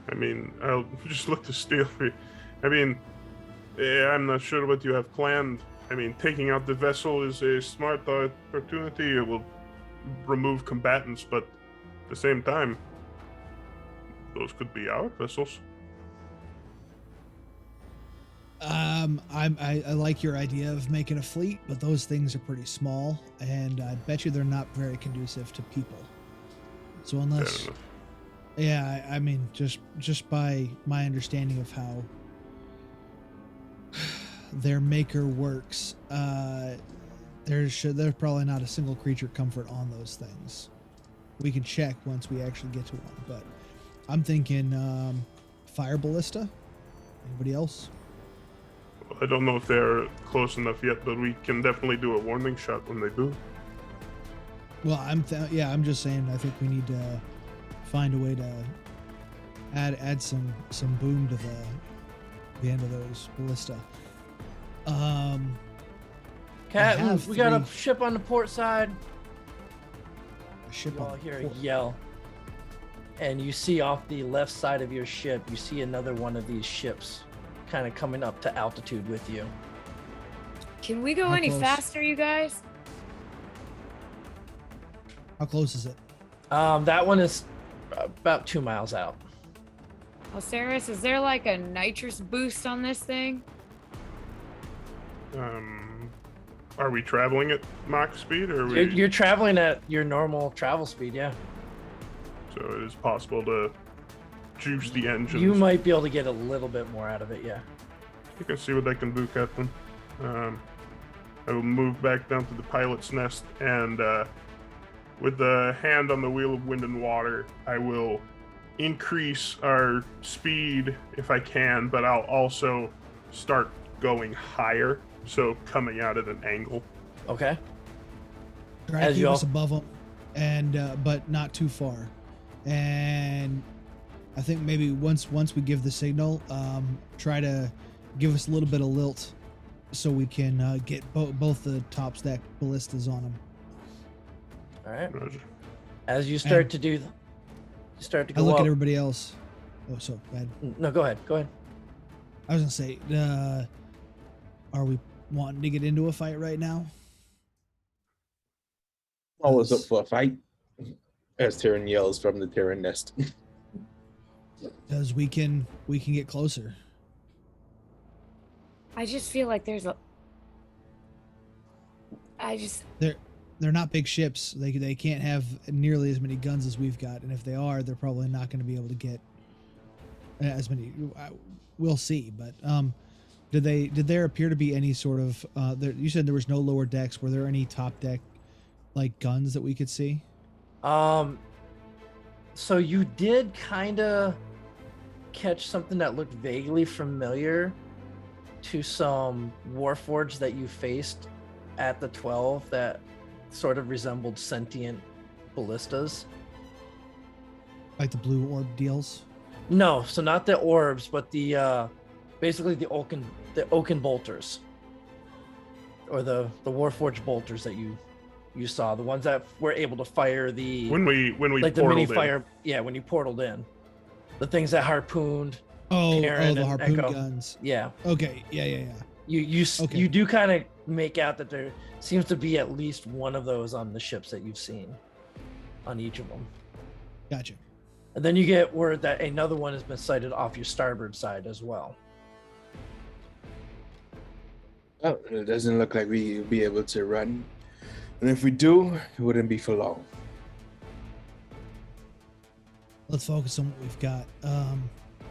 I mean, I'll just look to steal. I mean, I'm not sure what you have planned. I mean, taking out the vessel is a smart opportunity. It will remove combatants, but at the same time, those could be our vessels. I like your idea of making a fleet, but those things are pretty small, and I bet you they're not very conducive to people. So unless, yeah, I mean, just by my understanding of how their maker works, there's probably not a single creature comfort on those things. We can check once we actually get to one, but I'm thinking fire ballista. Anybody else? I don't know if they're close enough yet, but we can definitely do a warning shot when they do. Well, I'm just saying. I think we need to find a way to add some boom to the end of those ballista. Captain, we got a ship on the port side. A ship You all on hear a port. yell, and you see off the left side of your ship, you see another one of these ships kind of coming up to altitude with you. Can we go How any close? faster, you guys? How close is it? That one is about 2 miles out. Osiris, is there like a nitrous boost on this thing? Are we traveling at Mach speed, or are we... You're traveling at your normal travel speed, yeah. So it is possible to juice the engines. You might be able to get a little bit more out of it, yeah. You can see what I can do, Captain. I will move back down to the pilot's nest and with the hand on the wheel of wind and water, I will increase our speed if I can, but I'll also start going higher, so coming out at an angle. Okay. Try As to you keep all- us above them, and but not too far. And I think maybe once we give the signal, try to give us a little bit of lilt, so we can get both the top stack ballistas on them. All right. Roger. As you start And- to do, you start to I go look up. at everybody else. Oh, so bad. No, go ahead. Go ahead. I was gonna say, are we wanting to get into a fight right now? Always up for a fight. As Tyrion yells from the Tyrion nest. Because we can get closer. I just feel like there's a. They're not big ships. They can't have nearly as many guns as we've got, and if they are, they're probably not going to be able to get as many. We'll see. But did there appear to be any sort of? You said there was no lower decks. Were there any top deck like guns that we could see? So you did kind of catch something that looked vaguely familiar to some Warforged that you faced at the 12 that sort of resembled sentient ballistas. Like the blue orb deals? No, so not the orbs, but the basically the oaken bolters, or the Warforged bolters that you saw, the ones that were able to fire the When we like the mini portaled in. fire. Yeah, when you portaled in, the things that harpooned. Oh, Karen the and harpoon Echo. guns. Yeah, Okay, yeah. Okay. you do kind of make out that there seems to be at least one of those on the ships that you've seen, on each of them. Gotcha. And then you get word that another one has been sighted off your starboard side as well. Oh, it doesn't look like we'll be able to run. And if we do, it wouldn't be for long. Let's focus on what we've got.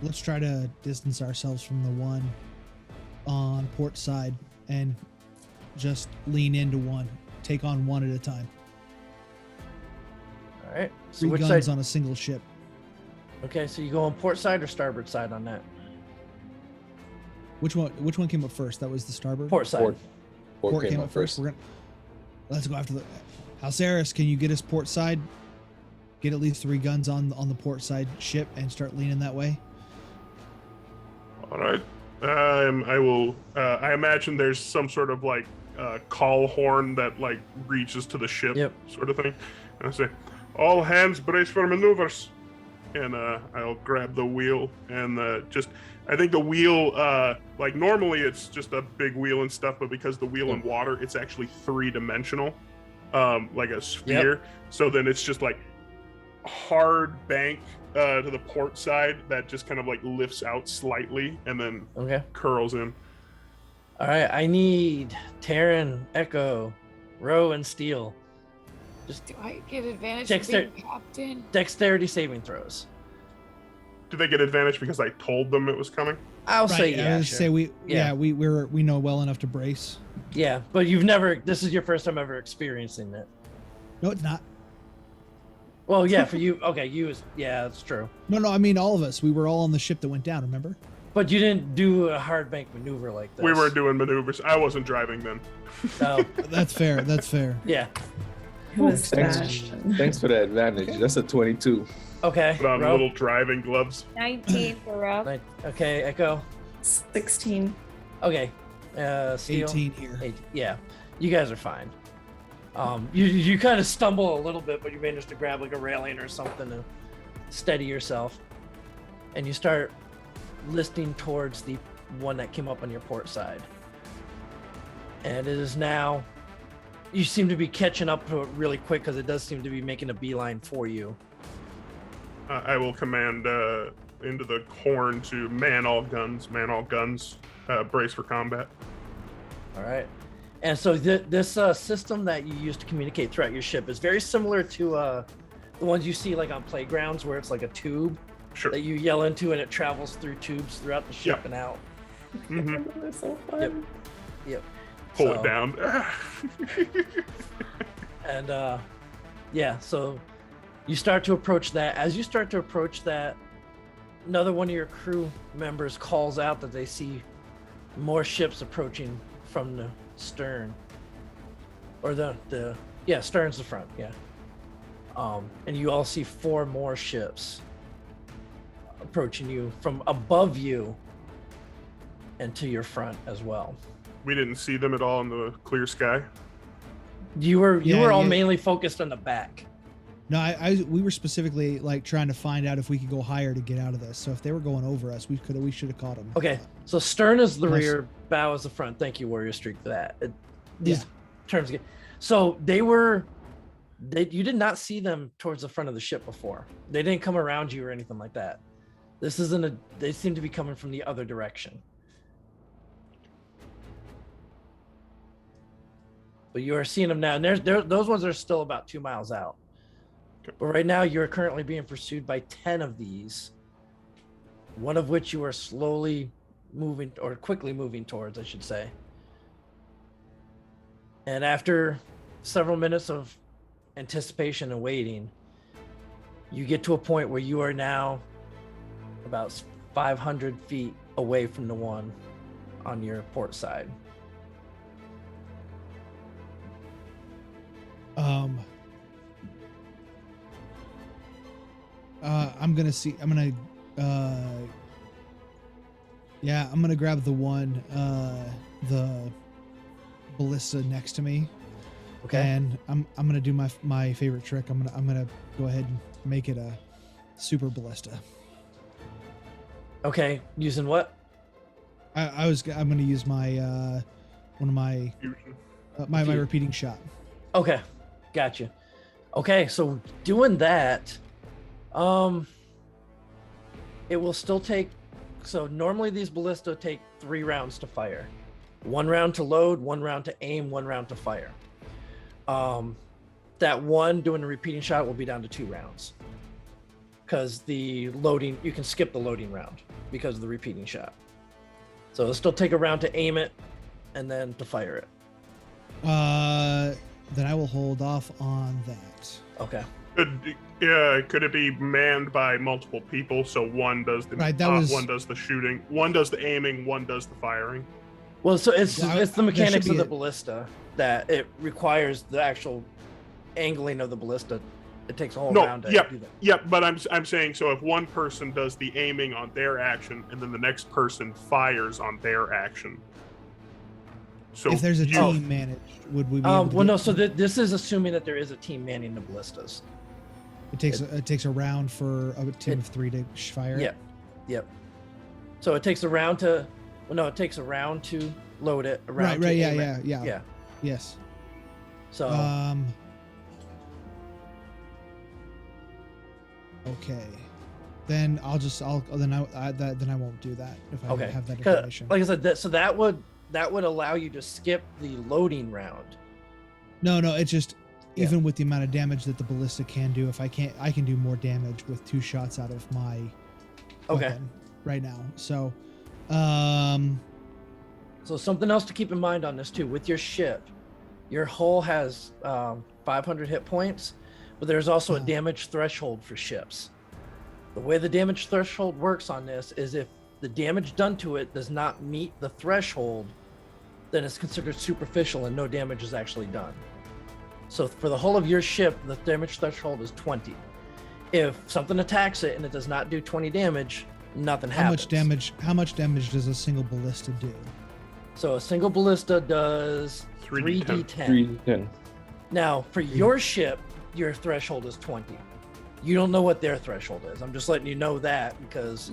Let's try to distance ourselves from the one on port side and just lean into one. Take on one at a time. All right. So 3 which guns side? on a single ship. Okay, so you go on port side or starboard side on that? Which one came up first? That was the starboard? Port side. Port came up first. Let's go after the Halceris, can you get us port side? Get at least 3 guns on the port side ship and start leaning that way. All right. I will. I imagine there's some sort of like call horn that like reaches to the ship, Yep. sort of thing. And I say, "All hands brace for maneuvers," and I'll grab the wheel and just. I think the wheel, like normally it's just a big wheel and stuff, but because the wheel in water, it's actually 3-dimensional, like a sphere. So then it's just like hard bank to the port side that just kind of like lifts out slightly and then Okay. curls in. All right. I need Terran, Echo, Row, and Steel. Just Do I get advantage Dexter- for being captain? dexterity saving throws. Do they get advantage because I told them it was coming? I'll say I yeah. would Sure. say we Yeah. we know well enough to brace. Yeah, but you've never. This is your first time ever experiencing it. No, it's not. Well, yeah, for you. Okay, yeah, that's true. No, I mean all of us. We were all on the ship that went down, remember? But you didn't do a hard bank maneuver like this. We were doing maneuvers. I wasn't driving then. Oh, That's fair. That's fair. yeah. It was Thanks. Sebastian. Thanks for the advantage. That's a 22. Okay. Put on Row. little driving gloves. 19 for Rob. Okay, Echo. 16. Okay. Steel. 18 here. Yeah, you guys are fine. You kind of stumble a little bit, but you manage to grab like a railing or something to steady yourself, and you start listing towards the one that came up on your port side. And it is now. You seem to be catching up to it really quick because it does seem to be making a beeline for you. I will command into the horn to man all guns, brace for combat. All right. And so this system that you use to communicate throughout your ship is very similar to the ones you see like on playgrounds where it's like a tube Sure. that you yell into and it travels through tubes throughout the ship Yep. and out. hmm It was so fun. Yep. Yep. Pull So- it down. And Yeah, so you start to approach that. As you start to approach that, another one of your crew members calls out that they see more ships approaching from the stern. Or stern's the front, yeah. And you all see 4 more ships approaching you from above you and to your front as well. We didn't see them at all in the clear sky. You were all mainly focused on the back. No, we were specifically like trying to find out if we could go higher to get out of this. So if they were going over us, we should have caught them. Okay, so stern is the rear, bow is the front. Thank you, Warrior Streak, for that. These terms get. So you did not see them towards the front of the ship before. They didn't come around you or anything like that. They seem to be coming from the other direction. But you are seeing them now, and those ones are still about 2 miles out. Okay. But right now, you're currently being pursued by 10 of these, one of which you are slowly moving, or quickly moving towards, I should say. And after several minutes of anticipation and waiting, you get to a point where you are now about 500 feet away from the one on your port side. I'm gonna grab the one, the ballista next to me. Okay. And I'm gonna do my favorite trick. I'm gonna go ahead and make it a super ballista. Okay, using what? I'm gonna use my one of my my repeating shot. Okay, gotcha. Okay, so doing that, it will still take. So normally these ballista take 3 rounds to fire, 1 round to load, 1 round to aim, 1 round to fire. That one doing the repeating shot will be down to 2 rounds, because the loading, you can skip the loading round because of the repeating shot. So it'll still take a round to aim it and then to fire it. Then I will hold off on that. Okay. Could it be manned by multiple people? So one does the one does the shooting, one does the aiming, one does the firing. Well, so it's the mechanics of the a- ballista that it requires the actual angling of the ballista. It takes a whole round to do that. Yep, but I'm saying, so if one person does the aiming on their action and then the next person fires on their action. So if there's a team managed, would we be able to so this is assuming that there is a team manning the ballistas. It takes a round for a team of 3 to fire. Yep. So it takes a round to it takes a round to load it, a round to aim it. Yeah. Yes. So okay. Then I won't do that if I have that information. Like I said, that would allow you to skip the loading round. No, it's just even with the amount of damage that the ballista can do, I can do more damage with 2 shots out of my weapon right now. So so something else to keep in mind on this too, with your ship, your hull has 500 hit points, but there's also a damage threshold for ships. The way the damage threshold works on this is if the damage done to it does not meet the threshold, then it's considered superficial and no damage is actually done. So for the hull of your ship, the damage threshold is 20. If something attacks it and it does not do 20 damage, nothing happens. How much damage does a single ballista do? So a single ballista does 3d10. 3d10. Now, for your ship, your threshold is 20. You don't know what their threshold is. I'm just letting you know that because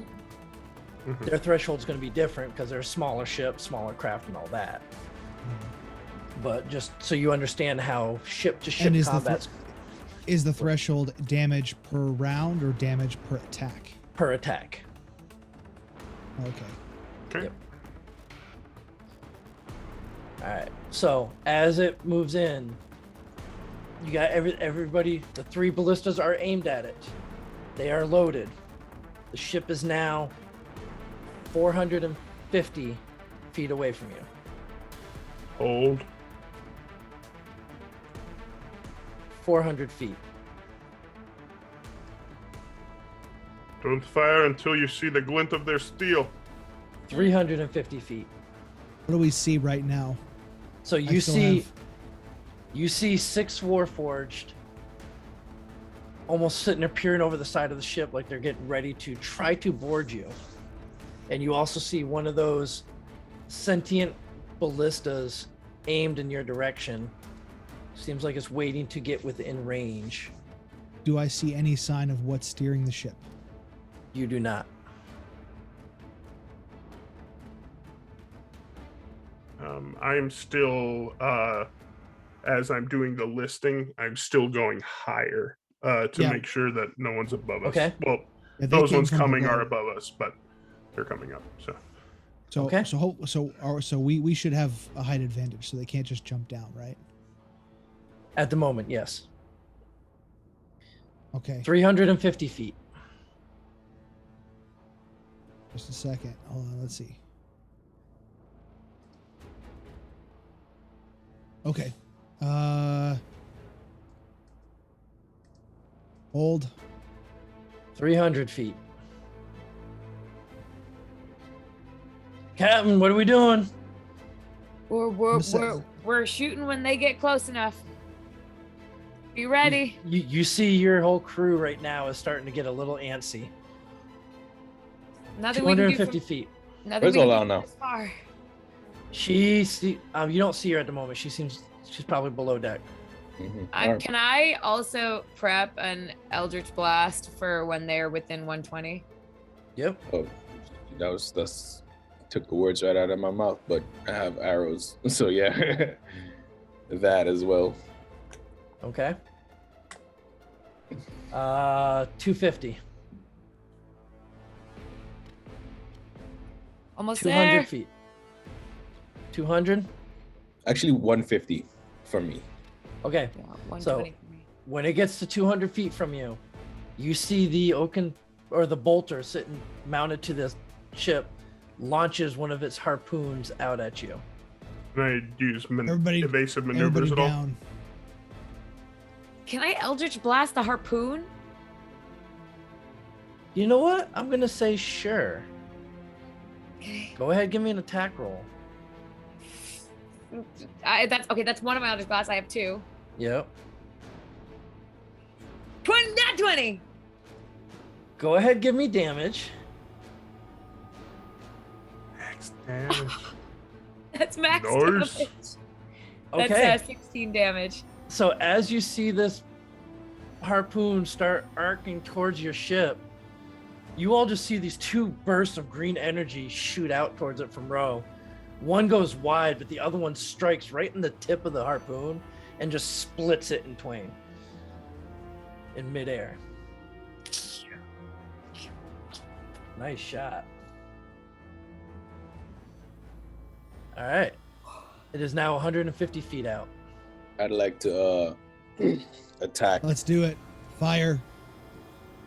their threshold is going to be different because they're a smaller ship, smaller craft, and all that. But just so you understand how ship-to-ship combat is the threshold damage per round or damage per attack? Per attack. Okay. Yep. All right. So as it moves in, you got everybody. The 3 ballistas are aimed at it. They are loaded. The ship is now 450 feet away from you. Hold. 400 feet. Don't fire until you see the glint of their steel. 350 feet. What do we see right now? So I you still see, have- you see 6 Warforged almost sitting there peering over the side of the ship like they're getting ready to try to board you. And you also see one of those sentient ballistas aimed in your direction. Seems like it's waiting to get within range. Do I see any sign of what's steering the ship? You do not. I'm still, as I'm doing the listing, I'm still going higher to Yeah. make sure that no one's above us. Okay. Well, Yeah, they those came ones from coming below. are above us, but they're coming up. So So Okay. so we should have a height advantage, so they can't just jump down, right? At the moment, yes. Okay. 350 feet. Just a second. Hold on. Let's see. Okay. Hold. 300 feet. Captain, what are we doing? We're shooting when they get close enough. Be ready. You see your whole crew right now is starting to get a little antsy. Nothing we can do 250 from, feet. nothing Where's we can do Alana? this far. You don't see her at the moment. She's probably below deck. Alright. Can I also prep an Eldritch Blast for when they're within 120? Yep. Oh, that's took the words right out of my mouth, but I have arrows, so yeah, that as well. Okay. 250. Almost 200 there. feet. 200. Actually, 150 for me. Okay. Yeah, 120 for me. When it gets to 200 feet from you, you see the Oaken or the bolter sitting mounted to this ship launches one of its harpoons out at you. can I use Everybody- evasive Everybody maneuvers at all? down. Can I Eldritch Blast the harpoon? You know what? I'm gonna say sure. Okay. Go ahead, give me an attack roll. That's okay. That's one of my Eldritch Blasts. I have 2. Yep. 20, not 20. Go ahead, give me damage. Max damage. That's max Nice. damage. Okay. That's 16 damage. So as you see this harpoon start arcing towards your ship, you all just see these 2 bursts of green energy shoot out towards it from Row. One goes wide, but the other one strikes right in the tip of the harpoon and just splits it in twain in midair. Nice shot. All right. It is now 150 feet out. I'd like to attack. Let's do it. Fire.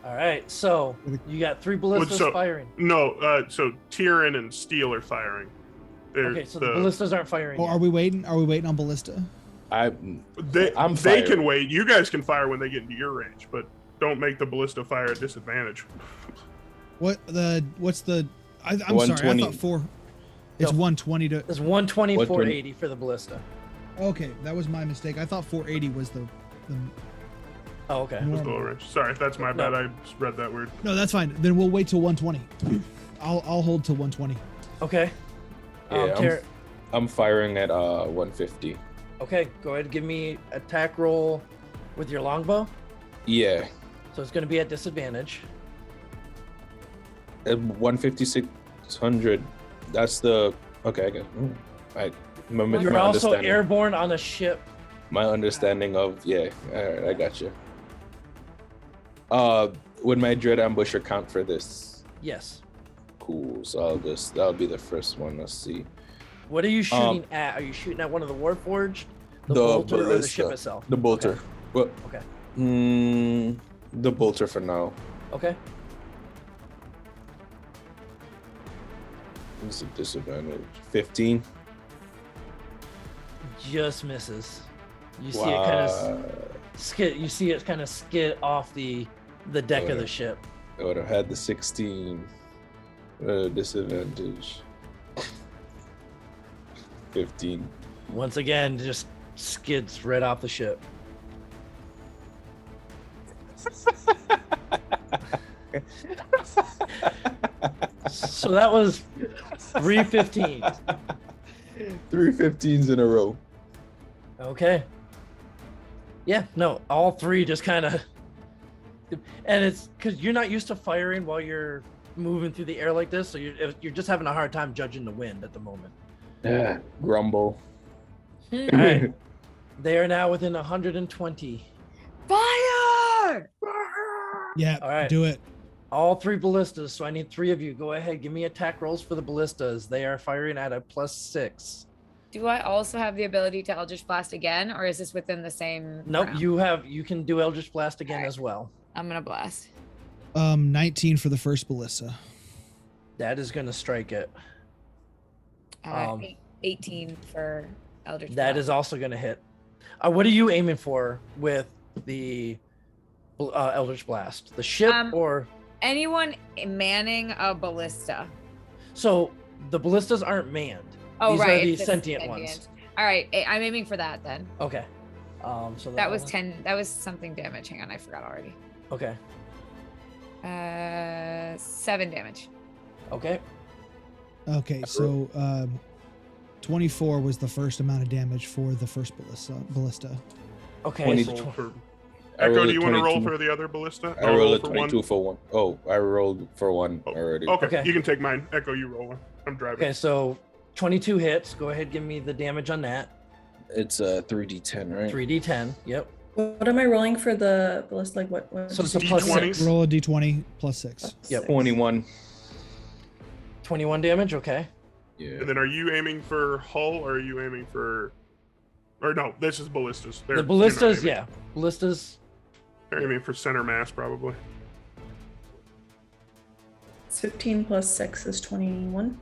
All right. So you got 3 ballistas So- firing. No, so Tyrion and Steel are firing. They're Okay, so the ballistas aren't firing. Oh, yet. are we waiting? Are we waiting on ballista? I'm they firing. can wait. You guys can fire when they get into your range, but don't make the ballista fire at disadvantage. What's the? I'm sorry. I 120. thought 4. It's No. 120 to. It's 120, 120. 480 for the ballista. Okay, that was my mistake. I thought 480 was the Oh, okay. It was normal. low range. Sorry, that's my No. bad. I just read that weird. No, that's fine. Then we'll wait till 120. I'll hold till 120. Okay. Yeah, Ter- I'm firing at 150. okay, go ahead and give me attack roll with your longbow. Yeah, So it's going to be at disadvantage. at 150, 600. That's the okay. I guess. You're also airborne on a ship. My understanding of all right, I got you. Would my dread ambusher count for this? Yes. Cool. So that'll be the first one. Let's see. What are you shooting at? Are you shooting at one of the Warforged, the The bolter, or the ballista. ship itself? The bolter. Well, Okay. the bolter for now. Okay. What's the disadvantage? 15. Just misses. You see it kind of skid. You see it kind of skid off the deck of the ship. I would have had the 16 disadvantage. 15. Once again, just skids right off the ship. So that was 315. 3 15s in a row. Okay. Yeah, no, all three just kind of, and it's because you're not used to firing while you're moving through the air like this, so you're just having a hard time judging the wind at the moment. Yeah, grumble. All right, they are now within 120. Fire! Yeah, All right. do it. All three ballistas. So I need three of you. Go ahead, give me attack rolls for the ballistas. They are firing at a +6. Do I also have the ability to Eldritch Blast again, or is this within the same? Nope, round? you can do Eldritch Blast again All right. as well. I'm gonna blast. 19 for the first ballista. That is going to strike it. 18 for Eldritch That Blast. is also going to hit. What are you aiming for with the Eldritch Blast? The ship or? Anyone manning a ballista. So the ballistas aren't manned. Oh, These right. are the it's just sentient ones. All right, I'm aiming for that then. Okay. So That was 10. That was something damage. Hang on, I forgot already. Okay. 7 damage. Okay. Okay, so 24 was the first amount of damage for the first ballista. Okay. 20. So For I Echo, rolled do a you want to roll 22. for the other ballista? I I'll rolled a for one. 22 for one. Oh, I rolled for one already. Okay, Okay. you can take mine. Echo, you roll one. I'm driving. okay, so 22 hits. Go ahead, give me the damage on that. It's a 3d10, right? 3d10. Yep. What am I rolling for the ballista? Like what? So it's a D20. +6. Roll a d20 +6. Yep. 21. 21 damage. Okay. Yeah. And then are you aiming for hull or are you aiming for? Or no, this is ballistas. The ballistas, yeah. Ballistas. They're aiming for center mass probably. It's 15 plus 6 is 21.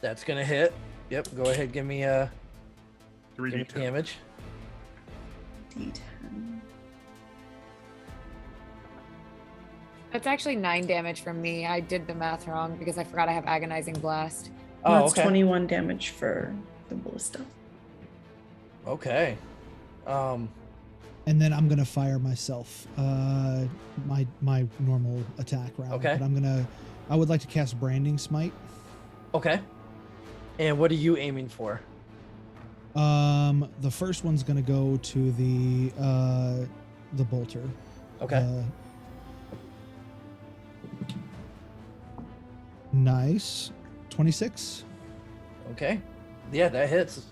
That's gonna hit. Yep. Go ahead, give me 3d10. damage. D10. That's actually 9 damage from me. I did the math wrong because I forgot I have Agonizing Blast. Oh, That's okay. 21 damage for the ballista. Okay. And then I'm gonna fire myself. My normal attack round. Okay. But I would like to cast Branding Smite. Okay. And what are you aiming for? The first one's gonna go to the bolter. Okay. Nice. 26. Okay. Yeah, that hits.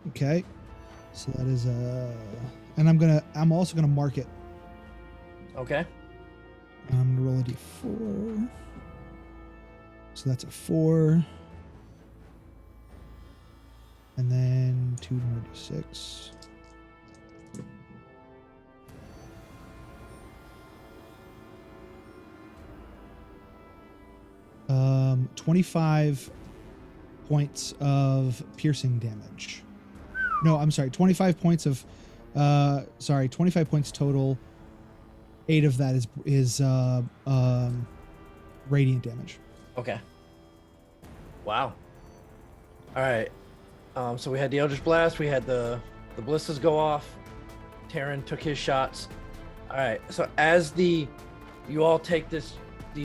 Okay. So that is and I'm also gonna mark it. Okay. I'm gonna roll a d4. So that's a 4. And then 2 more d6. Um, 25 points of piercing damage. No, I'm sorry, 25 points of 25 points total. 8 of that is radiant damage. Okay. Wow. All right. So we had the Eldritch Blast. We had the ballistas go off. Terran took his shots. All right. So as you all take these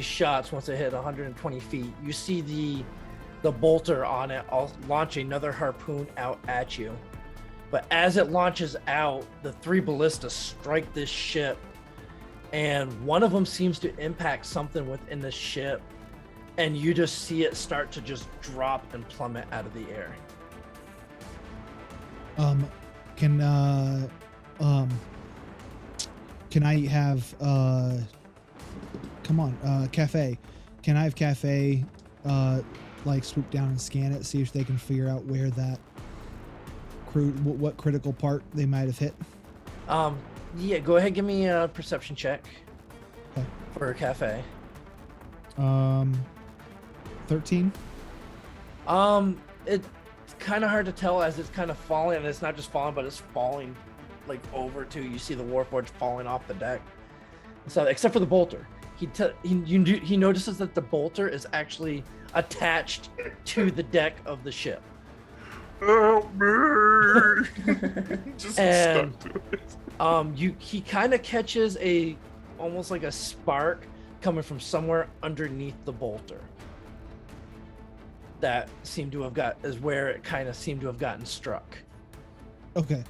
shots, once they hit 120 feet, you see the bolter on it launch another harpoon out at you. But as it launches out, the 3 ballistas strike this ship, and one of them seems to impact something within the ship, and you just see it start to just drop and plummet out of the air. Can I have come on, Cafe? Can I have Cafe like swoop down and scan it, see if they can figure out where that what critical part they might have hit? Yeah, go ahead, give me a perception check. Okay. For a Cafe. 13. It's kind of hard to tell as it's kind of falling, and it's not just falling, but it's falling like over to, you see the Warforged falling off the deck. So except for the bolter, he notices that the bolter is actually attached to the deck of the ship. Help me! Just And stuck to it. he kind of catches almost like a spark coming from somewhere underneath the bolter. That is where it kind of seemed to have gotten struck. Okay.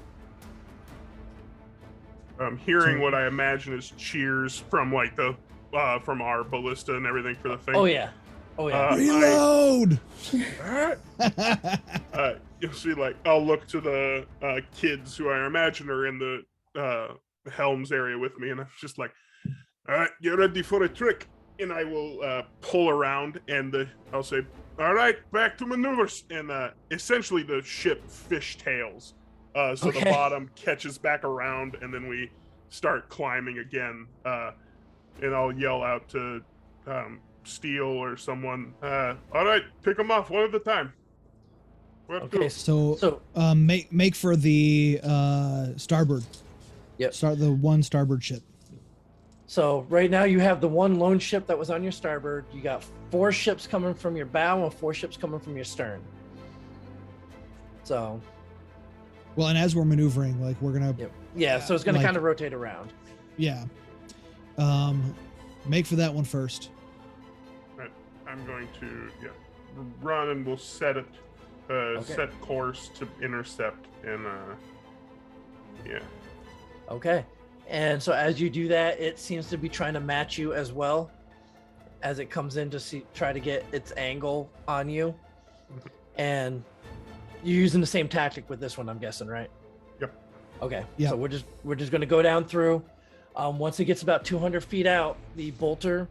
I'm hearing what I imagine is cheers from like the from our ballista and everything for the thing. Oh yeah. Reload. You'll see, like, I'll look to the kids who I imagine are in the helms area with me, and I'm just like, all right, get ready for a trick. And I will pull around, and I'll say, all right, back to maneuvers. And essentially the ship fishtails. So the bottom catches back around, and then we start climbing again. And I'll yell out to Steel or someone, all right, pick them off one at a time. Okay, so make for the starboard. Yep. Start the one starboard ship. So right now you have the one lone ship that was on your starboard. You got 4 ships coming from your bow and 4 ships coming from your stern. So. Well, and as we're maneuvering, like we're gonna. Yep. Yeah, so it's gonna kind of rotate around. Yeah. Make for that one first. Right. I'm going to run, and we'll set it. Set course to intercept, and Okay, and so as you do that, it seems to be trying to match you as well, as it comes in to try to get its angle on you, and you're using the same tactic with this one, I'm guessing, right? Yep. Okay. Yep. So we're just going to go down through. Once it gets about 200 feet out, the bolter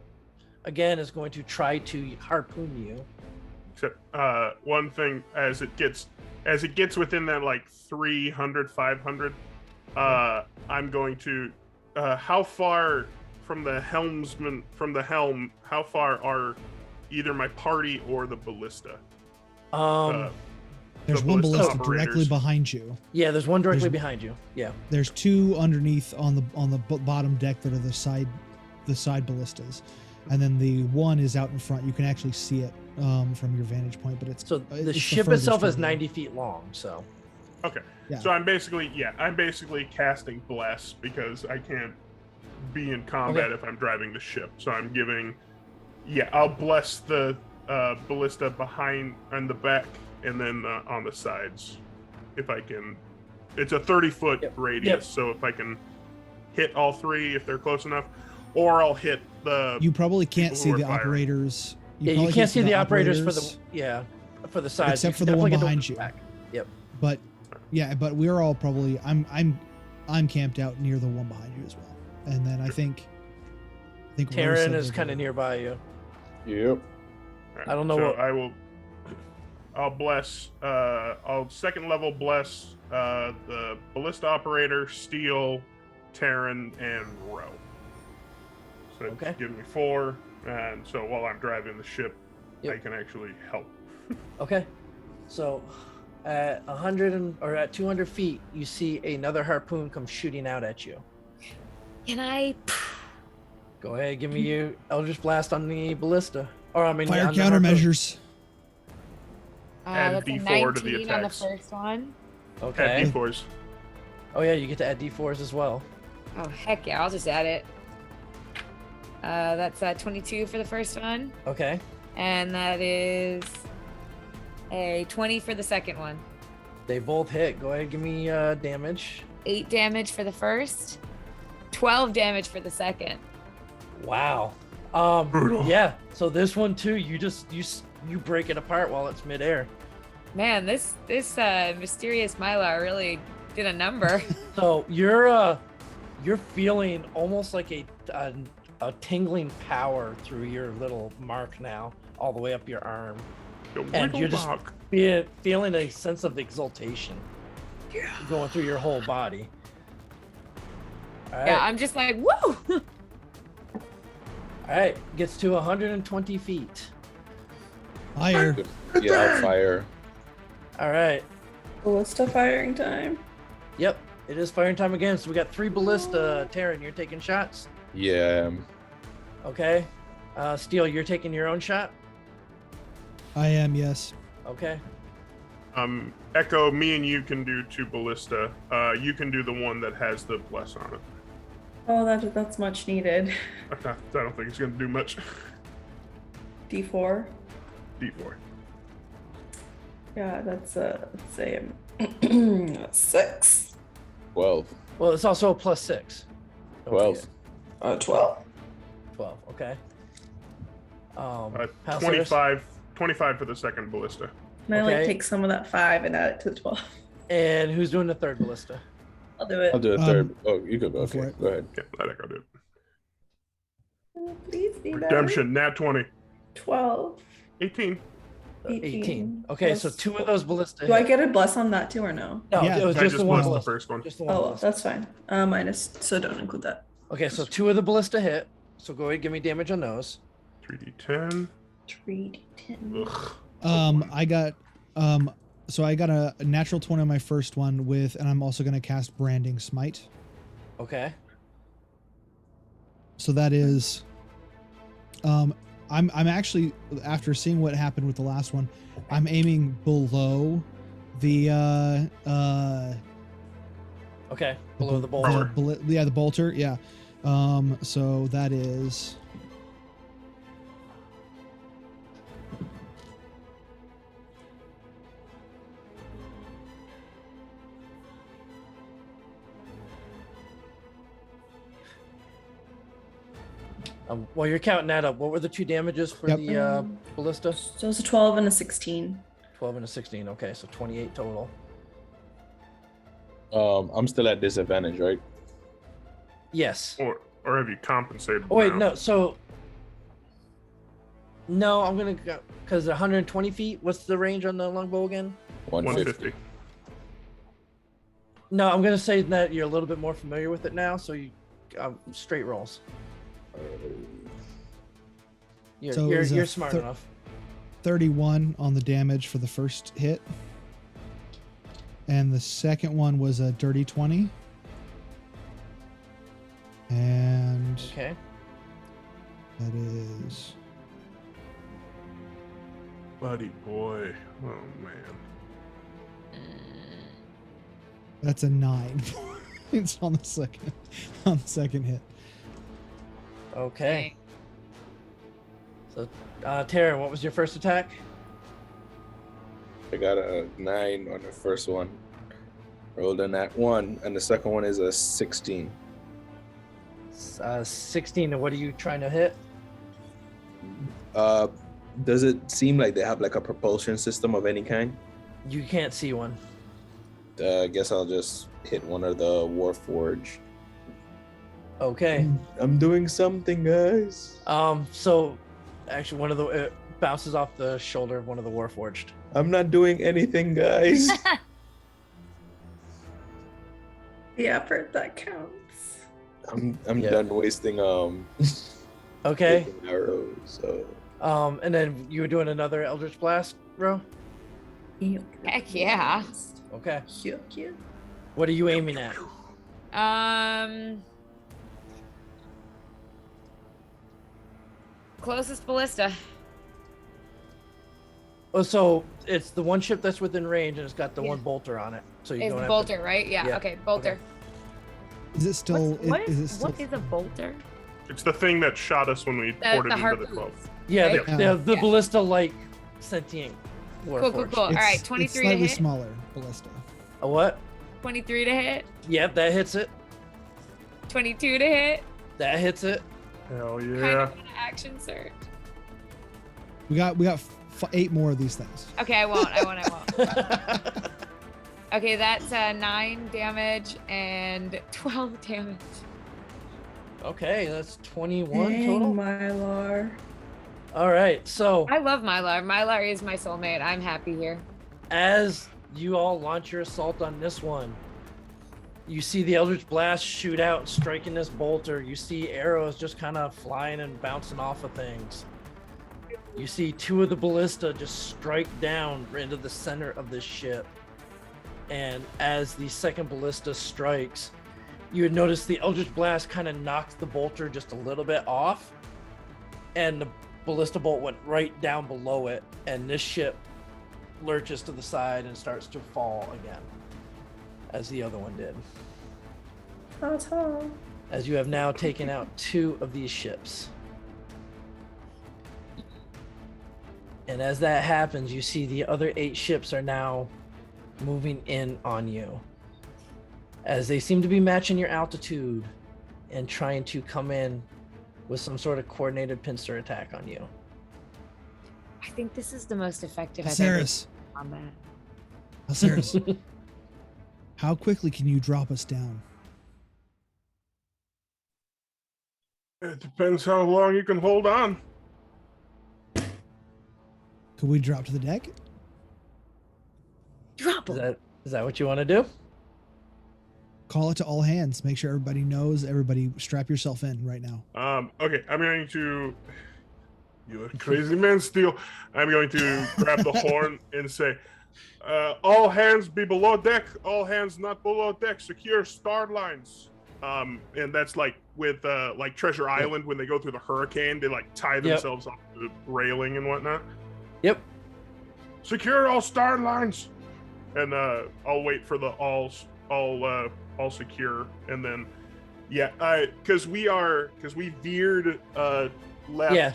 again is going to try to harpoon you. Except one thing, as it gets within that like 300, 500, I'm going to how far from the helm, how far are either my party or the ballista? There's the one ballista ballista directly operators. behind you. Yeah, there's one directly behind you. Yeah. There's 2 underneath on the bottom deck that are the side ballistas, and then the one is out in front. You can actually see it from your vantage point, but it's so the it's ship furthest itself is from you. 90 feet long. So. Okay. Yeah. So I'm basically casting bless because I can't be in combat if I'm driving the ship. So I'm giving, I'll bless the ballista behind and the back, and then on the sides, if I can. It's a 30-foot radius, so if I can hit all 3 if they're close enough, or I'll hit the. You probably can't see the firing. operators. You can't see the operators for the sides, except for the one behind you. Back. Yep. But we're all probably. I'm camped out near the one behind you as well, and then I think Tavern is kind of nearby you. Yep. Right, I don't know so I'll bless. I'll second level bless the ballista operator, Steel, Terran, and Row. So give me 4, and so while I'm driving the ship, I can actually help. Okay, so at 200 feet, you see another harpoon come shooting out at you. Can I? Go ahead, give me your Eldritch Blast on the ballista, or I mean fire on the countermeasures. Add That's a D4 to the 19 on the attacks. first one. Okay. Add D4s. Oh yeah, you get to add D4s as well. Oh heck yeah, I'll just add it. That's 22 for the first one, Okay. and that is a 20 for the second one. They both hit. Go ahead, give me damage. 8 damage for the first, 12 damage for the second. Wow. Brutal. Yeah. So this one too, you break it apart while it's midair. Man, this mysterious Mylar really did a number. So you're feeling almost like a tingling power through your little mark now, all the way up your arm, and you're just feeling a sense of exultation going through your whole body. All right. Yeah, I'm just like, woo! All right, gets to 120 feet. Fire. Yeah, I'll fire. All right. Ballista firing time. Yep. It is firing time again. So we got 3 ballista. Taryn, you're taking shots. Yeah. Okay. Steel, you're taking your own shot. I am, yes. Okay. Echo, me and you can do 2 ballista. You can do the one that has the bless on it. Oh, that's much needed. I don't think it's going to do much. D4. D4. Yeah, that's let's say 6. 12. Well, it's also a +6. Don't 12. forget. 12. 12. Okay. House 25 for the second ballista. Can I like Okay. take some of that 5 and add it to the 12? And who's doing the 3rd ballista? I'll do it. I'll do a third. Oh, you could go. go for Okay, it. go ahead. Okay, let Echo do it. Please be better. Redemption, nat 20. 12. 18. 18. Okay, so Plus 2 of those ballista. Do I hit. get a bless on that too or no? No, Yeah. it was I just just the one blessed the ballista. first one. Just the one Oh, well, ballista. that's fine. Minus, so don't include that. Okay, so 2 of the ballista hit. So go ahead and give me damage on those. 3d10. 3d10. Ugh. I got so I got a natural 20 on my first one with, and I'm also gonna cast Branding Smite. Okay. So that is I'm actually, after seeing what happened with the last one, I'm aiming below the Okay. Below the bolter. the bolter, yeah. So that is While you're counting that up, what were the 2 damages for Yep. the ballista? So it's a 12 and a 16. 12 and a 16. Okay, so 28 total. I'm still at disadvantage, right? Yes. Or have you compensated? Oh wait, now? no. So no, I'm gonna go because 120 feet. What's the range on the longbow again? 150. 150. No, I'm gonna say that you're a little bit more familiar with it now. So you straight rolls. You're So it was a you're smart thir- enough. 31 on the damage for the first hit. And the second one was a dirty 20. And Okay. that is Buddy boy. Oh, man. that's a 9 points on the second hit. Okay. So, Tara, what was your first attack? I got a 9 on the first one. Rolled a nat 1, and the second one is a 16. 16. And what are you trying to hit? Does it seem like they have like a propulsion system of any kind? You can't see one. I guess I'll just hit one of the Warforged. Okay. I'm doing something, guys. So actually, one of the it bounces off the shoulder of one of the Warforged. I'm not doing anything, guys. The effort that counts. I'm Yeah. done wasting Okay. wasting arrows. So And then you were doing another Eldritch Blast, bro? Heck yeah. Okay. Heck yeah. What are you aiming at? Closest ballista. Oh, so it's the one ship that's within range and it's got the Yeah. one bolter on it. So you Is don't have bolter, right? Yeah. Yeah. Okay, bolter. Is it still What is it still what is a bolter? It's the thing that shot us when we poured it into the harpoons. 12. Yeah, Right? the Yeah. ballista like sentient Cool, cool, Warforged. cool. All right, it's 23 to slightly hit. smaller ballista. A what? 23 to hit. Yep, that hits it. 22 to hit. That hits it. Hell Kind yeah. of an action search. We got 8 more of these things. Okay, I won't. Okay, that's 9 damage and 12 damage. Okay, that's 21 Dang, total. Mylar. All right, so I love Mylar. Mylar is my soulmate. I'm happy here. as you all launch your assault on this one, you see the Eldritch Blast shoot out, striking this bolter. You see arrows just kind of flying and bouncing off of things. You see 2 of the ballista just strike down into the center of this ship. And as the second ballista strikes, you would notice the Eldritch Blast kind of knocks the bolter just a little bit off, and the ballista bolt went right down below it, and this ship lurches to the side and starts to fall again, as the other one did. As you have now taken out 2 of these ships. And as that happens, you see the other 8 ships are now moving in on you, as they seem to be matching your altitude and trying to come in with some sort of coordinated pincer attack on you. I think this is the most effective Aceres. on that. Aceres, how quickly can you drop us down? It depends how long you can hold on. Could we drop to the deck? Drop Is him. that what you want to do? Call it to all hands. Make sure everybody knows. Everybody strap yourself in right now. Okay, I'm going to. You a crazy man, Steel. I'm going to grab the horn and say, all hands be below deck. All hands not below deck. Secure star lines. And that's like with like Treasure Island when they go through the hurricane, they like tie themselves off the railing and whatnot. Yep. Secure all star lines. And I'll wait for the all secure, and then because we veered left. Yeah.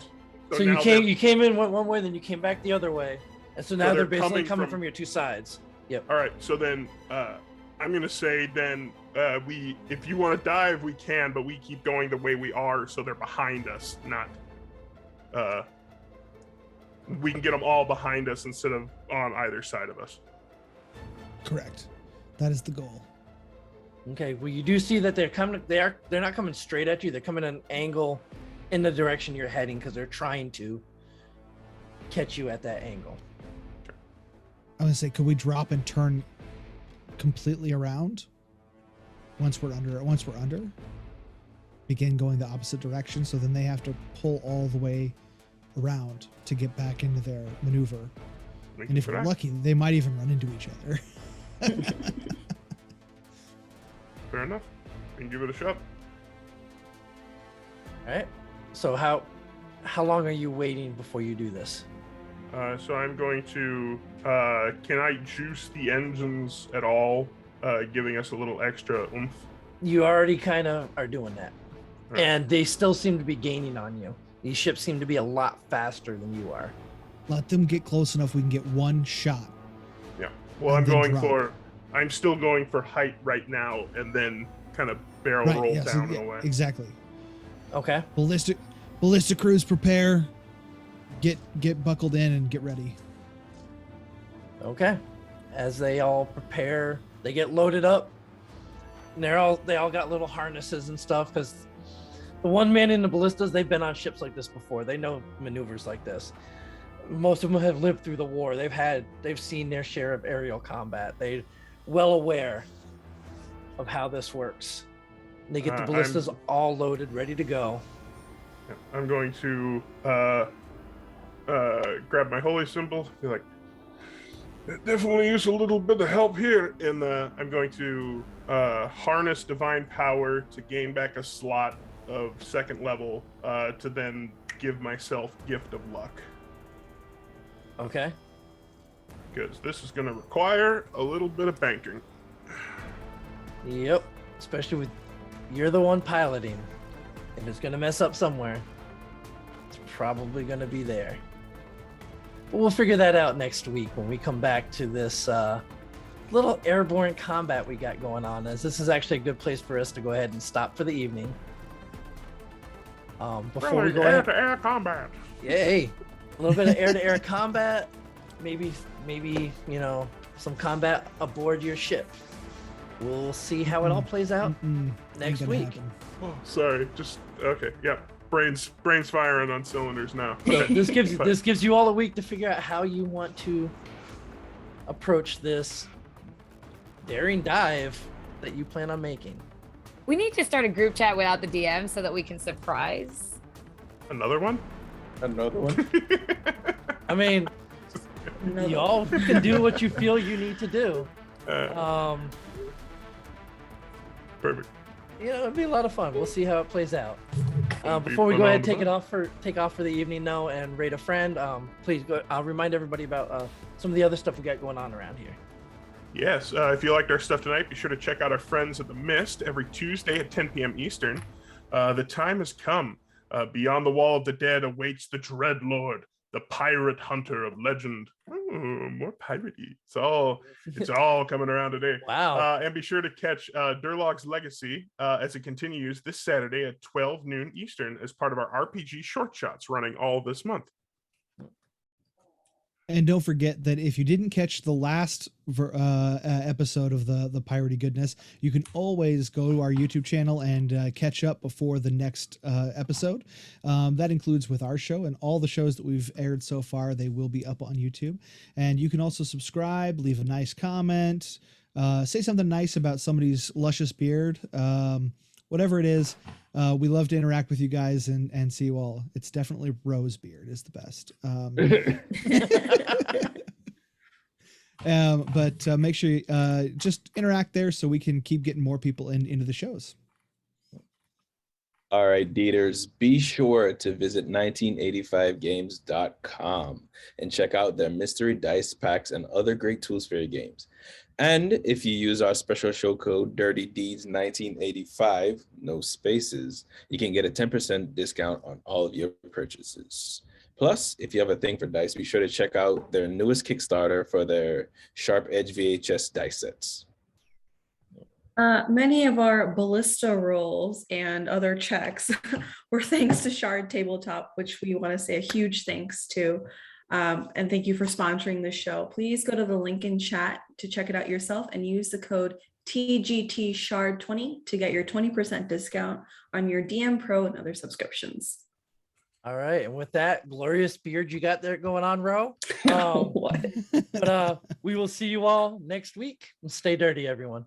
So you now came in one way, then you came back the other way, and so now they're basically coming from your 2 sides. Yep. All right. So then I'm gonna say then if you want to dive, we can, but we keep going the way we are, so they're behind us, not we can get them all behind us instead of on either side of us. Correct. That is the goal. Okay. Well, you do see that they're coming. They're not coming straight at you. They're coming at an angle in the direction you're heading, because they're trying to catch you at that angle. I was gonna say, could we drop and turn completely around once we're under? Begin going the opposite direction, so then they have to pull all the way around to get back into their maneuver. And if we're lucky, they might even run into each other. Fair enough. We can give it a shot. All right. So how long are you waiting before you do this? So I'm going to. Can I juice the engines at all, giving us a little extra oomph? You already kind of are doing that, Right. and they still seem to be gaining on you. These ships seem to be a lot faster than you are. Let them get close enough we can get one shot. Yeah. Well, And then I'm still going for height right now, and then kind of barrel roll down and away. Exactly. Okay. Ballistic crews, prepare. Get buckled in and get ready. Okay. As they all prepare, they get loaded up. And they all got little harnesses and stuff, because the one man in the ballistas, they've been on ships like this before. They know maneuvers like this. Most of them have lived through the war. They've seen their share of aerial combat. They're well aware of how this works. And they get the ballistas all loaded, ready to go. I'm going to grab my holy symbol, be like, definitely use a little bit of help here, and I'm going to harness divine power to gain back a slot of 2nd level to then give myself gift of luck. Okay. Because this is going to require a little bit of banking. Yep. Especially with you're the one piloting. If it's gonna mess up somewhere, it's probably gonna be there. But we'll figure that out next week when we come back to this little airborne combat we got going on, as this is actually a good place for us to go ahead and stop for the evening. Before we go ahead, air-to-air combat. yay, a little bit of air-to-air combat, maybe some combat aboard your ship. We'll see how it all plays out next Ain't gonna week. happen. Oh, sorry, just okay. Yeah, brains firing on cylinders now. So Okay. this gives you all a week to figure out how you want to approach this daring dive that you plan on making. We need to start a group chat without the DM so that we can surprise. Another one. Another one. I mean, y'all can do what you feel you need to do. Perfect. It'll be a lot of fun. We'll see how it plays out. Be Before we go ahead and phenomenal. take off for the evening though, and rate a friend, please go. I'll remind everybody about some of the other stuff we got going on around here. Yes, if you liked our stuff tonight, be sure to check out our friends at the Mist every Tuesday at 10 p.m. Eastern. The time has come. Beyond the Wall of the Dead awaits the Dread Lord, the pirate hunter of legend. Ooh, more piratey. It's all coming around today. Wow. And be sure to catch Durlog's Legacy as it continues this Saturday at 12 noon Eastern as part of our RPG short shots running all this month. And don't forget that if you didn't catch the last episode of the piratey goodness, you can always go to our YouTube channel and catch up before the next episode. That includes with our show and all the shows that we've aired so far. They will be up on YouTube. And you can also subscribe, leave a nice comment, say something nice about somebody's luscious beard. Whatever it is, we love to interact with you guys and see you all. It's definitely Rose Beard is the best. But make sure you just interact there so we can keep getting more people into the shows. All right, Dieters, be sure to visit 1985games.com and check out their mystery dice packs and other great tools for your games. And if you use our special show code Dirty Deeds 1985, no spaces, you can get a 10% discount on all of your purchases. Plus, if you have a thing for dice, be sure to check out their newest Kickstarter for their Sharp Edge VHS dice sets. Many of our ballista rolls and other checks were thanks to Shard Tabletop, which we want to say a huge thanks to. And thank you for sponsoring the show. Please go to the link in chat to check it out yourself and use the code TGTShard20 to get your 20% discount on your DM Pro and other subscriptions. All right, and with that glorious beard you got there going on, Ro. What? But we will see you all next week. And stay dirty, everyone.